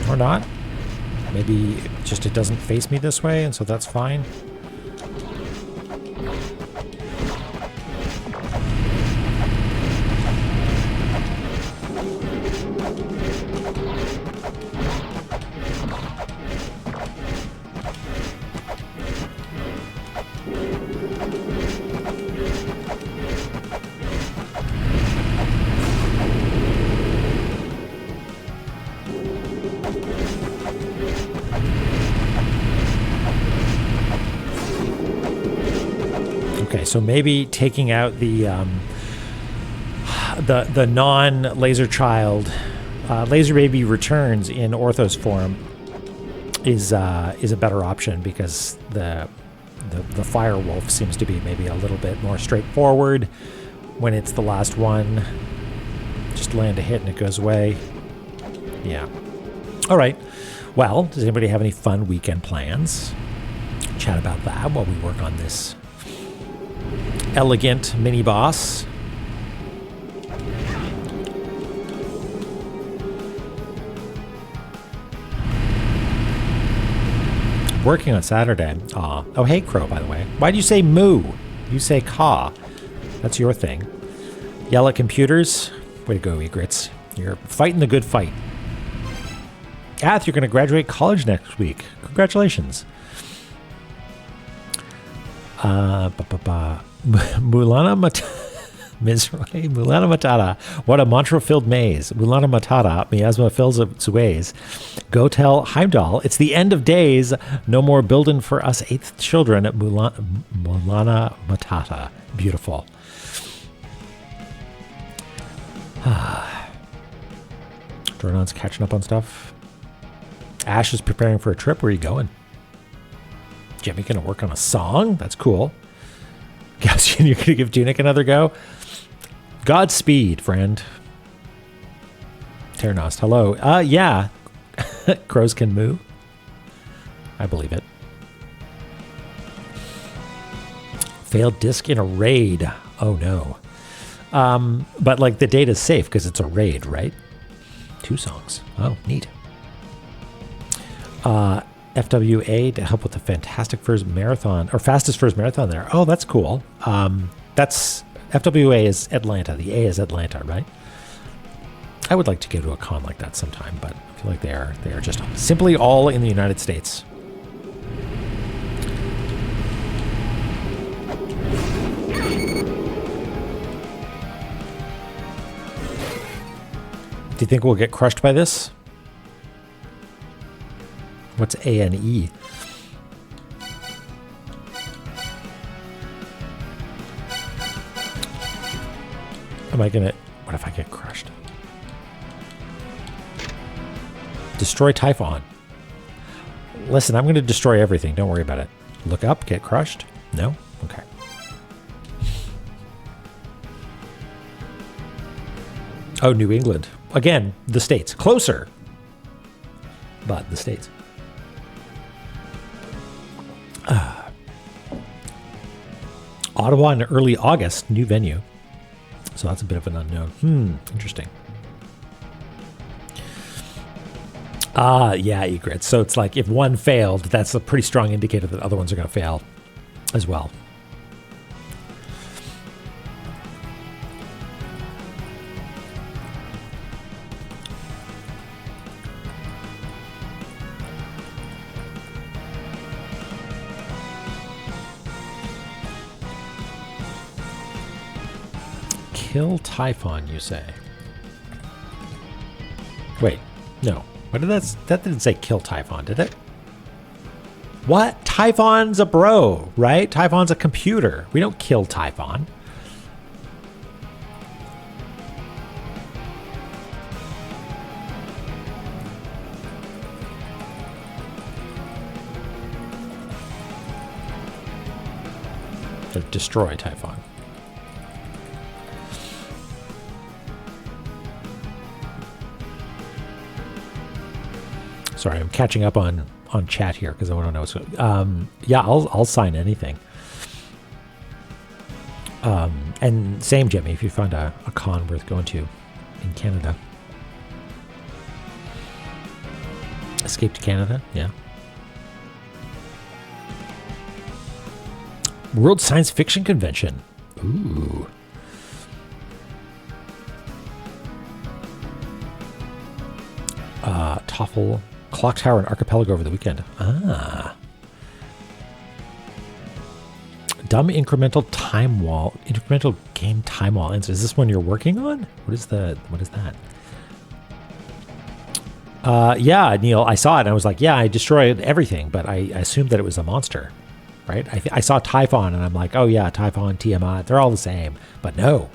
Or not. Maybe just it doesn't face me this way, and so that's fine. Okay, so maybe taking out the non-laser child, laser baby returns in Orthos form is a better option, because the fire wolf seems to be maybe a little bit more straightforward when it's the last one. Just land a hit and it goes away. Yeah. All right. Well, does anybody have any fun weekend plans? Chat about that while we work on this elegant mini boss. Working on Saturday. Aw. Oh, hey, Crow, by the way. Why'd you say moo? You say caw. That's your thing. Yell at computers. Way to go, Egrets. You're fighting the good fight. Ath, you're going to graduate college next week. Congratulations. Mulana Matata. What a mantra-filled maze. Mulana Matata. Miasma fills its ways. Go tell Heimdall. It's the end of days. No more building for us eighth children at Mulana Matata. Beautiful. Jordan's catching up on stuff. Ash is preparing for a trip. Where are you going? Jimmy going to work on a song? That's cool. Gaussian, you're going to give Tunic another go? Godspeed, friend. Terranost, hello. Yeah. Crows can moo. I believe it. Failed disk in a raid. Oh, no. But, like, the data's safe because it's a raid, right? 2 songs. Oh, neat. FWA to help with the fantastic first marathon, or fastest first marathon there. Oh, that's cool. That's FWA is Atlanta. The A is Atlanta, right? I would like to go to a con like that sometime, but I feel like they are just simply all in the United States. Do you think we'll get crushed by this? What's A-N-E? Am I gonna... What if I get crushed? Destroy Typhon. Listen, I'm gonna destroy everything. Don't worry about it. Look up, get crushed? No? Okay. Oh, New England. Again, the States. Closer. But the States. Ottawa in early August, new venue. So that's a bit of an unknown. Interesting. Yeah, Egret. So it's like if one failed, that's a pretty strong indicator that other ones are going to fail as well. Kill Typhon, you say? Wait, no. What did that didn't say kill Typhon, did it? What? Typhon's a bro, right? Typhon's a computer. We don't kill Typhon. Or destroy Typhon. Sorry, I'm catching up on chat here because I want to know what's going on. Yeah, I'll sign anything. And same, Jimmy, if you find a con worth going to in Canada. Escape to Canada, yeah. World Science Fiction Convention. Ooh. Toffel, Clock Tower, and Archipelago over the weekend. Ah. Dumb incremental game time wall. Is this one you're working on? What is that? Yeah, Neil, I saw it and I was like, yeah, I destroyed everything, but I assumed that it was a monster, right? I saw Typhon and I'm like, oh yeah, Typhon, Tiamat, they're all the same, but no.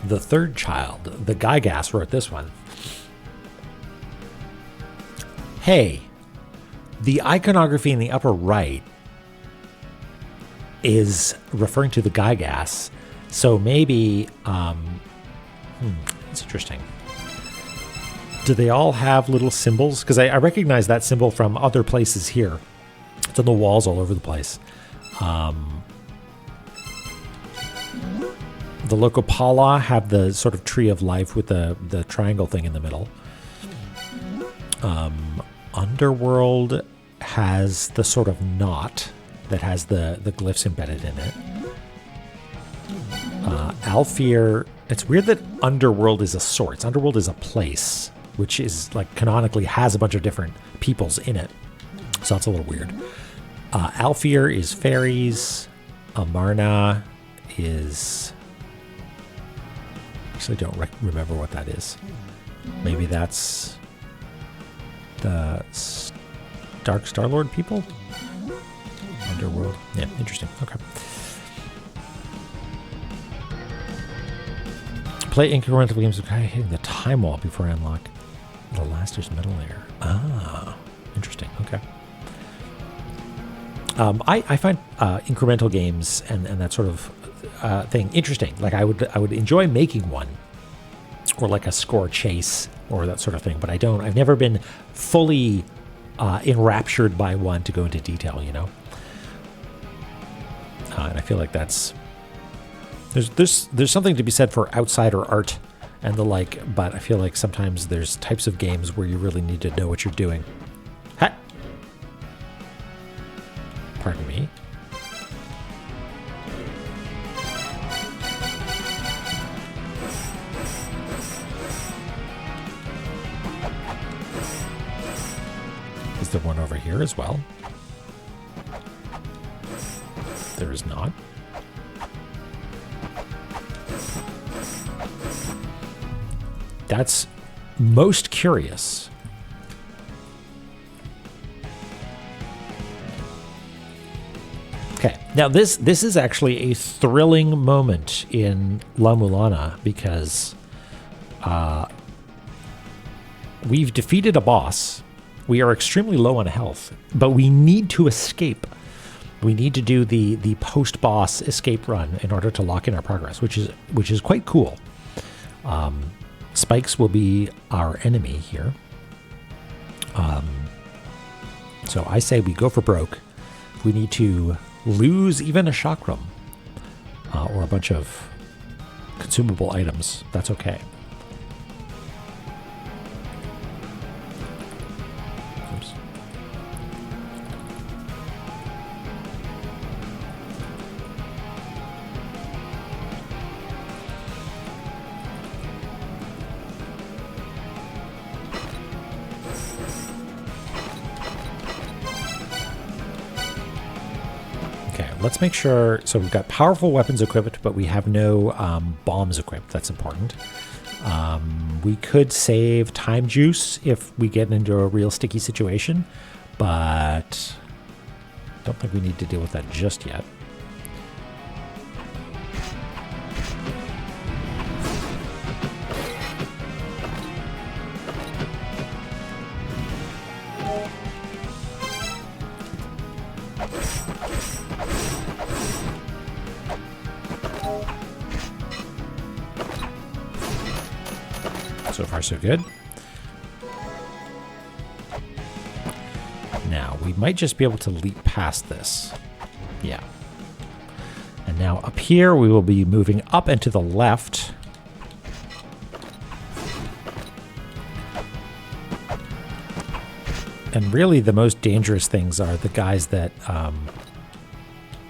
The Third Child, the Gygas, wrote this one. Hey, the iconography in the upper right is referring to the Gygas, so maybe, it's interesting. Do they all have little symbols? Because I recognize that symbol from other places here. It's on the walls all over the place. The Locopala have the sort of tree of life with the triangle thing in the middle. Underworld has the sort of knot that has the glyphs embedded in it. Alfear, it's weird that Underworld is a source. Underworld is a place, which is like canonically has a bunch of different peoples in it. So that's a little weird. Alfear is fairies. Amarna is... Actually, don't remember what that is. Maybe that's the Dark Star-Lord people? Underworld. Yeah, interesting. Okay. Play incremental games of hitting the time wall before I unlock the Laster's middle layer. Ah, interesting. Okay. I find incremental games and that sort of thing interesting. Like I would enjoy making one, or like a score chase or that sort of thing. But I've never been fully enraptured by one to go into detail. You know, and I feel like there's something to be said for outsider art and the like. But I feel like sometimes there's types of games where you really need to know what you're doing. Ha! Pardon me. Is there one over here as well? There is not. That's most curious. Okay, now this is actually a thrilling moment in La-Mulana because we've defeated a boss. We are extremely low on health, but we need to escape. We need to do the post-boss escape run in order to lock in our progress, which is quite cool. Spikes will be our enemy here. So I say we go for broke. We need to lose even a chakram or a bunch of consumable items. That's okay. Oops. let's make sure. So we've got powerful weapons equipped, but we have no bombs equipped. That's important. We could save time juice if we get into a real sticky situation, but don't think we need to deal with that just yet. So far, so good. Now, we might just be able to leap past this. Yeah. And now up here, we will be moving up and to the left. And really, the most dangerous things are the guys that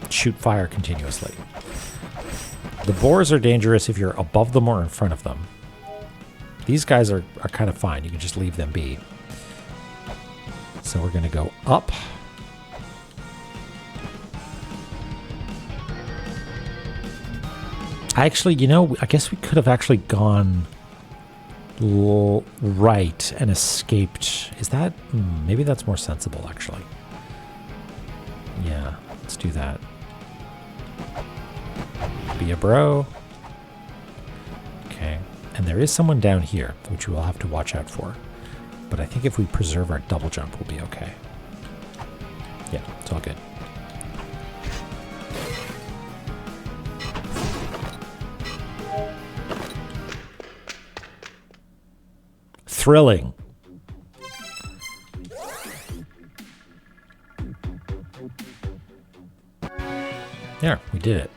shoot fire continuously. The boars are dangerous if you're above them or in front of them. These guys are kind of fine. You can just leave them be. So we're going to go up. Actually, you know, I guess we could have actually gone right and escaped. Is that... maybe that's more sensible, actually. Yeah, let's do that. Be a bro. Okay. And there is someone down here, which we'll have to watch out for. But I think if we preserve our double jump, we'll be okay. Yeah, it's all good. Thrilling. There, we did it.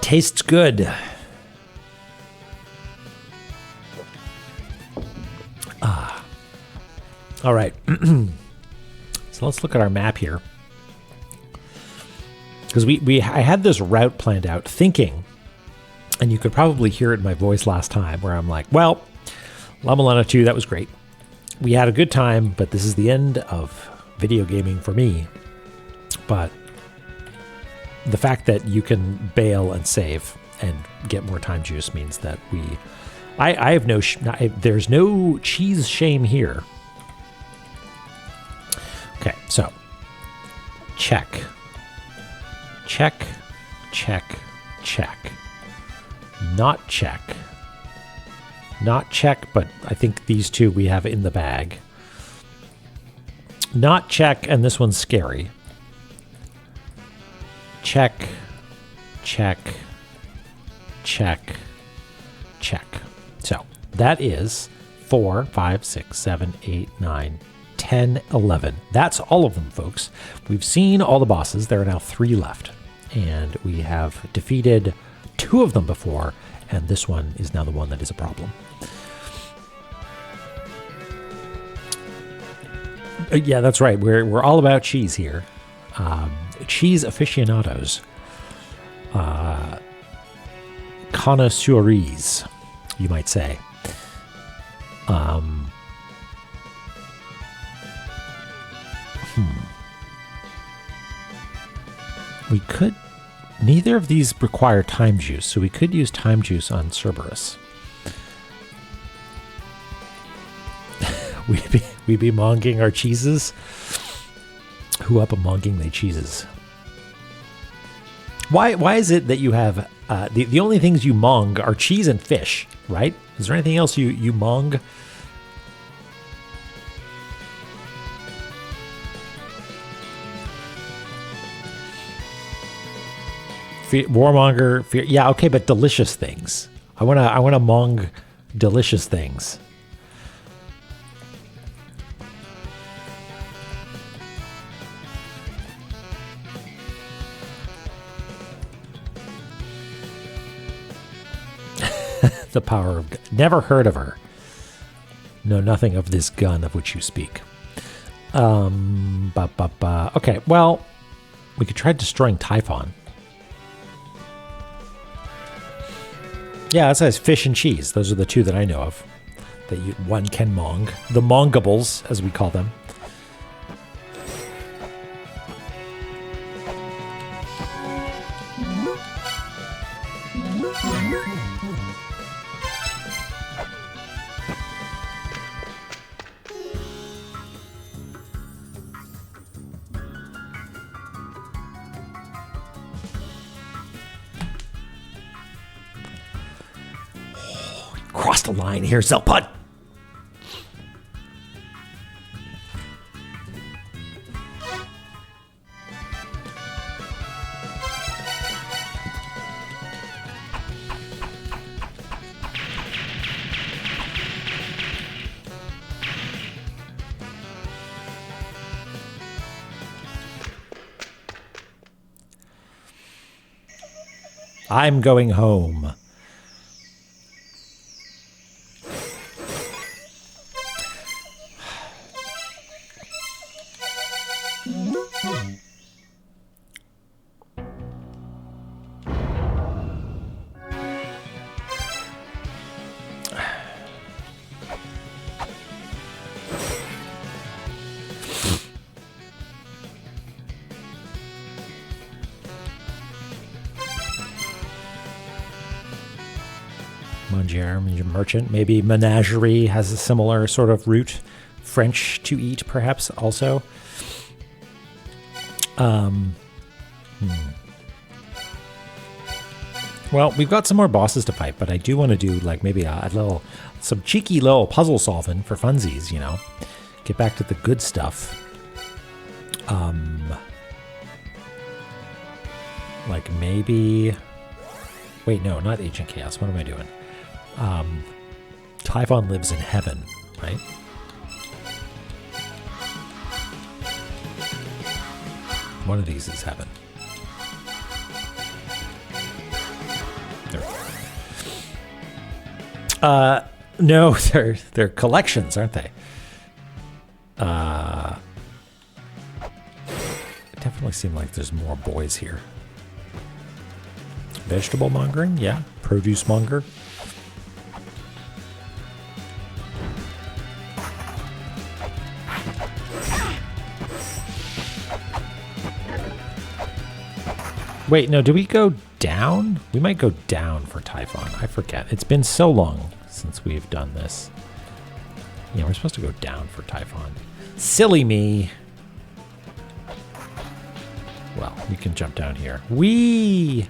Tastes good. Ah. All right. So let's look at our map here. Because I had this route planned out thinking, and you could probably hear it in my voice last time, where I'm like, well, La-Mulana 2, that was great. We had a good time, but this is the end of video gaming for me. But the fact that you can bail and save and get more time juice means that I have no, there's no cheese shame here. Okay, so check, check, check, check, not check, not check, but I think these two we have in the bag. Not check, and this one's scary. Check, check, check, check. So that is 4, 5, 6, 7, 8, 9, 10, 11. That's all of them, folks. We've seen all the bosses. There are now 3 left. And we have defeated 2 of them before, and this one is now the one that is a problem. Yeah, that's right. We're all about cheese here. Cheese aficionados, connoisseurs, you might say. We could... neither of these require time juice, so we could use time juice on Cerberus. We'd be monging our cheeses. Who up amonging they cheeses? Why is it that you have the only things you mong are cheese and fish, right? Is there anything else you mong? Warmonger, fear, yeah, okay, but delicious things. I wanna mong delicious things. The power of... never heard of her. Know nothing of this gun of which you speak. Okay, well, we could try destroying Typhon. Yeah, that says fish and cheese. Those are the two that I know of that one can mong. The mongables, as we call them. Crossed the line here, Zelpud. I'm going home. Manger, merchant. Maybe menagerie has a similar sort of root. French to eat, perhaps, also. Well, we've got some more bosses to fight, but I do want to do, like, maybe some cheeky little puzzle solving for funsies, you know? Get back to the good stuff. Like, maybe... Wait, no, not Ancient Chaos. What am I doing? Typhon lives in heaven, right? One of these is heaven. There. No, they're collections, aren't they? It definitely seems like there's more boys here. Vegetable mongering, yeah. Produce monger. Wait, no, do we go down? We might go down for Typhon. I forget. It's been so long since we've done this. Yeah, we're supposed to go down for Typhon. Silly me. Well, we can jump down here. Whee!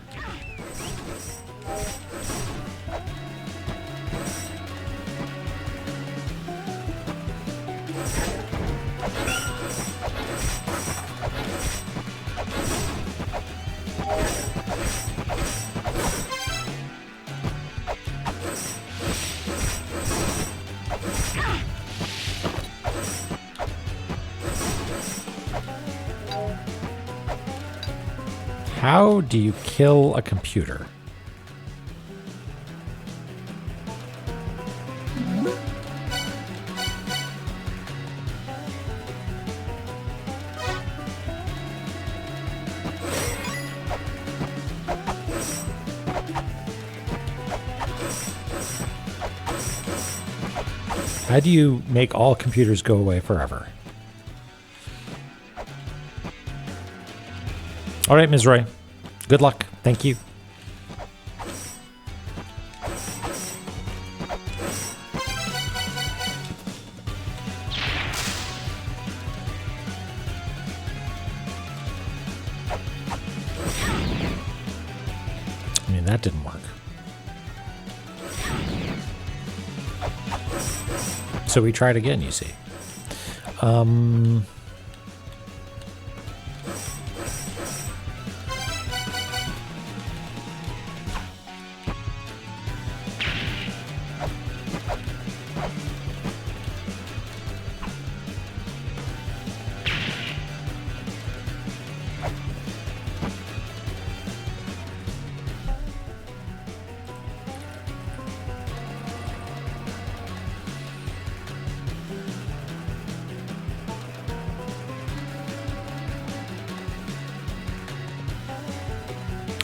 How do you kill a computer? How do you make all computers go away forever? All right, Ms. Roy. Good luck. Thank you. I mean, that didn't work. So we tried again, you see.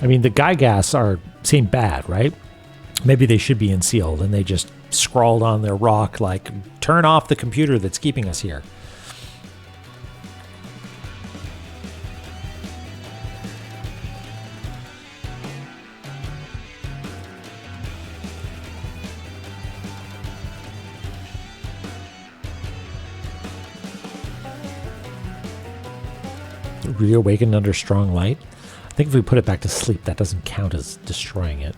I mean, the Gygas seem bad, right? Maybe they should be unsealed, and they just scrawled on their rock, like, turn off the computer that's keeping us here. Reawakened under strong light. I think if we put it back to sleep, that doesn't count as destroying it.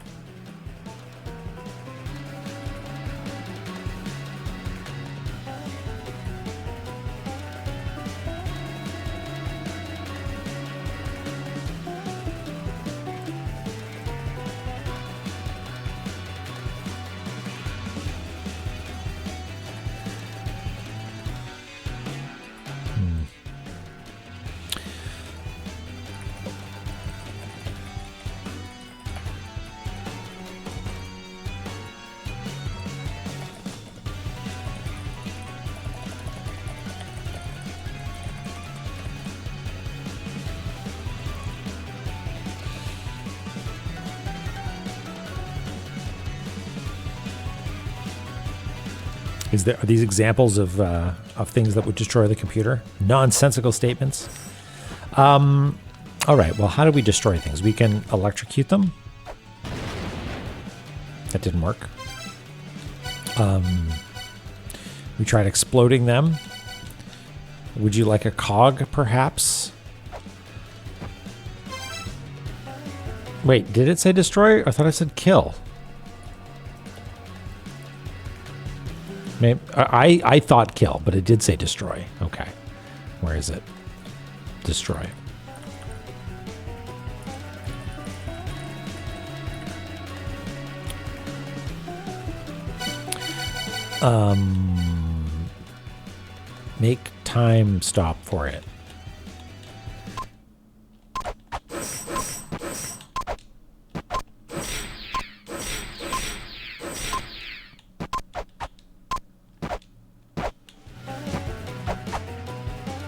Are these examples of things that would destroy the computer? Nonsensical statements. All right. Well, how do we destroy things? We can electrocute them. That didn't work. We tried exploding them. Would you like a cog, perhaps? Wait, did it say destroy? I thought I said kill. Maybe, I thought kill, but it did say destroy. Okay. Where is it? Destroy. Make time stop for it.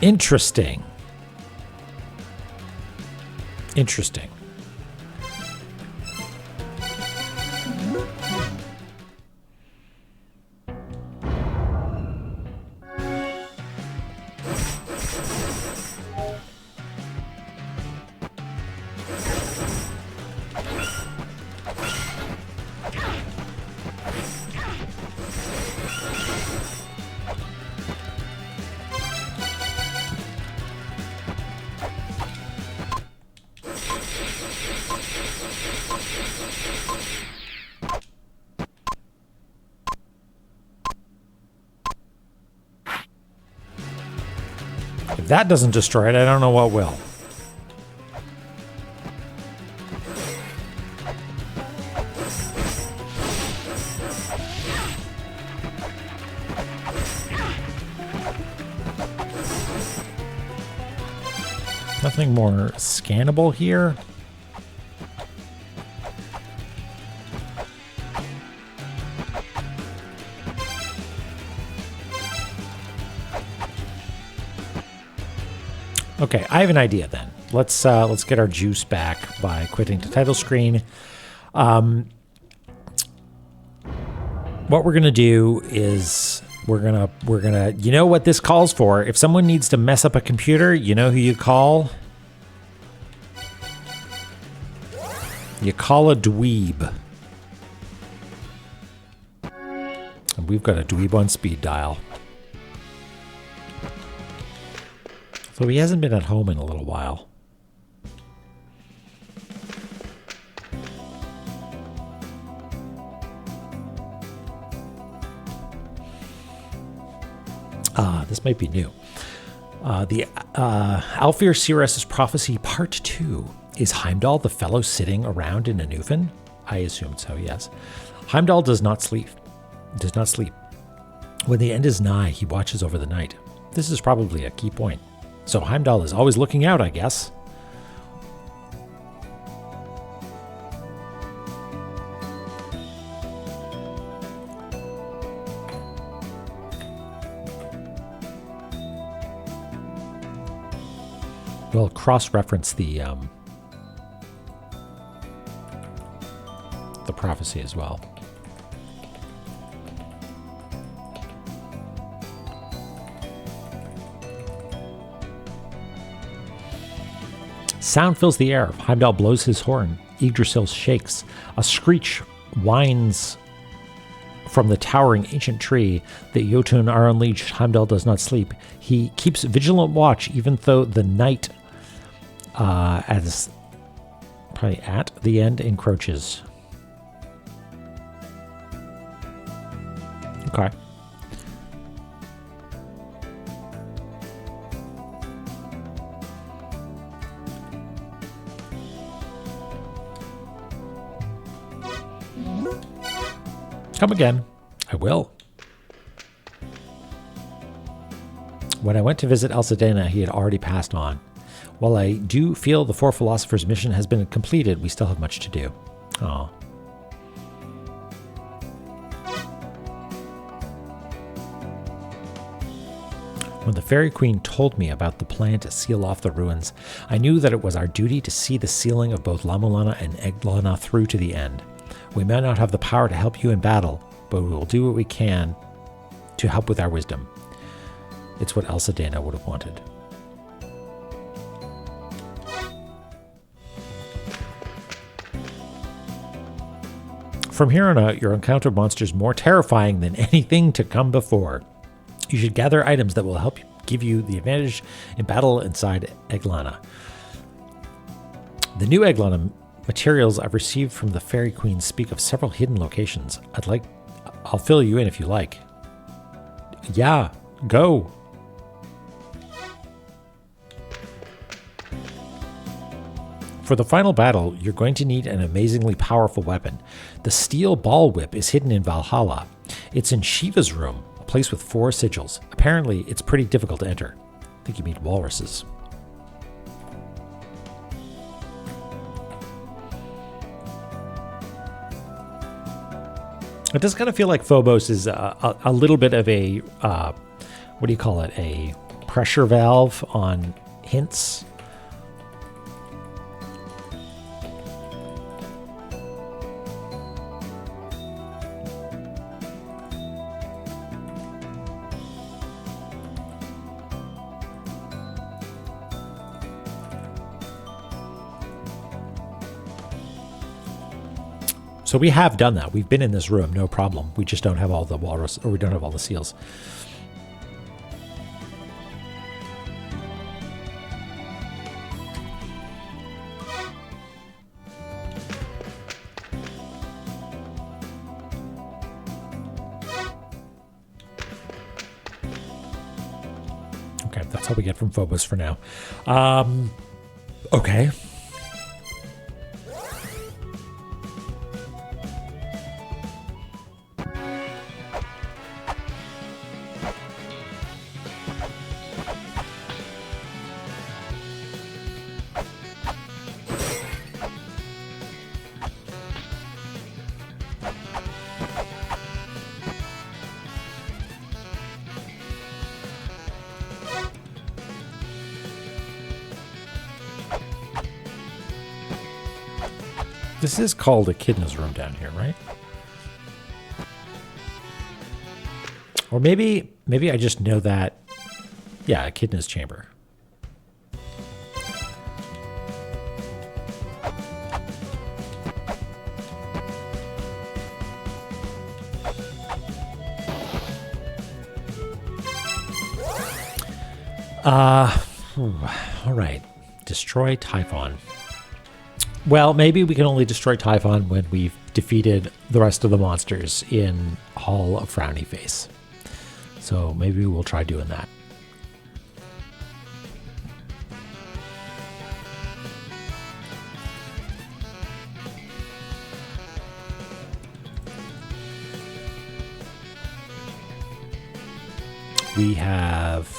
Interesting. Interesting. If that doesn't destroy it, I don't know what will. Nothing more scannable here. Okay, I have an idea then. Let's get our juice back by quitting the title screen. What we're gonna do is we're gonna you know what this calls for? If someone needs to mess up a computer, you know who you call? You call a dweeb. And we've got a dweeb on speed dial. So he hasn't been at home in a little while. This might be new. The Alfir Siras's Prophecy Part 2. Is Heimdall the fellow sitting around in a Newfen? I assumed so, yes. Heimdall does not sleep. When the end is nigh, he watches over the night. This is probably a key point. So Heimdall is always looking out, I guess. We'll cross-reference the prophecy as well. Sound fills the air. Heimdall blows his horn. Yggdrasil shakes. A screech whines from the towering ancient tree. The Jotun are unleashed. Heimdall does not sleep. He keeps vigilant watch even though the night as probably at the end encroaches. Okay. Come again. I will. When I went to visit Elsadena, he had already passed on. While I do feel the Four Philosophers' mission has been completed, we still have much to do. Aw. When the Fairy Queen told me about the plan to seal off the ruins, I knew that it was our duty to see the sealing of both La-Mulana and Eglana through to the end. We may not have the power to help you in battle, but we will do what we can to help with our wisdom. It's what Elsadena would have wanted. From here on out, you'll encounter monsters more terrifying than anything to come before. You should gather items that will help give you the advantage in battle inside Eglana. The new Eglana materials I've received from the Fairy Queen speak of several hidden locations. I'll fill you in if you like. Yeah, go. For the final battle, you're going to need an amazingly powerful weapon. The steel ball whip is hidden in Valhalla. It's in Shiva's room, a place with 4 sigils. Apparently, it's pretty difficult to enter. I think you mean walruses. It does kind of feel like Phobos is a little bit of a, what do you call it, a pressure valve on hints. So we have done that. We've been in this room, no problem. We just don't have all the walrus, or we don't have all the seals. Okay, that's all we get from Phobos for now. Okay. This is called Echidna's room down here, right? Or maybe I just know that. Yeah, Echidna's chamber. All right. Destroy Typhon. Well, maybe we can only destroy Typhon when we've defeated the rest of the monsters in Hall of Frowny Face. So maybe we'll try doing that. We have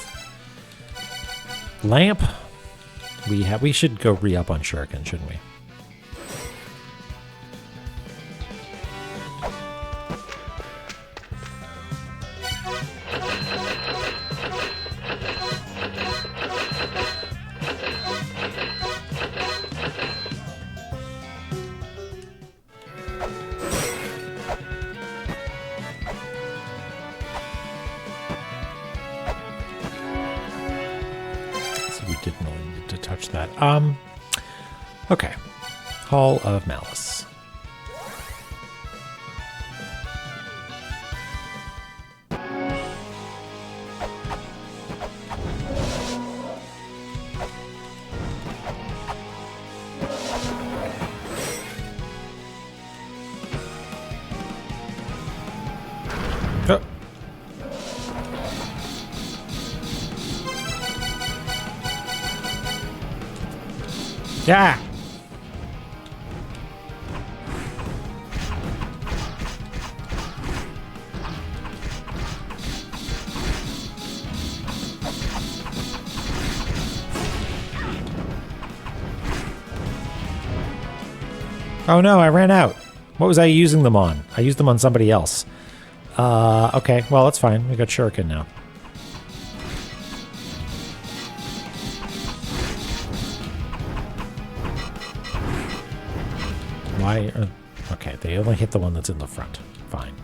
Lamp. We should go re-up on Shuriken, shouldn't we? touch that. Okay. Hall of Malice. Oh. Yeah. Oh no, I ran out. What was I using them on? I used them on somebody else. Okay, well, that's fine. We got Shuriken now. Why? Okay, they only hit the one that's in the front. Fine.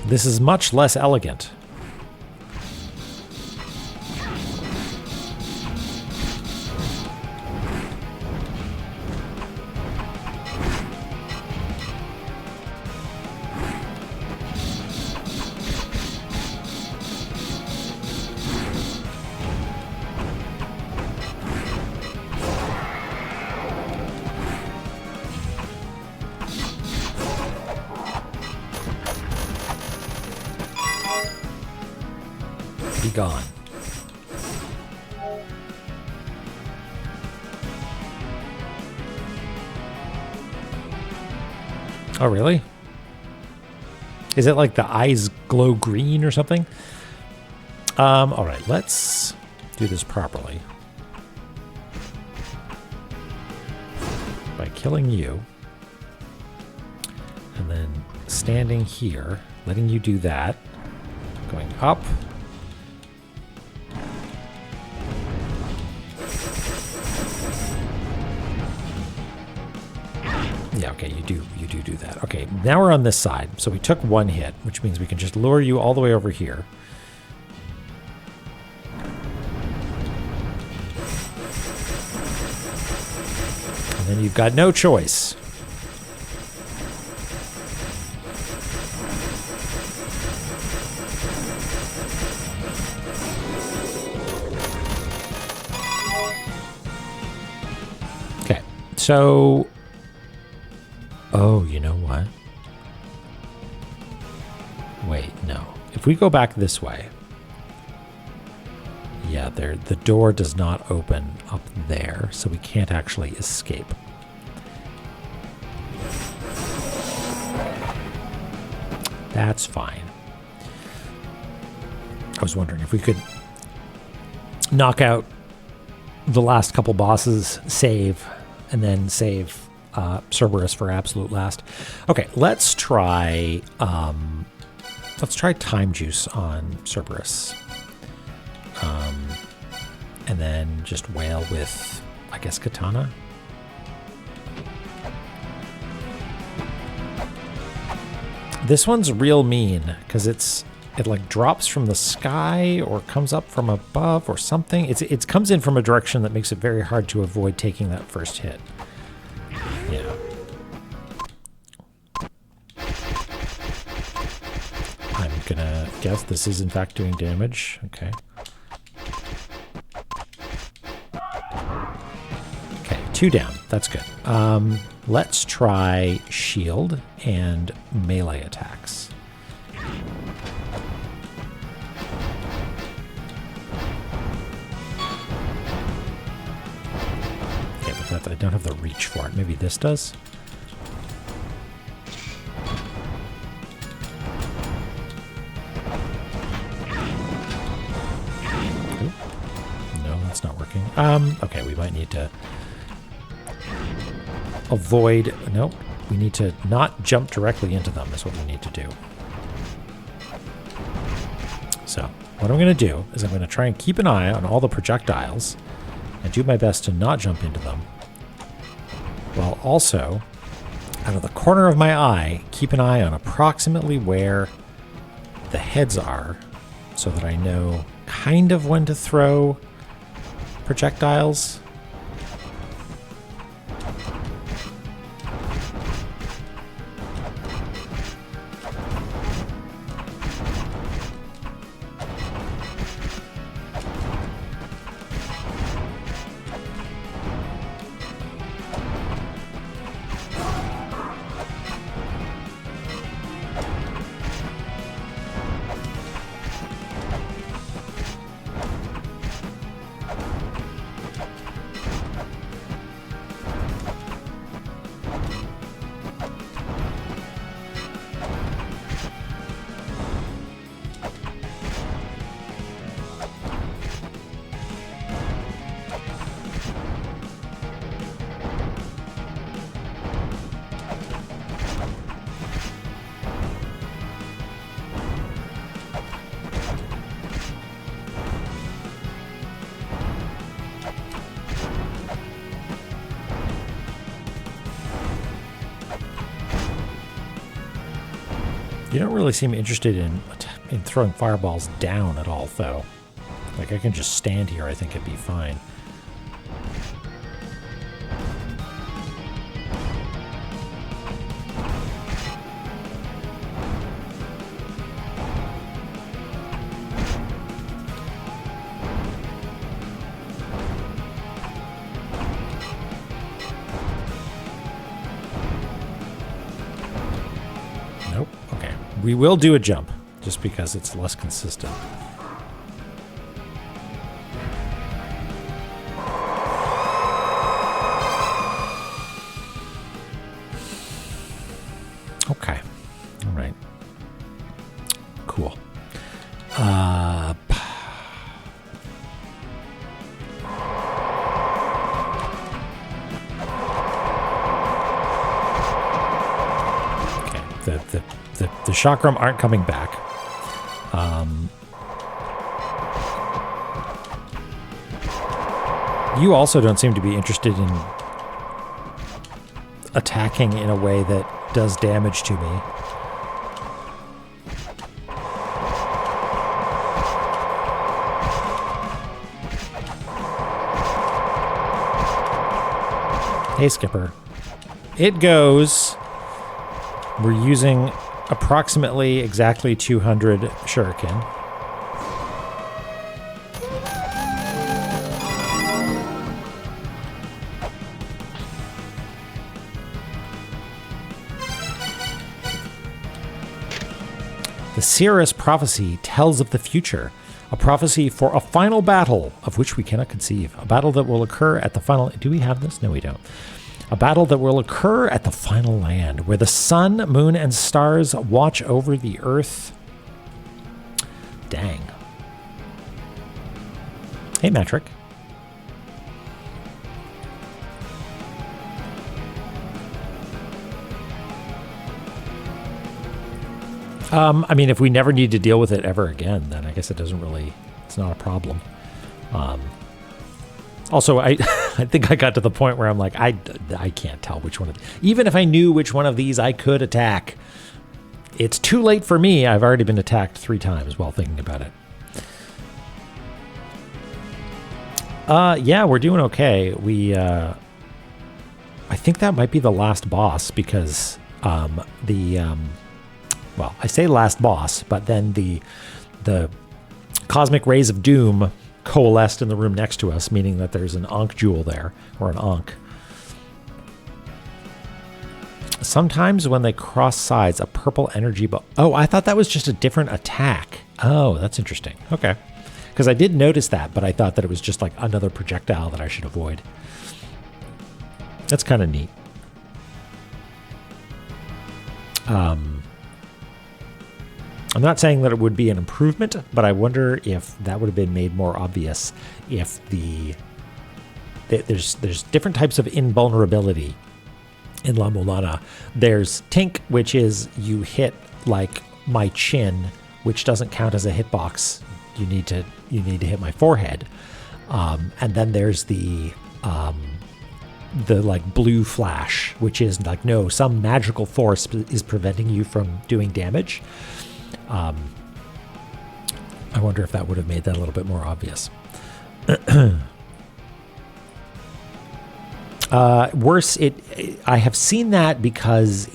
This is much less elegant. Be gone. Oh, really? Is it like the eyes glow green or something? All right, let's do this properly. By killing you. And then standing here, letting you do that. Going up. Yeah, okay, you do that. Okay, now we're on this side. So we took one hit, which means we can just lure you all the way over here. And then you've got no choice. Okay, so... Oh, you know what? Wait, no. If we go back this way... Yeah, the door does not open up there, so we can't actually escape. That's fine. I was wondering if we could knock out the last couple bosses, save, and then save Cerberus for absolute last. Okay, let's try Time Juice on Cerberus. And then just wail with, I guess, Katana. This one's real mean because it like drops from the sky or comes up from above or something. It comes in from a direction that makes it very hard to avoid taking that first hit. Yeah. I'm gonna guess this is in fact doing damage. Okay. Okay, 2 down. That's good. Let's try shield and melee attacks. I don't have the reach for it. Maybe this does? Oop. No, that's not working. Okay, we might need to avoid... Nope. We need to not jump directly into them is what we need to do. So, what I'm going to do is I'm going to try and keep an eye on all the projectiles and do my best to not jump into them, while also, out of the corner of my eye, keep an eye on approximately where the heads are so that I know kind of when to throw projectiles. You don't really seem interested in throwing fireballs down at all, though. Like, I can just stand here, I think it'd be fine. Nope. Okay. We will do a jump, just because it's less consistent. Okay. All right. Cool. Okay. The chakram aren't coming back. You also don't seem to be interested in attacking in a way that does damage to me. Hey, Skipper. It goes. We're using approximately exactly 200 shuriken. The Cirrus prophecy tells of the future, a prophecy for a final battle of which we cannot conceive, a battle that will occur at the final... Do we have this? No, we don't. A battle that will occur at the final land, where the sun, moon, and stars watch over the earth. Dang. Hey, Metric. I mean, if we never need to deal with it ever again, then I guess it doesn't really... It's not a problem. Also, I think I got to the point where I'm like, I can't tell which one of... Even if I knew which one of these I could attack, it's too late for me. I've already been attacked 3 times while thinking about it. Yeah, we're doing okay. I think that might be the last boss because well, I say last boss, but then the cosmic rays of doom coalesced in the room next to us, meaning that there's an Ankh jewel there, or an Ankh. Sometimes when they cross sides, a purple energy ball... Oh, I thought that was just a different attack. Oh, that's interesting. Okay. Because I did notice that, but I thought that it was just like another projectile that I should avoid. That's kind of neat. I'm not saying that it would be an improvement, but I wonder if that would have been made more obvious if there's different types of invulnerability in La-Mulana. There's Tink, which is you hit like my chin, which doesn't count as a hitbox. You need to hit my forehead. And then there's the like blue flash, which is like, no, some magical force is preventing you from doing damage. I wonder if that would have made that a little bit more obvious. Worse, I have seen that because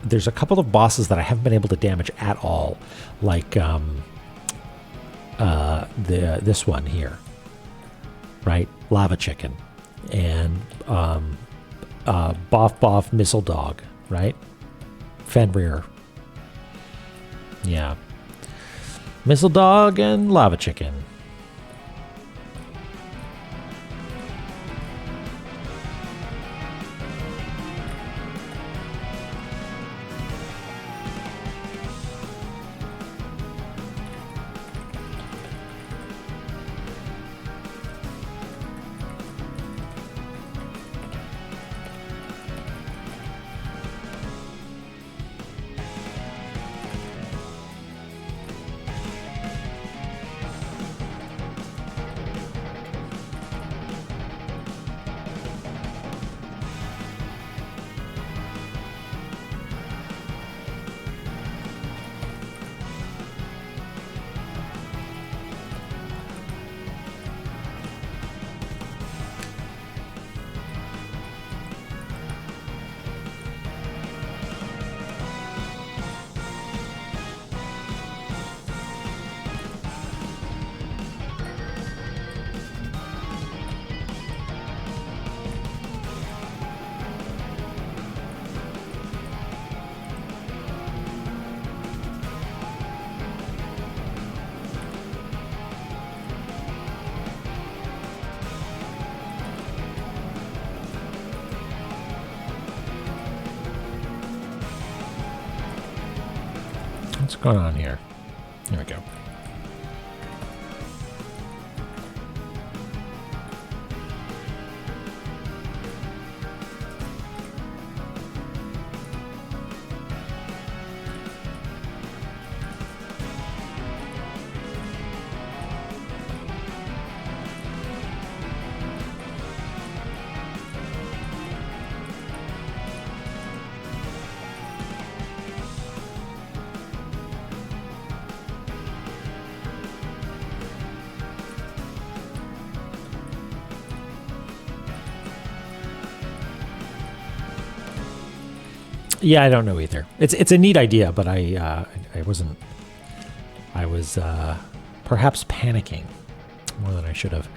there's a couple of bosses that I haven't been able to damage at all, like this one here, right? Lava Chicken and Boff Missile Dog, right? Fenrir. Yeah. Missile Dog and Lava Chicken. What's going on here? There we go. Yeah, I don't know either. It's a neat idea, but I wasn't. I was perhaps panicking more than I should have.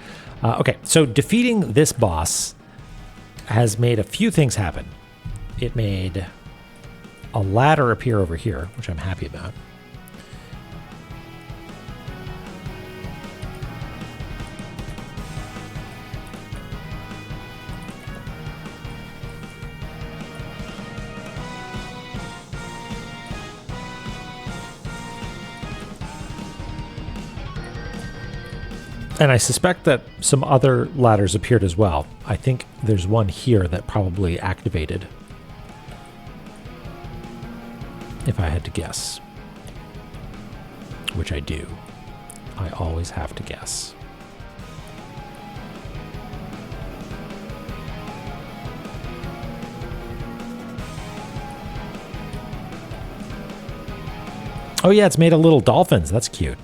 Okay, so defeating this boss has made a few things happen. It made a ladder appear over here, which I'm happy about. And I suspect that some other ladders appeared as well. I think there's one here that probably activated, if I had to guess. Which I do. I always have to guess. Oh yeah, it's made of little dolphins. That's cute.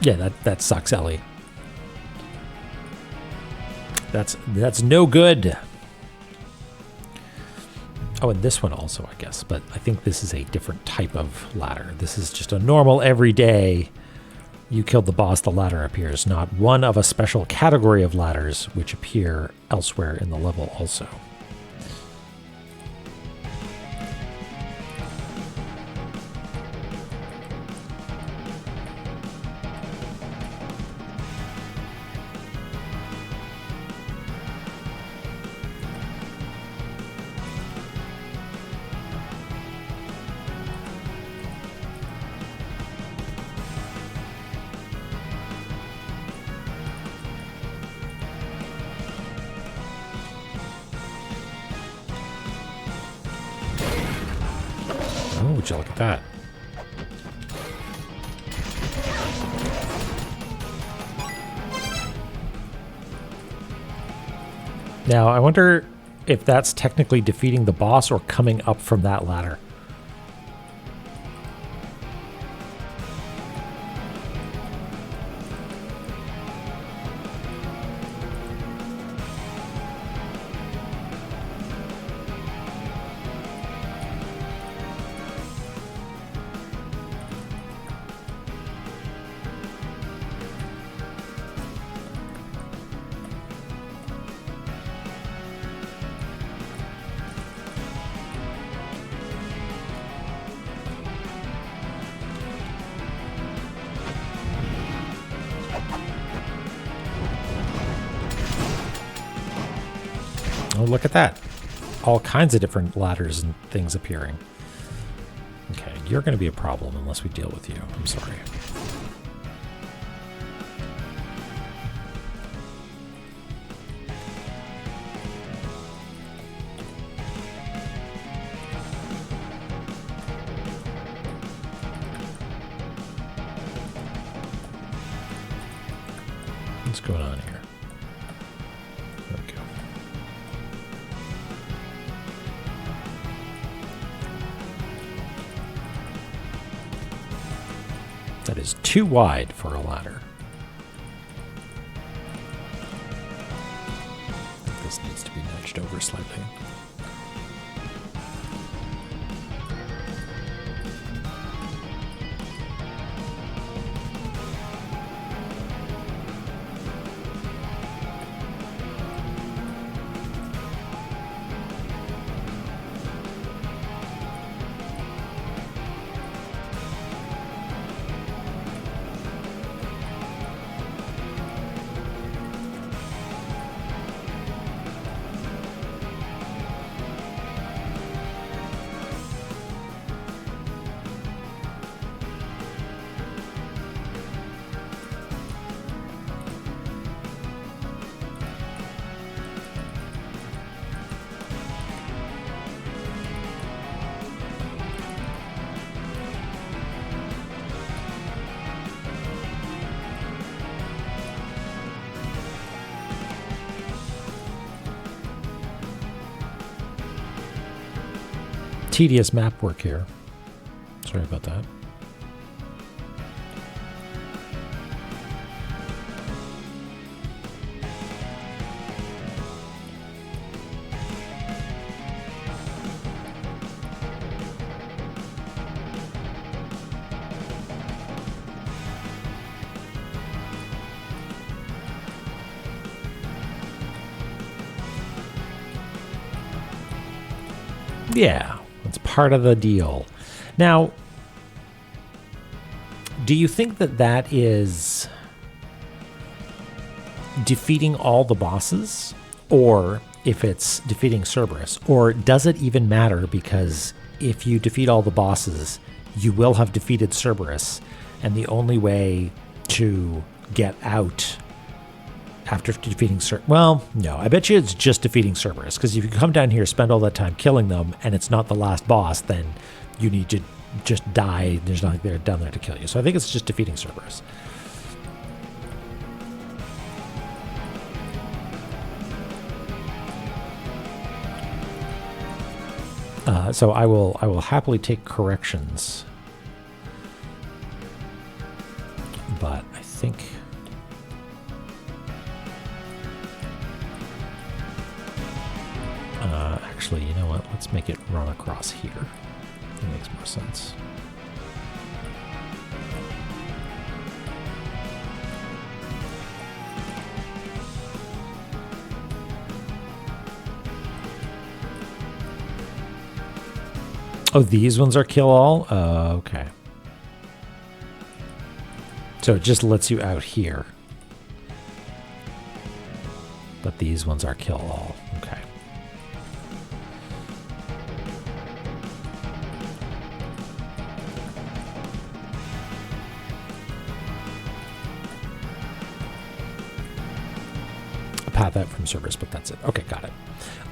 Yeah, that sucks, Ellie. That's no good. Oh, and this one also, I guess, but I think this is a different type of ladder. This is just a normal, everyday you killed the boss, the ladder appears, not one of a special category of ladders which appear elsewhere in the level also. Oh, would you look at that? Now, I wonder if that's technically defeating the boss or coming up from that ladder. Oh, look at that. All kinds of different ladders and things appearing. Okay, you're going to be a problem unless we deal with you. I'm sorry. What's going on here? There we go. That is too wide for a ladder. I think this needs to be nudged over slightly. Tedious map work here. Sorry about that. Yeah. It's part of the deal. Now, do you think that that is defeating all the bosses, or if it's defeating Cerberus, or does it even matter? Because if you defeat all the bosses, you will have defeated Cerberus, and the only way to get out after defeating Cerberus... Well, no, I bet you it's just defeating Cerberus, because if you come down here, spend all that time killing them, and it's not the last boss, then you need to just die. There's nothing there down there to kill you. So I think it's just defeating Cerberus. So I will happily take corrections, but I think... actually, you know what? Let's make it run across here. It makes more sense. Oh, these ones are kill all? Okay. So it just lets you out here. But these ones are kill all. Okay. Path out from servers, but that's it. Okay, got it.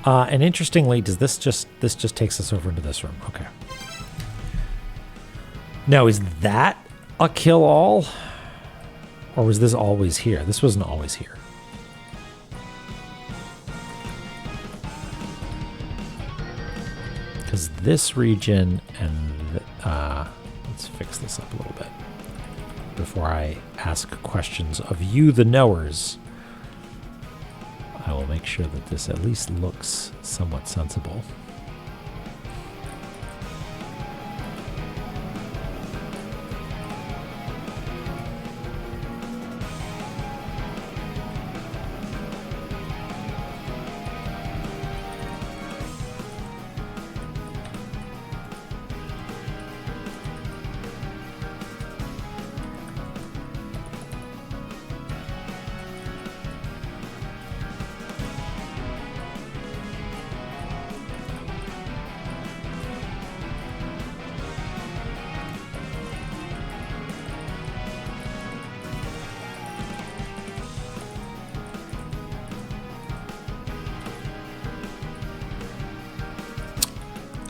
And interestingly, does this just takes us over into this room? Okay. Now, is that a kill all, or was this always here? This wasn't always here. Because this region and let's fix this up a little bit before I ask questions of you, the knowers. I will make sure that this at least looks somewhat sensible.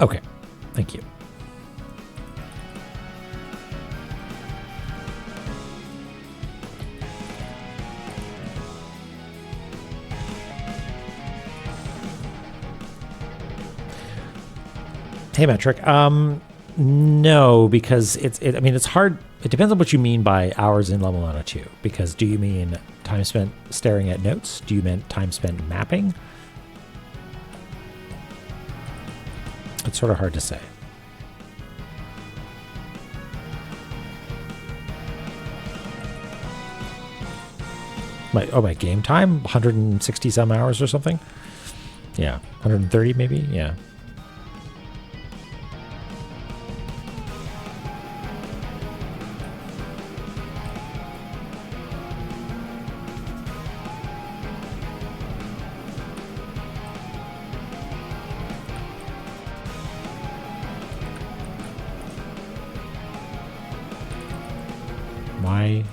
Okay, thank you. Hey, Metric. No, because I mean, it's hard. It depends on what you mean by hours in La-Mulana 2. Because do you mean time spent staring at notes? Do you mean time spent mapping? It's sort of hard to say. My game time? 160 some hours or something? Yeah, 130 maybe? Yeah.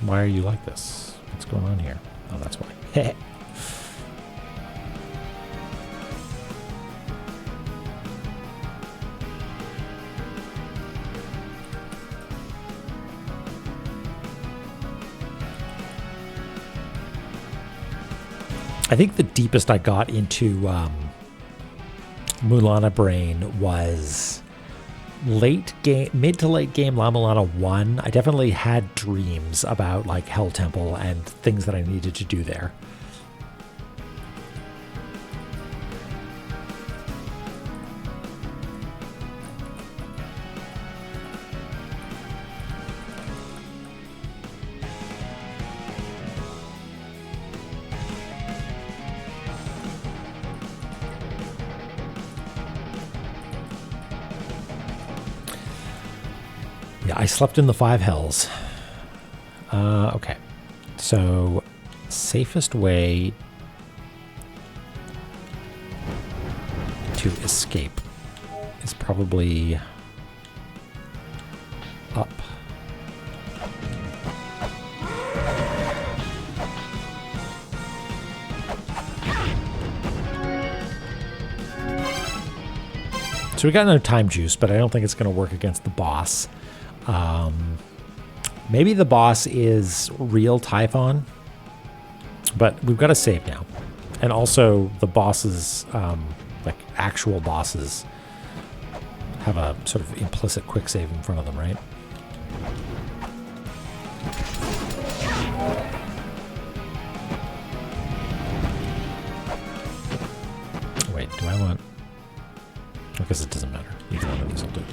Why are you like this? What's going on here? Oh, that's why. I think the deepest I got into Mulana Brain was mid to late game La-Mulana 1. I definitely had dreams about like Hell Temple and things that I needed to do there. I slept in the 5 hells. Okay. So, safest way to escape is probably up. So we got another time juice, but I don't think it's going to work against the boss. Maybe the boss is real Typhon, but we've got to save now. And also the bosses, like actual bosses, have a sort of implicit quick save in front of them, right? Wait, do I want... I guess it doesn't matter. Either one of these will do.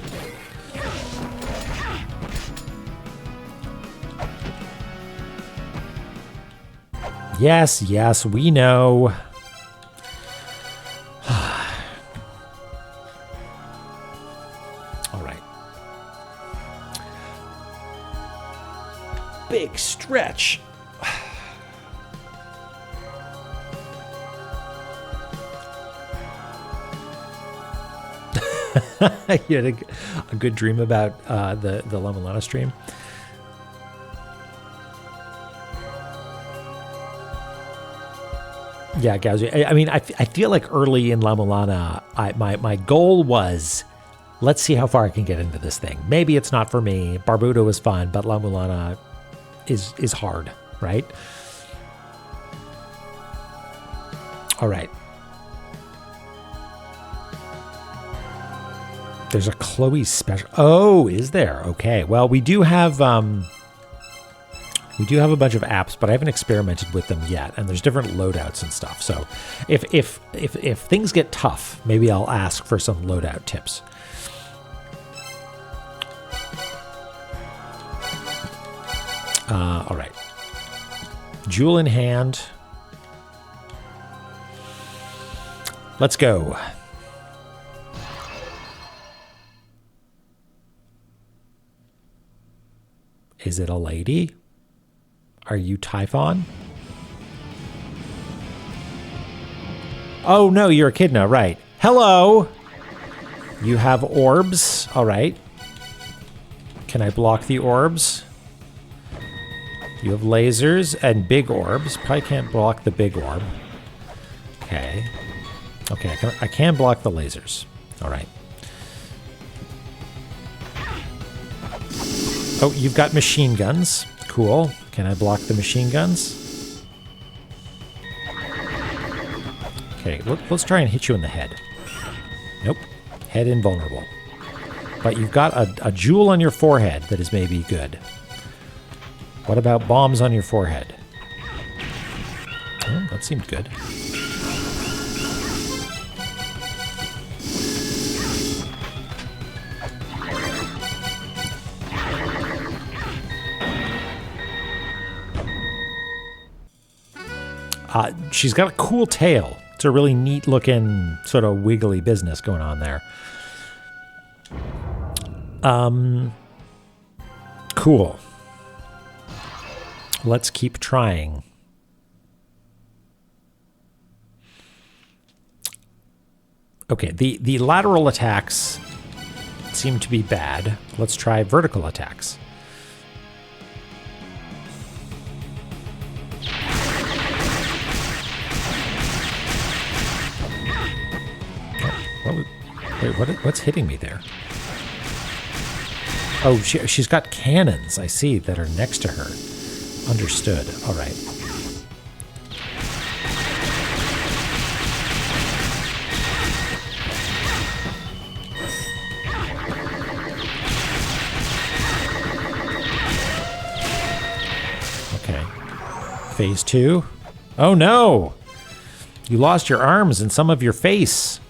Yes, yes, we know. All big stretch. You had a good dream about the La-Mulana stream. Yeah, guys. I mean, I feel like early in La-Mulana, my goal was, let's see how far I can get into this thing. Maybe it's not for me. Barbuda was fun, but La-Mulana is hard, right? All right. There's a Chloe special. Oh, is there? Okay. Well, we do have a bunch of apps, but I haven't experimented with them yet. And there's different loadouts and stuff. So if things get tough, maybe I'll ask for some loadout tips. All right. Jewel in hand. Let's go. Is it a lady? Are you Typhon? Oh, no, you're a Echidna, right. Hello! You have orbs. All right. Can I block the orbs? You have lasers and big orbs. Probably can't block the big orb. Okay. Okay, I can block the lasers. All right. Oh, you've got machine guns. Cool. Can I block the machine guns? Okay, let's try and hit you in the head. Nope. Head invulnerable. But you've got a jewel on your forehead that is maybe good. What about bombs on your forehead? Oh, that seemed good. She's got a cool tail. It's a really neat looking sort of wiggly business going on there. Cool. Let's keep trying. Okay, the lateral attacks seem to be bad. Let's try vertical attacks. Wait, what's hitting me there? Oh, she's got cannons, I see, that are next to her. Understood. All right. Okay. Phase 2. Oh, no! You lost your arms and some of your face.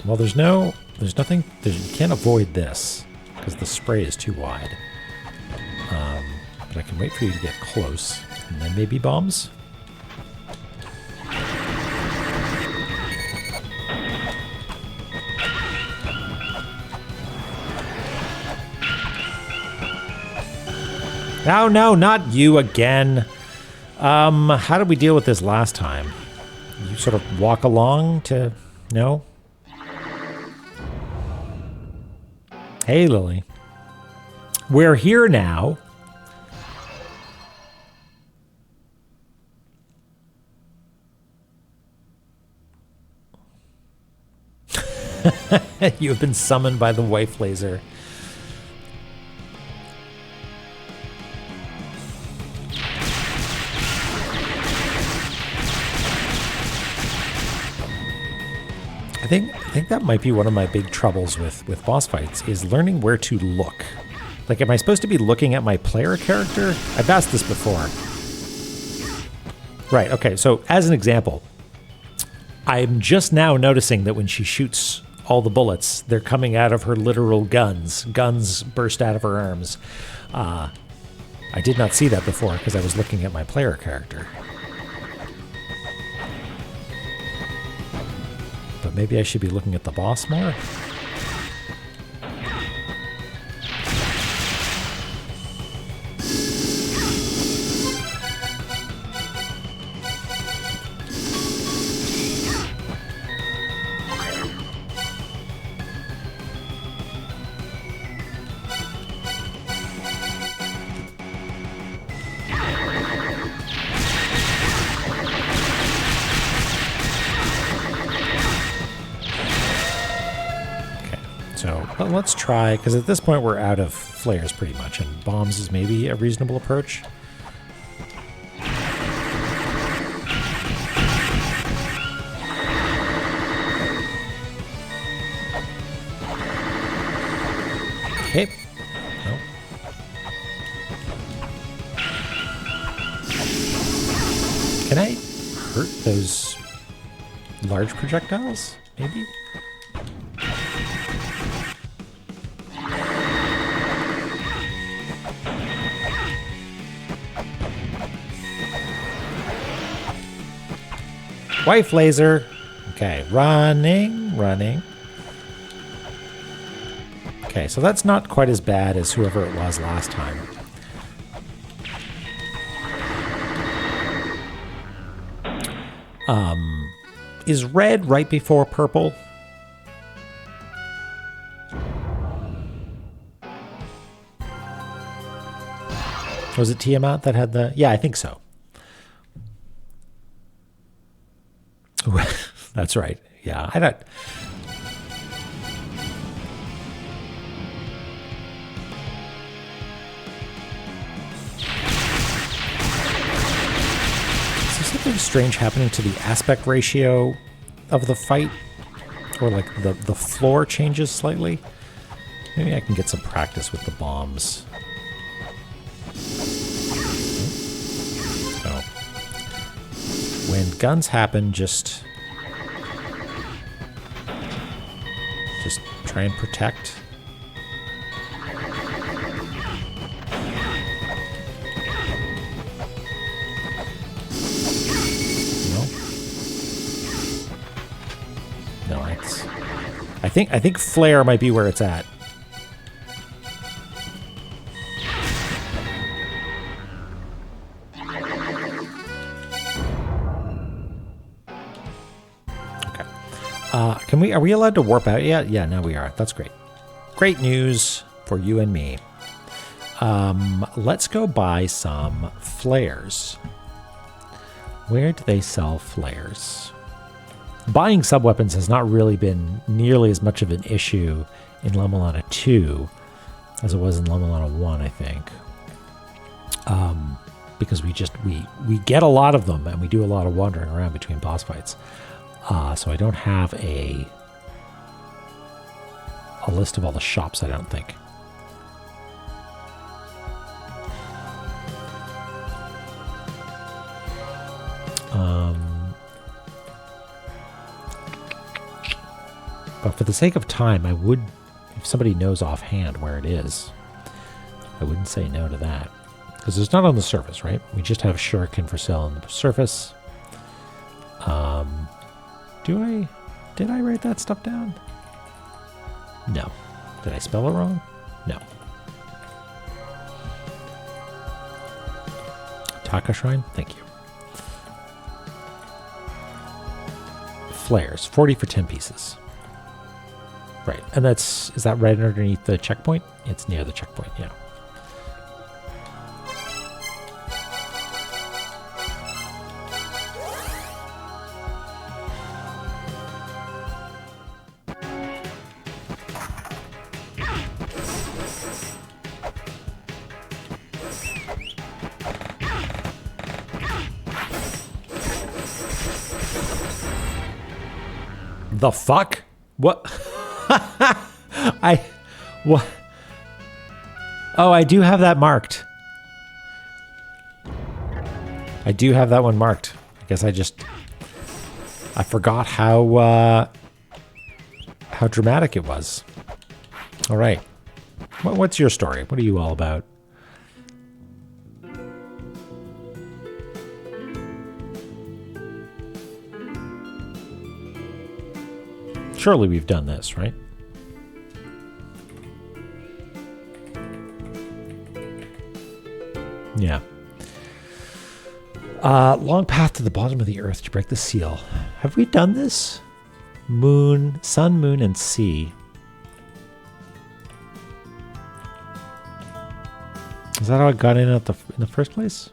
Well, there's nothing, you can't avoid this because the spray is too wide. But I can wait for you to get close and then maybe bombs. Oh, no, not you again. How did we deal with this last time? You sort of walk along to... No? Hey, Lily. We're here now. You have been summoned by the wife laser. I think that might be one of my big troubles with boss fights is learning where to look. Like, am I supposed to be looking at my player character? I've asked this before. Right, okay, so as an example, I'm just now noticing that when she shoots all the bullets. They're coming out of her literal guns. Guns burst out of her arms. I did not see that before because I was looking at my player character. But maybe I should be looking at the boss more? But let's try, because at this point we're out of flares pretty much, and bombs is maybe a reasonable approach. Okay. No. Can I hurt those large projectiles? Maybe? Wife laser. Okay, running. Okay, so that's not quite as bad as whoever it was last time. Is red right before purple? Was it Tiamat that had the... Yeah, I think so. That's right. Yeah, I don't... Is there something strange happening to the aspect ratio of the fight? Or like the floor changes slightly? Maybe I can get some practice with the bombs. So, when guns happen, just try and protect. No, it's... I think flare might be where it's at. Are we allowed to warp out yet? Yeah, now we are. That's great. Great news for you and me. Let's go buy some flares. Where do they sell flares? Buying sub-weapons has not really been nearly as much of an issue in La-Mulana 2 as it was in La-Mulana 1, I think. Because we get a lot of them and we do a lot of wandering around between boss fights. So I don't have a list of all the shops, I don't think. But for the sake of time, I would, if somebody knows offhand where it is, I wouldn't say no to that. Because it's not on the surface, right? We just have shuriken for sale on the surface. Did I write that stuff down? No. Did I spell it wrong? No. Taka Shrine? Thank you. Flares. 40 for 10 pieces. Right. And is that right underneath the checkpoint? It's near the checkpoint, yeah. The fuck? What? What? Oh, I do have that marked. I do have that one marked. I guess I forgot how how dramatic it was. All right. What's your story? What are you all about? Surely we've done this, right? Yeah. Long path to the bottom of the earth to break the seal. Have we done this? Moon, sun, moon, and sea. Is that how I got in in the first place?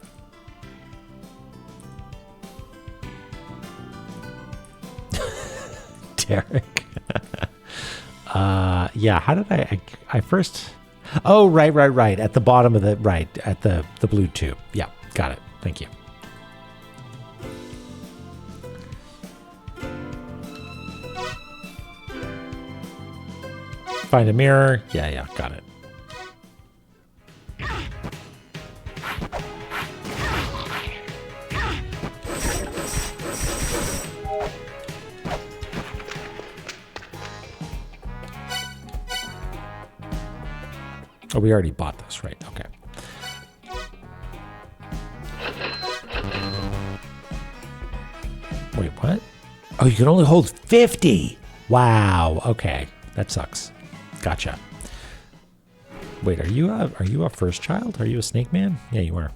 Derek. Yeah, how did I first... Oh, right. At the bottom of at the blue tube. Yeah, got it. Thank you. Find a mirror. Yeah, got it. Oh, we already bought this, right? Okay. Wait, what? Oh, you can only hold 50. Wow. Okay, that sucks. Gotcha. Wait, are you a first child? Are you a snake man? Yeah, you are.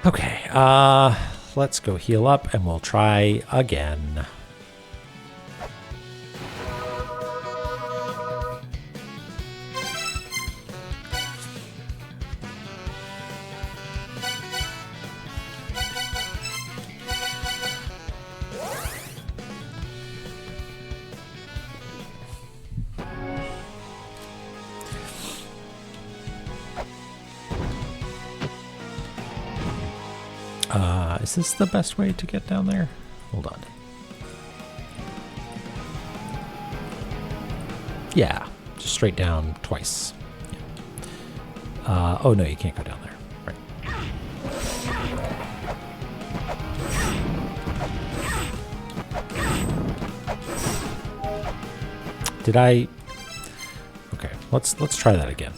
Okay, let's go heal up and we'll try again. Is this the best way to get down there? Hold on. Yeah, just straight down twice. Yeah. Oh no, you can't go down there. Right. Did I? Okay, let's try that again.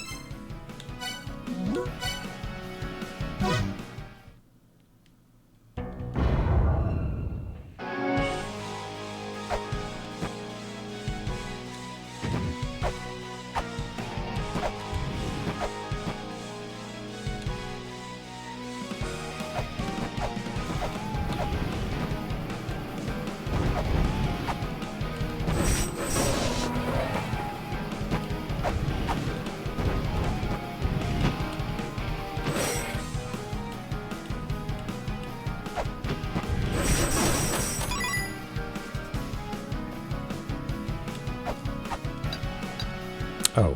Oh,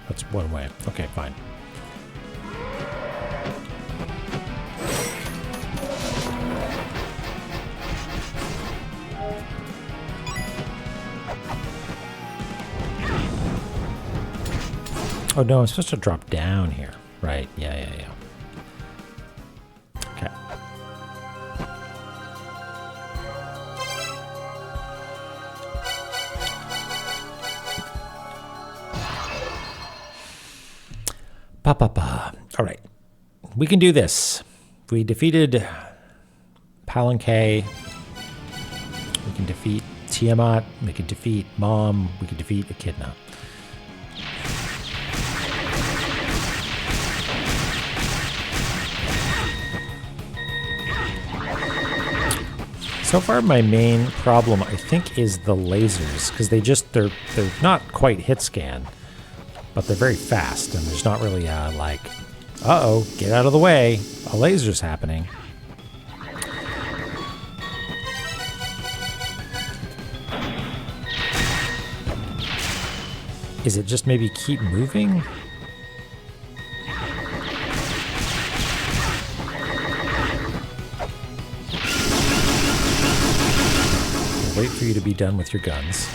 that's one way. Okay, fine. Oh no, I'm supposed to drop down here. Right, yeah. Okay. All right. We can do this. We defeated Palanque. We can defeat Tiamat. We can defeat Mom. We can defeat Echidna. So far, my main problem, I think, is the lasers, because they're not quite hit scan, but they're very fast, and there's not really like, uh-oh, get out of the way, a laser's happening. Is it just maybe keep moving? Wait for you to be done with your guns.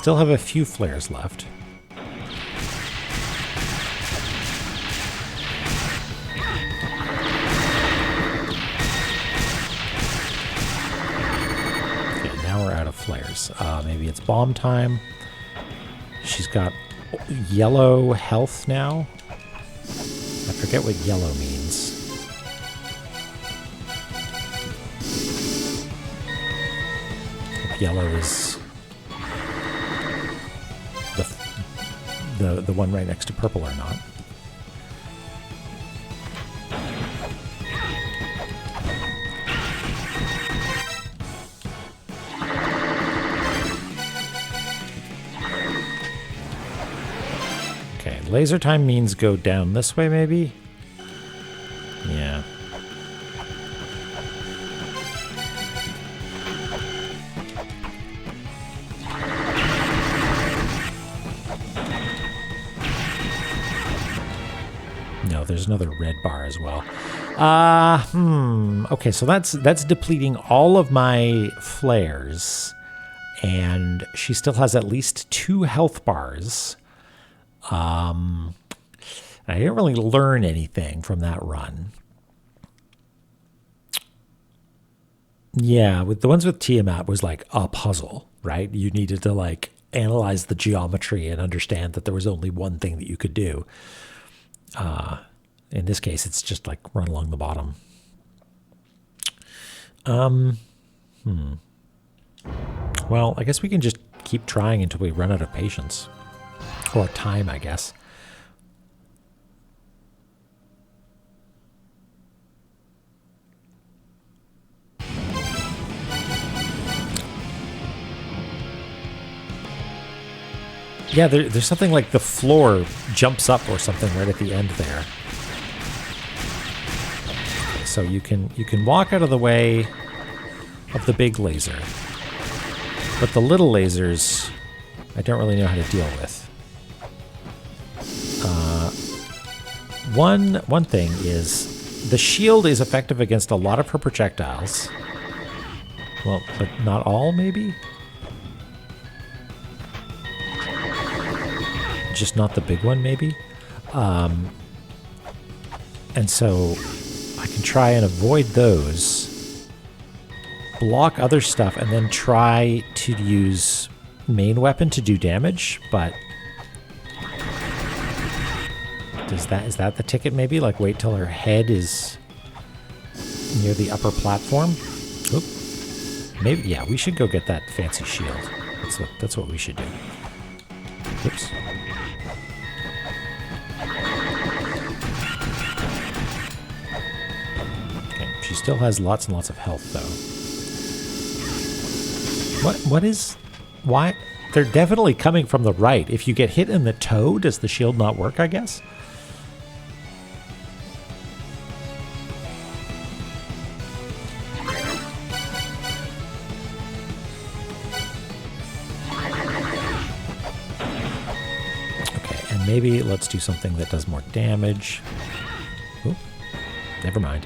still have a few flares left. Okay, now we're out of flares. Maybe it's bomb time. She's got yellow health now. I forget what yellow means. If yellow is the one right next to purple or not. Okay, laser time means go down this way, maybe? Yeah. No, there's another red bar as well. Okay, so that's depleting all of my flares. And she still has at least 2 health bars. I didn't really learn anything from that run. Yeah, with the ones with Tiamat was like a puzzle, right? You needed to like analyze the geometry and understand that there was only one thing that you could do. In this case, it's just like run along the bottom. Well, I guess we can just keep trying until we run out of patience. Or time, I guess. Yeah, there's something like the floor jumps up or something right at the end there. Okay, so you can walk out of the way of the big laser. But the little lasers, I don't really know how to deal with. One thing is the shield is effective against a lot of her projectiles. Well, but not all, maybe? Just not the big one, maybe? And so I can try and avoid those, block other stuff, and then try to use main weapon to do damage, but is that the ticket maybe? Like wait till her head is near the upper platform? Oop. Maybe, yeah, we should go get that fancy shield. That's what we should do. Oops. Okay, she still has lots and lots of health though. Why? They're definitely coming from the right. If you get hit in the toe, does the shield not work, I guess? Okay, and maybe let's do something that does more damage. Ooh, never mind.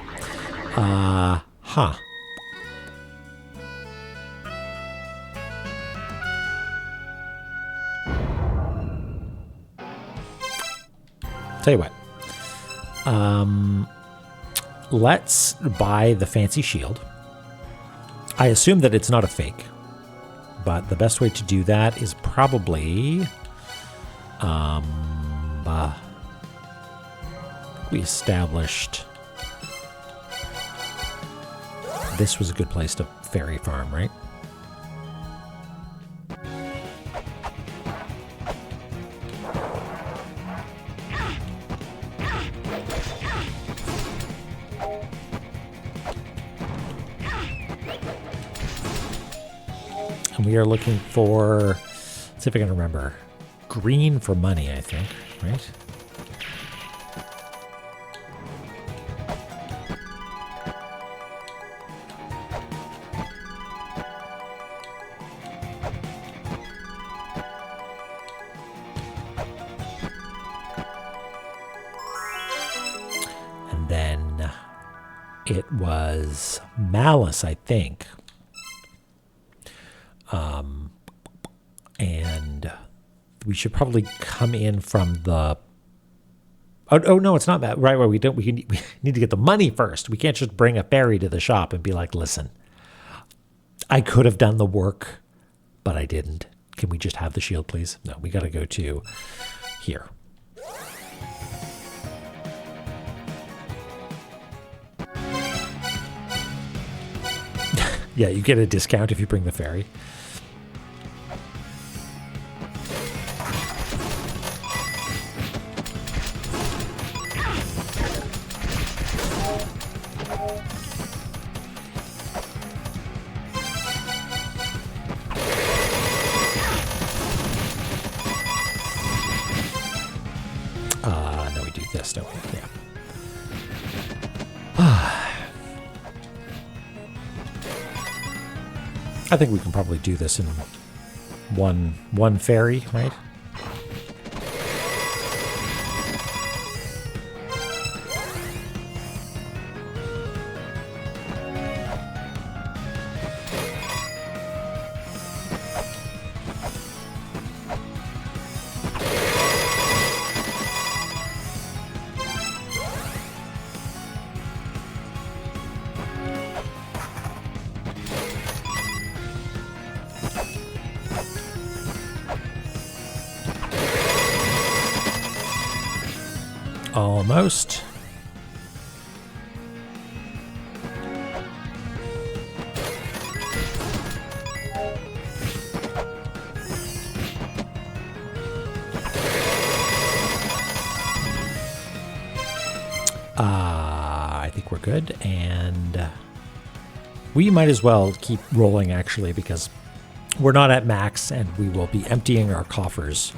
Tell you what, let's buy the fancy shield. I assume that it's not a fake, but the best way to do that is probably, we established this was a good place to fairy farm, right? And we are looking for, let's see if I can remember, green for money, I think, right? And then it was malice, I think. And we should probably come in from the... Oh no, it's not that. Right, we need to get the money first. We can't just bring a ferry to the shop and be like, listen, I could have done the work, but I didn't. Can we just have the shield, please? No, we got to go to here. Yeah, you get a discount if you bring the ferry. No, we do this, don't we? Yeah. I think we can probably do this in one ferry, right? Almost. I think we're good, and we might as well keep rolling, actually, because we're not at max, and we will be emptying our coffers.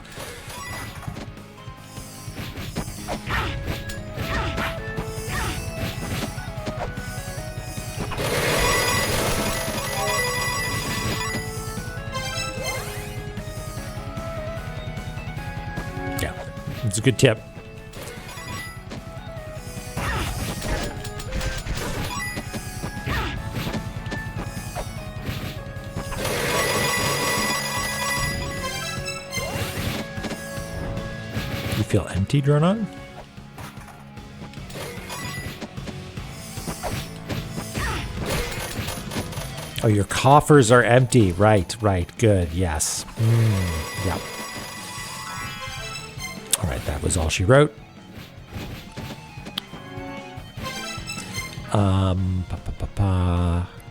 Yeah, it's a good tip. You feel empty, Dronon? Oh, your coffers are empty. Right, good, yes. Yep. All right, that was all she wrote.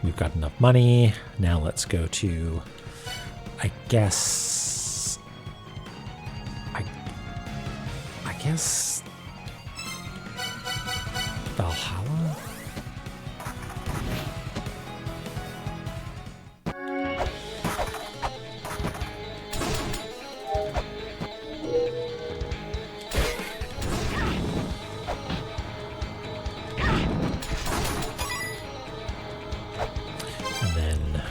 We've got enough money. Now let's go to, I guess Valhalla? And then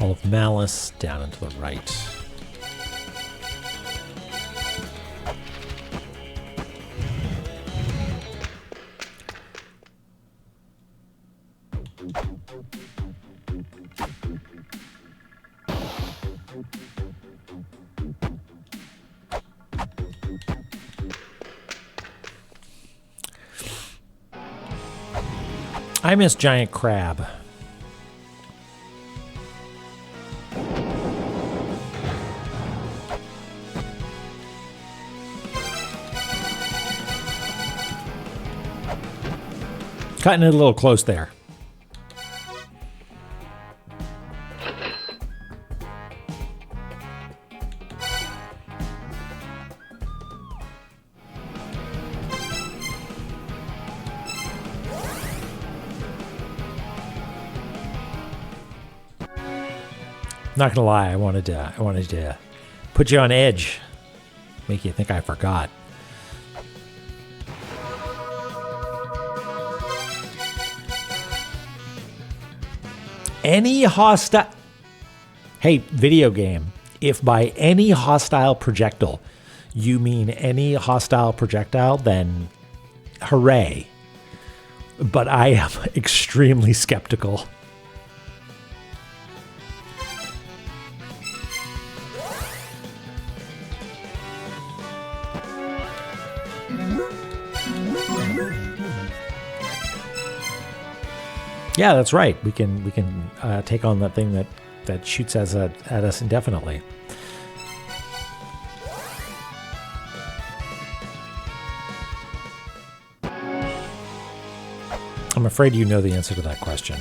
all of Malice down and to the right. I miss giant crab. Cutting it a little close there. Not gonna lie, I wanted to put you on edge, make you think I forgot. Any hostile... Hey, video game, if by any hostile projectile you mean any hostile projectile, then hooray. But I am extremely skeptical. Yeah, that's right. We can take on that thing that shoots at us indefinitely. I'm afraid you know the answer to that question.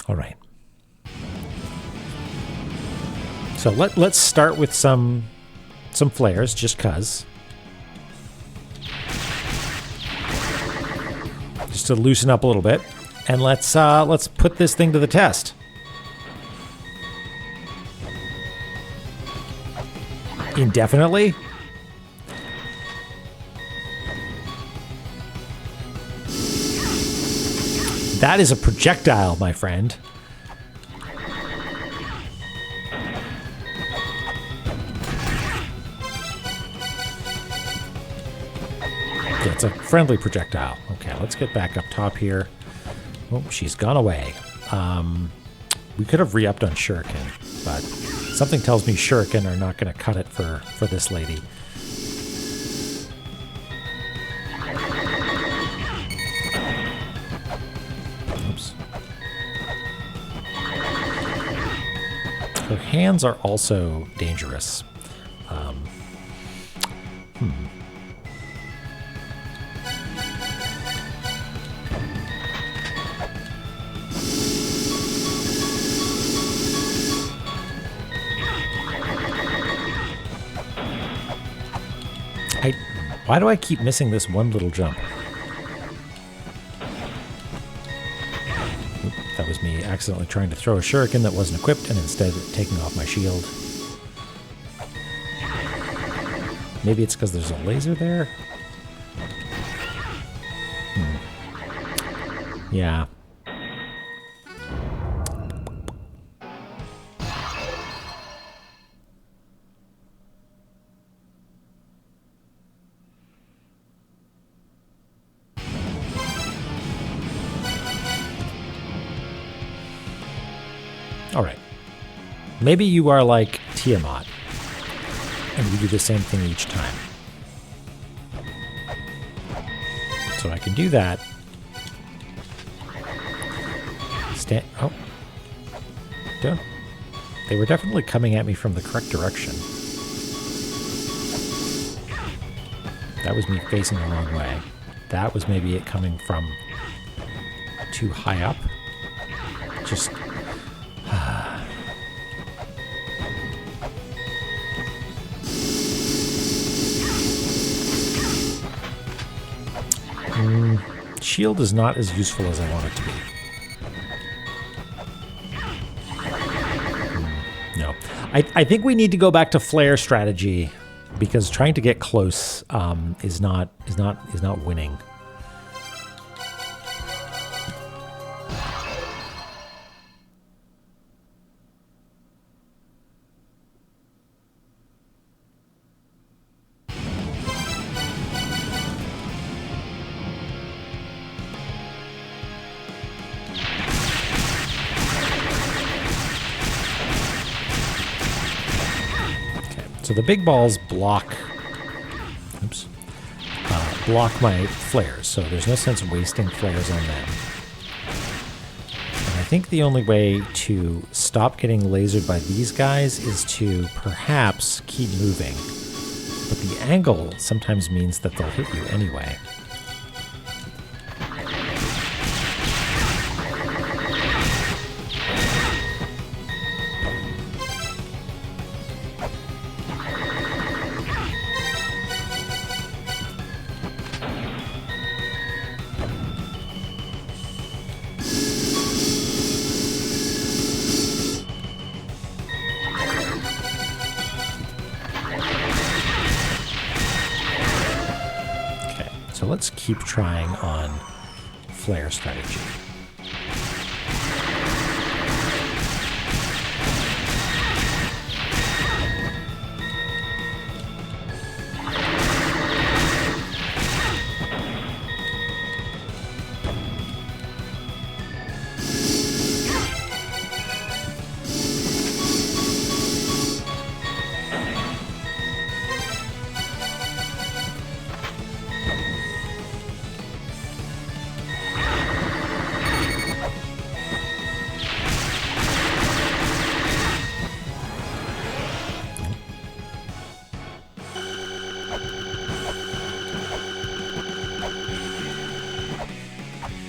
All right. So let's start with some flares, just cause. Just to loosen up a little bit. And let's put this thing to the test. Indefinitely? That is a projectile, my friend. Yeah, it's a friendly projectile. Okay, let's get back up top here. Oh, she's gone away. We could have re-upped on Shuriken, but something tells me Shuriken are not going to cut it for this lady. Oops. Her hands are also dangerous. Why do I keep missing this one little jump? Oop, that was me accidentally trying to throw a shuriken that wasn't equipped and instead taking off my shield. Maybe it's because there's a laser there? Yeah. All right. Maybe you are like Tiamat, and you do the same thing each time. So I can do that. Oh. They were definitely coming at me from the correct direction. That was me facing the wrong way. That was maybe it coming from too high up. Just... shield is not as useful as I want it to be. No. I think we need to go back to flare strategy because trying to get close is not winning. So the big balls block my flares, so there's no sense wasting flares on them. And I think the only way to stop getting lasered by these guys is to perhaps keep moving. But the angle sometimes means that they'll hit you anyway. So let's keep trying on flare strategy.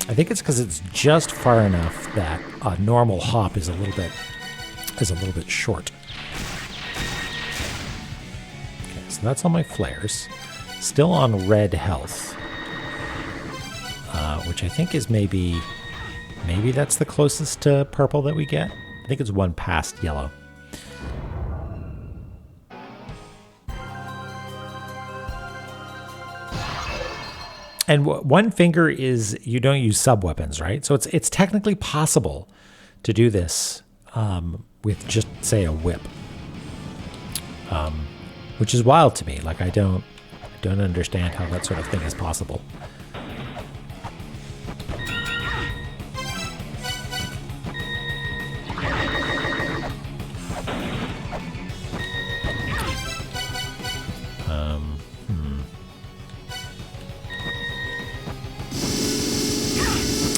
I think it's because it's just far enough that a normal hop is a little bit short. Okay, so that's all my flares. Still on red health, which I think is maybe that's the closest to purple that we get. I think it's one past yellow. And one finger is, you don't use sub weapons, right? So it's technically possible to do this with just, say, a whip, which is wild to me. Like I don't understand how that sort of thing is possible.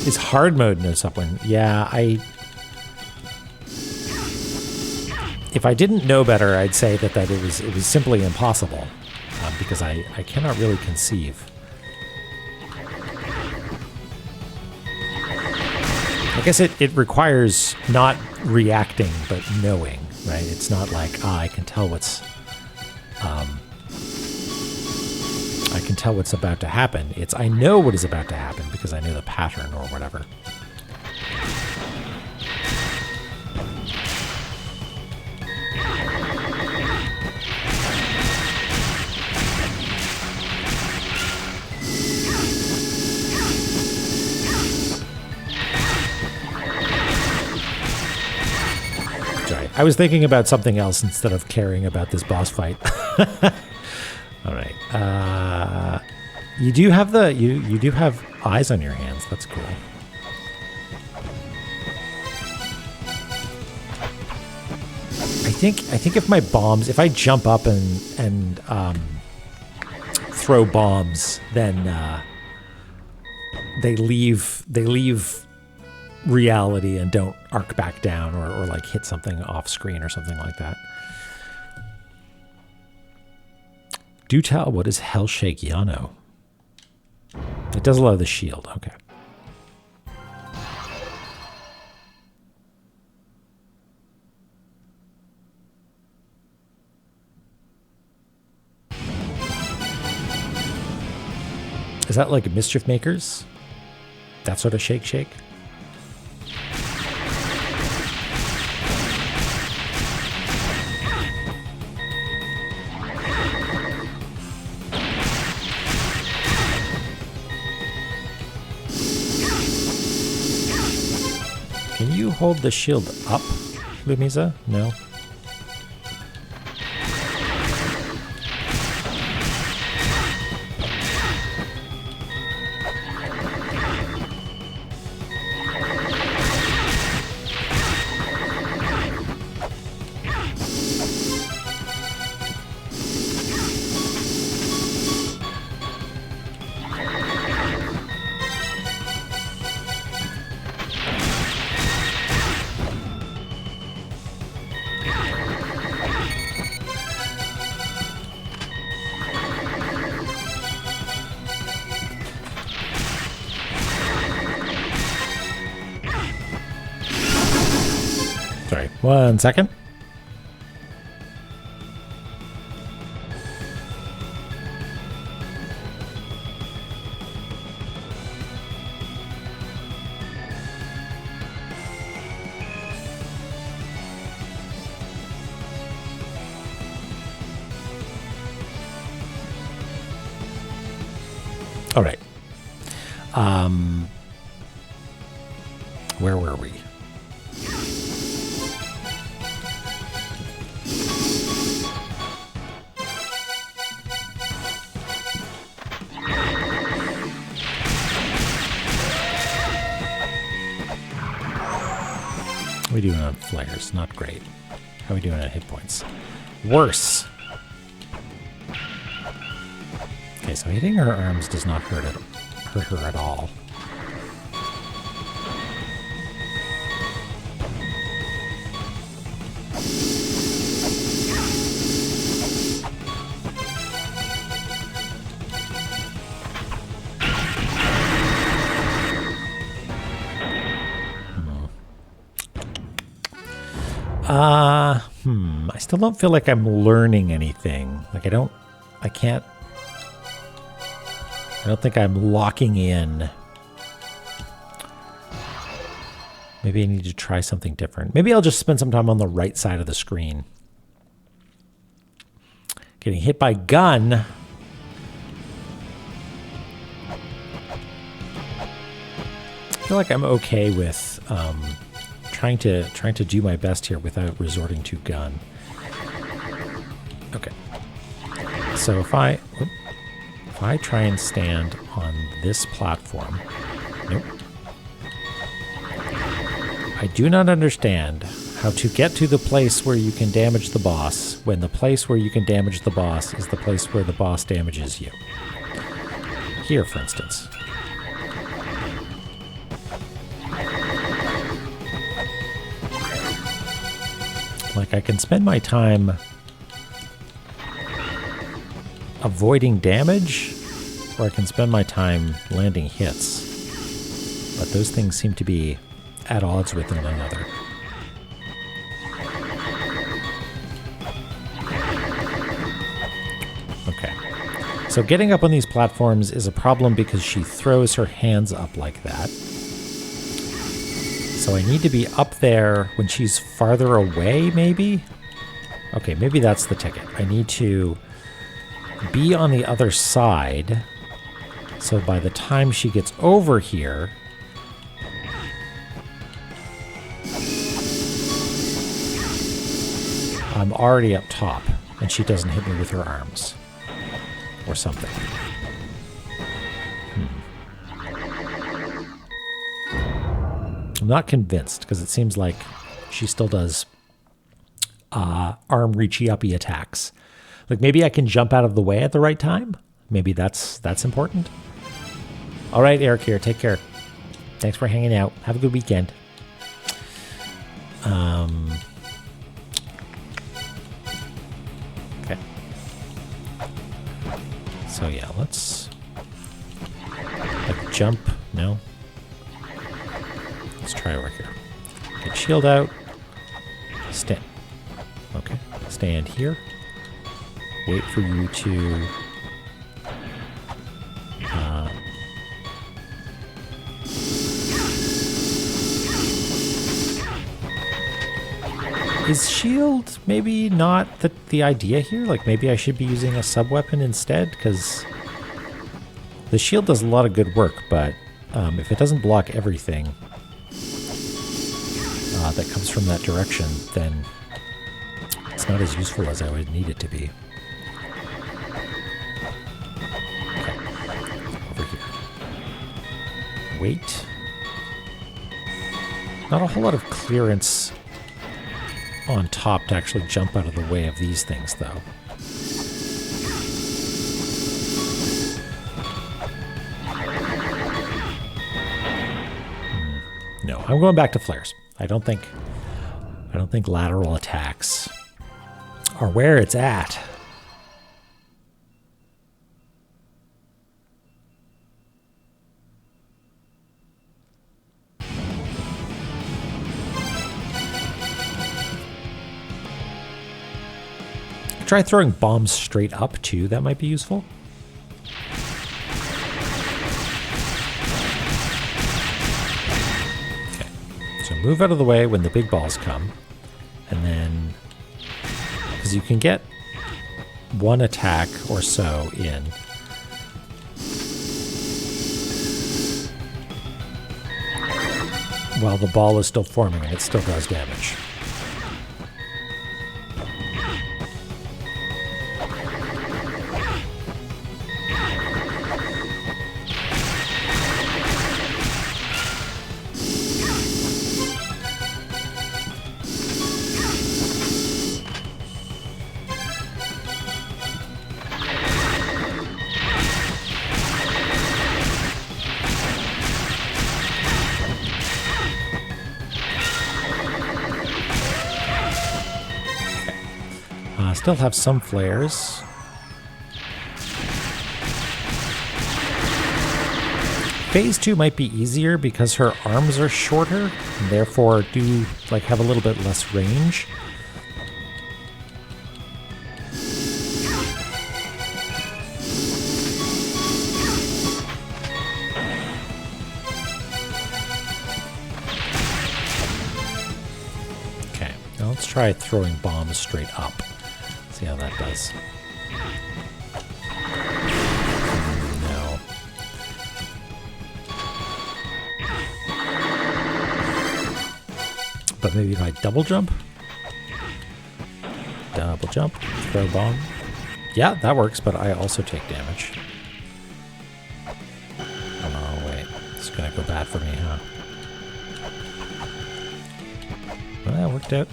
Is hard mode no sub-weapon? Yeah, if I didn't know better, I'd say that it was simply impossible, because I cannot really conceive. I guess it requires not reacting but knowing, right? It's not like I can tell what's about to happen. It's I know what is about to happen because I know the pattern or whatever. Sorry, I was thinking about something else instead of caring about this boss fight. All right. You do have you do have eyes on your hands. That's cool. I think if my bombs, if I jump up and throw bombs, then they leave reality and don't arc back down or like hit something off screen or something like that. Do tell, what is Hellshake Yano? It does allow the shield, okay. Is that like Mischief Makers? That sort of shake? Can you hold the shield up, Lumisa? No? Sorry, 1 second. All right. Where were we? How are we doing on flares? Not great. How are we doing on hit points? Worse. Okay, so hitting her arms does not hurt her at all. I still don't feel like I'm learning anything. Like I don't think I'm locking in. Maybe I need to try something different. Maybe I'll just spend some time on the right side of the screen. Getting hit by gun. I feel like I'm okay with trying to do my best here without resorting to gun. Okay. So if I try and stand on this platform, nope. I do not understand how to get to the place where you can damage the boss when the place where you can damage the boss is the place where the boss damages you. Here, for instance. Like, I can spend my time avoiding damage, or I can spend my time landing hits. But those things seem to be at odds with one another. Okay. So getting up on these platforms is a problem because she throws her hands up like that. So I need to be up there when she's farther away, maybe? Okay, maybe that's the ticket. I need to be on the other side, so by the time she gets over here, I'm already up top, and she doesn't hit me with her arms. Or something. I'm not convinced, because it seems like she still does arm reachy-uppy attacks. Like, maybe I can jump out of the way at the right time? Maybe that's important? All right, Eric here. Take care. Thanks for hanging out. Have a good weekend. Okay. So, yeah, let's... like, jump. No. Let's try over here. Get shield out. Stand. Okay. Stand here. Wait for you to... is shield maybe not the idea here? Like, maybe I should be using a sub-weapon instead? Because the shield does a lot of good work, but if it doesn't block everything that comes from that direction, then it's not as useful as I would need it to be. Okay. Over here. Wait. Not a whole lot of clearance on top to actually jump out of the way of these things, though. No, I'm going back to flares. I don't think lateral attacks are where it's at. Try throwing bombs straight up, too. That might be useful. Okay. So move out of the way when the big balls come. And then... because you can get one attack or so in. while the ball is still forming and it still does damage. Still have some flares. Phase 2 might be easier because her arms are shorter, and therefore do like have a little bit less range. Okay, now let's try throwing bombs straight up. See how that does. No. But maybe if I double jump? Double jump, throw bomb. Yeah, that works, but I also take damage. Oh, wait. It's gonna go bad for me, huh? Well, that worked out.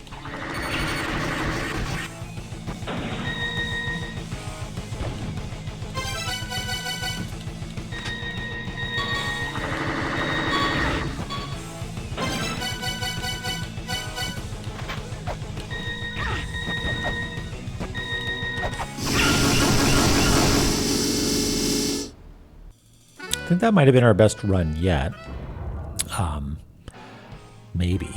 I think that might have been our best run yet. Maybe.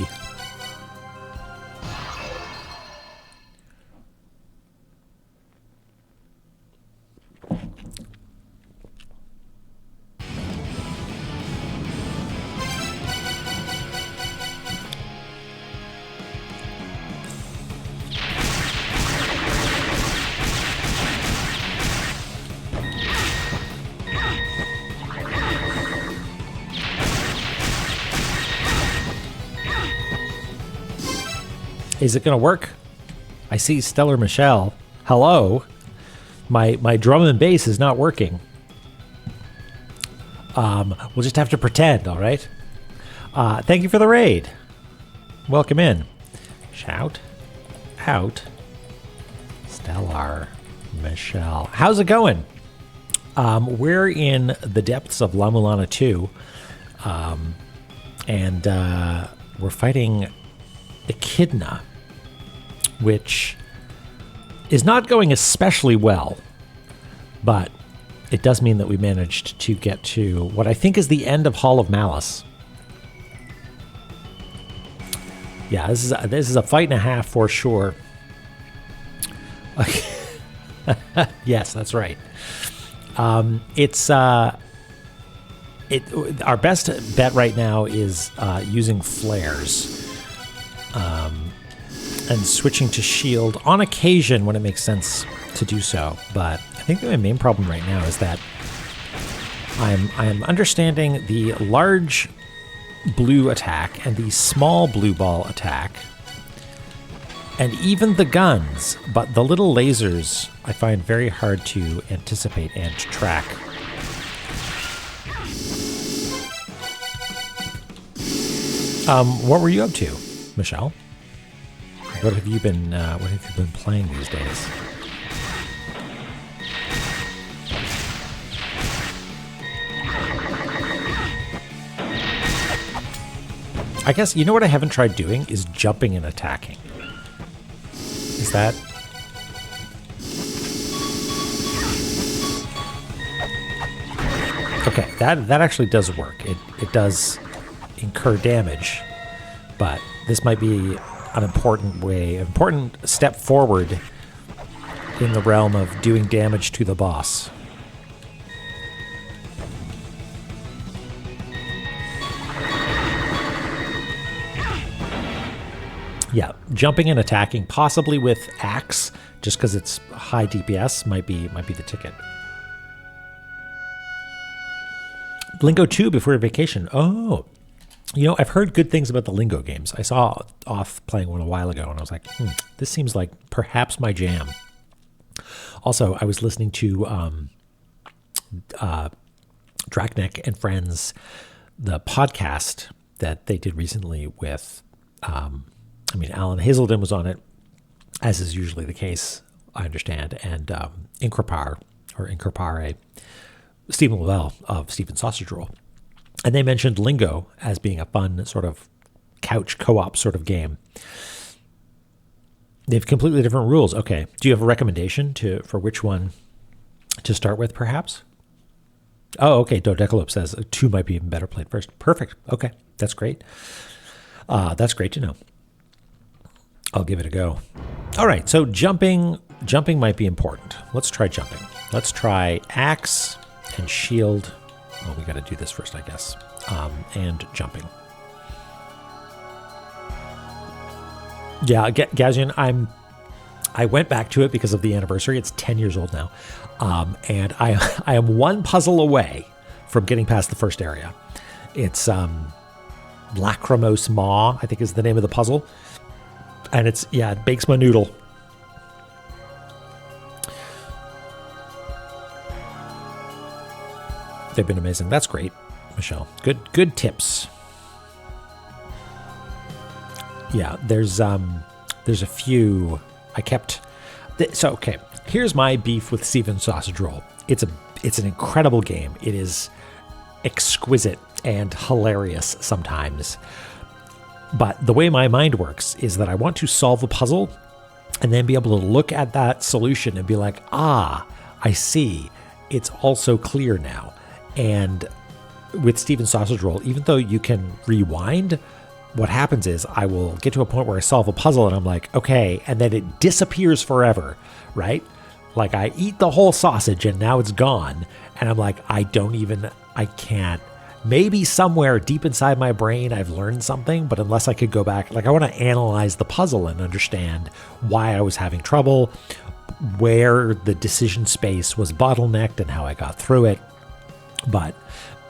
Is it going to work? I see Stellar Michelle. Hello. My drum and bass is not working. We'll just have to pretend, all right? Thank you for the raid. Welcome in. Shout out Stellar Michelle. How's it going? We're in the depths of La-Mulana 2. And we're fighting Echidna, which is not going especially well, but it does mean that we managed to get to what I think is the end of Hall of Malice. Yeah, this is a fight and a half for sure. Yes, that's right. It's our best bet right now is using flares. And switching to shield on occasion when it makes sense to do so. But I think that my main problem right now is that I'm understanding the large blue attack and the small blue ball attack, and even the guns, but the little lasers I find very hard to anticipate and track. What were you up to, Michelle? What have you been playing these days? I guess, you know what I haven't tried doing is jumping and attacking. Is that... Okay, that actually does work. It does incur damage, but this might be an important step forward in the realm of doing damage to the boss. Yeah, jumping and attacking, possibly with axe, just because it's high DPS, might be the ticket. Blinko 2 before your vacation. Oh, I've heard good things about the Lingo games. I saw Off playing one a while ago, and I was like, this seems like perhaps my jam. Also, I was listening to Draknek and Friends, the podcast that they did recently with, Alan Hazelden was on it, as is usually the case, I understand, and Incorpare, Stephen Lavelle of Stephen Sausage Roll. And they mentioned Lingo as being a fun sort of couch co-op sort of game. They have completely different rules. Okay. Do you have a recommendation for which one to start with, perhaps? Oh, okay. Dodecalope says 2 might be even better played first. Perfect. Okay. That's great. That's great to know. I'll give it a go. All right. So jumping might be important. Let's try jumping. Let's try axe and shield. Well, we got to do this first, I guess. And jumping. Yeah, Gazian, I went back to it because of the anniversary. It's 10 years old now. And I am one puzzle away from getting past the first area. It's Lachrymose Maw, I think is the name of the puzzle. And it bakes my noodle. They've been amazing. That's great, Michelle. Good tips. Yeah, there's a few. Okay. Here's my beef with Stephen Sausage Roll. It's an incredible game. It is exquisite and hilarious sometimes. But the way my mind works is that I want to solve a puzzle and then be able to look at that solution and be like, I see. It's also clear now. And with Stephen Sausage Roll, even though you can rewind, what happens is I will get to a point where I solve a puzzle and I'm like, okay, and then it disappears forever, right? Like I eat the whole sausage and now it's gone. And I'm like, I can't. Maybe somewhere deep inside my brain I've learned something, but unless I could go back, like I want to analyze the puzzle and understand why I was having trouble, where the decision space was bottlenecked and how I got through it. But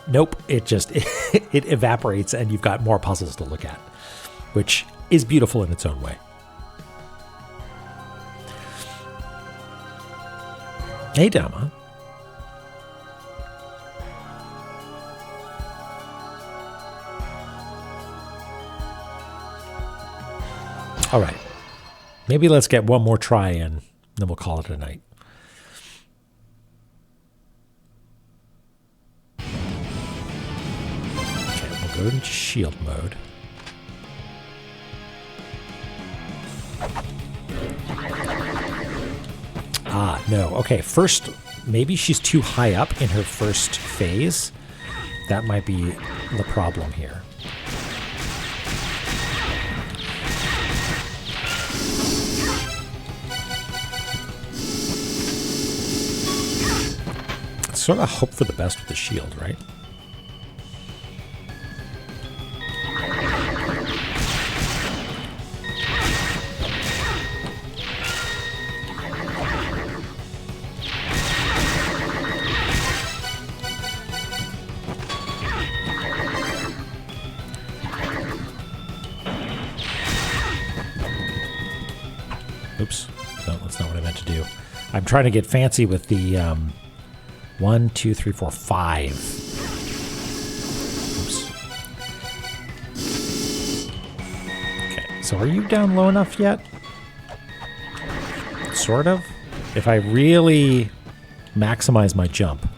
nope, it evaporates and you've got more puzzles to look at, which is beautiful in its own way. Hey, Dama. All right. Maybe let's get one more try in, then we'll call it a night. Go into shield mode. No. Okay, first, maybe she's too high up in her first phase. That might be the problem here. Sort of hope for the best with the shield, right? Oops. No, that's not what I meant to do. I'm trying to get fancy with the 1, 2, 3, 4, 5. Oops. Okay, so are you down low enough yet? Sort of. If I really maximize my jump.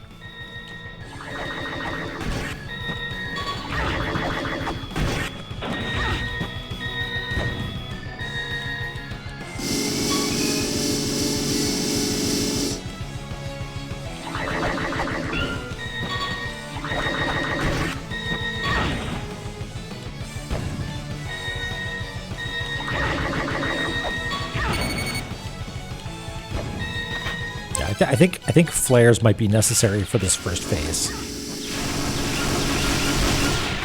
I think flares might be necessary for this first phase.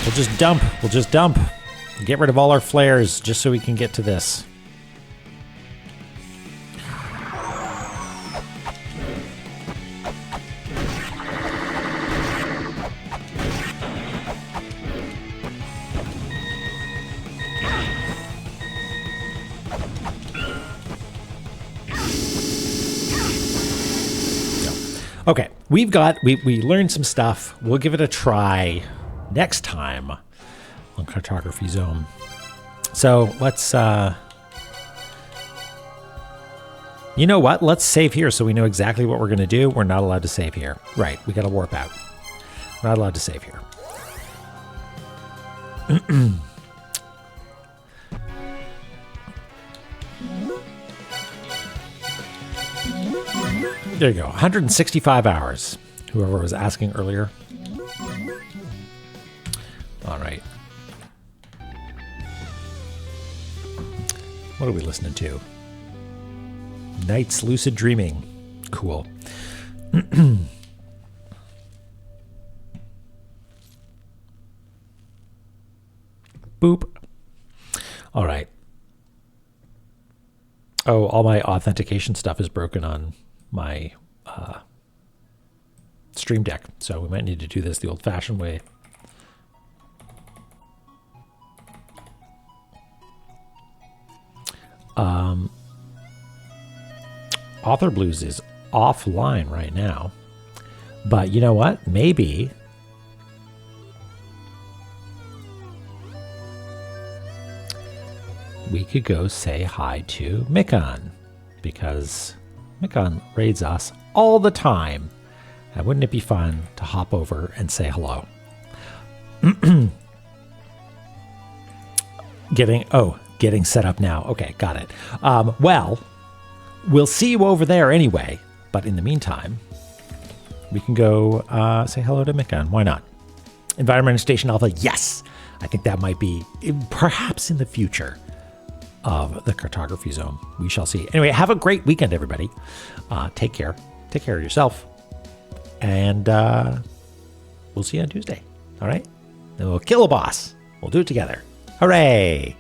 We'll just dump. Get rid of all our flares just so we can get to this. Okay, we learned some stuff. We'll give it a try next time on Cartography Zone. So let's, you know what? Let's save here so we know exactly what we're going to do. We're not allowed to save here. Right, we got to warp out. We're not allowed to save here. There you go, 165 hours. Whoever was asking earlier. All right. What are we listening to? Night's Lucid Dreaming. Cool. Boop. All right. Oh, all my authentication stuff is broken on my Stream Deck, so we might need to do this the old-fashioned way. Author Blues is offline right now, but you know what? Maybe we could go say hi to Mikon, because Mikon raids us all the time. And wouldn't it be fun to hop over and say hello? Getting set up now. Okay, got it. Well, we'll see you over there anyway. But in the meantime, we can go say hello to Mikon. Why not? Environment Station Alpha, yes. I think that might be perhaps in the future of the Cartography Zone. We shall see. Anyway, have a great weekend, everybody. Take care. Take care of yourself. And we'll see you on Tuesday. All right? Then we'll kill a boss. We'll do it together. Hooray!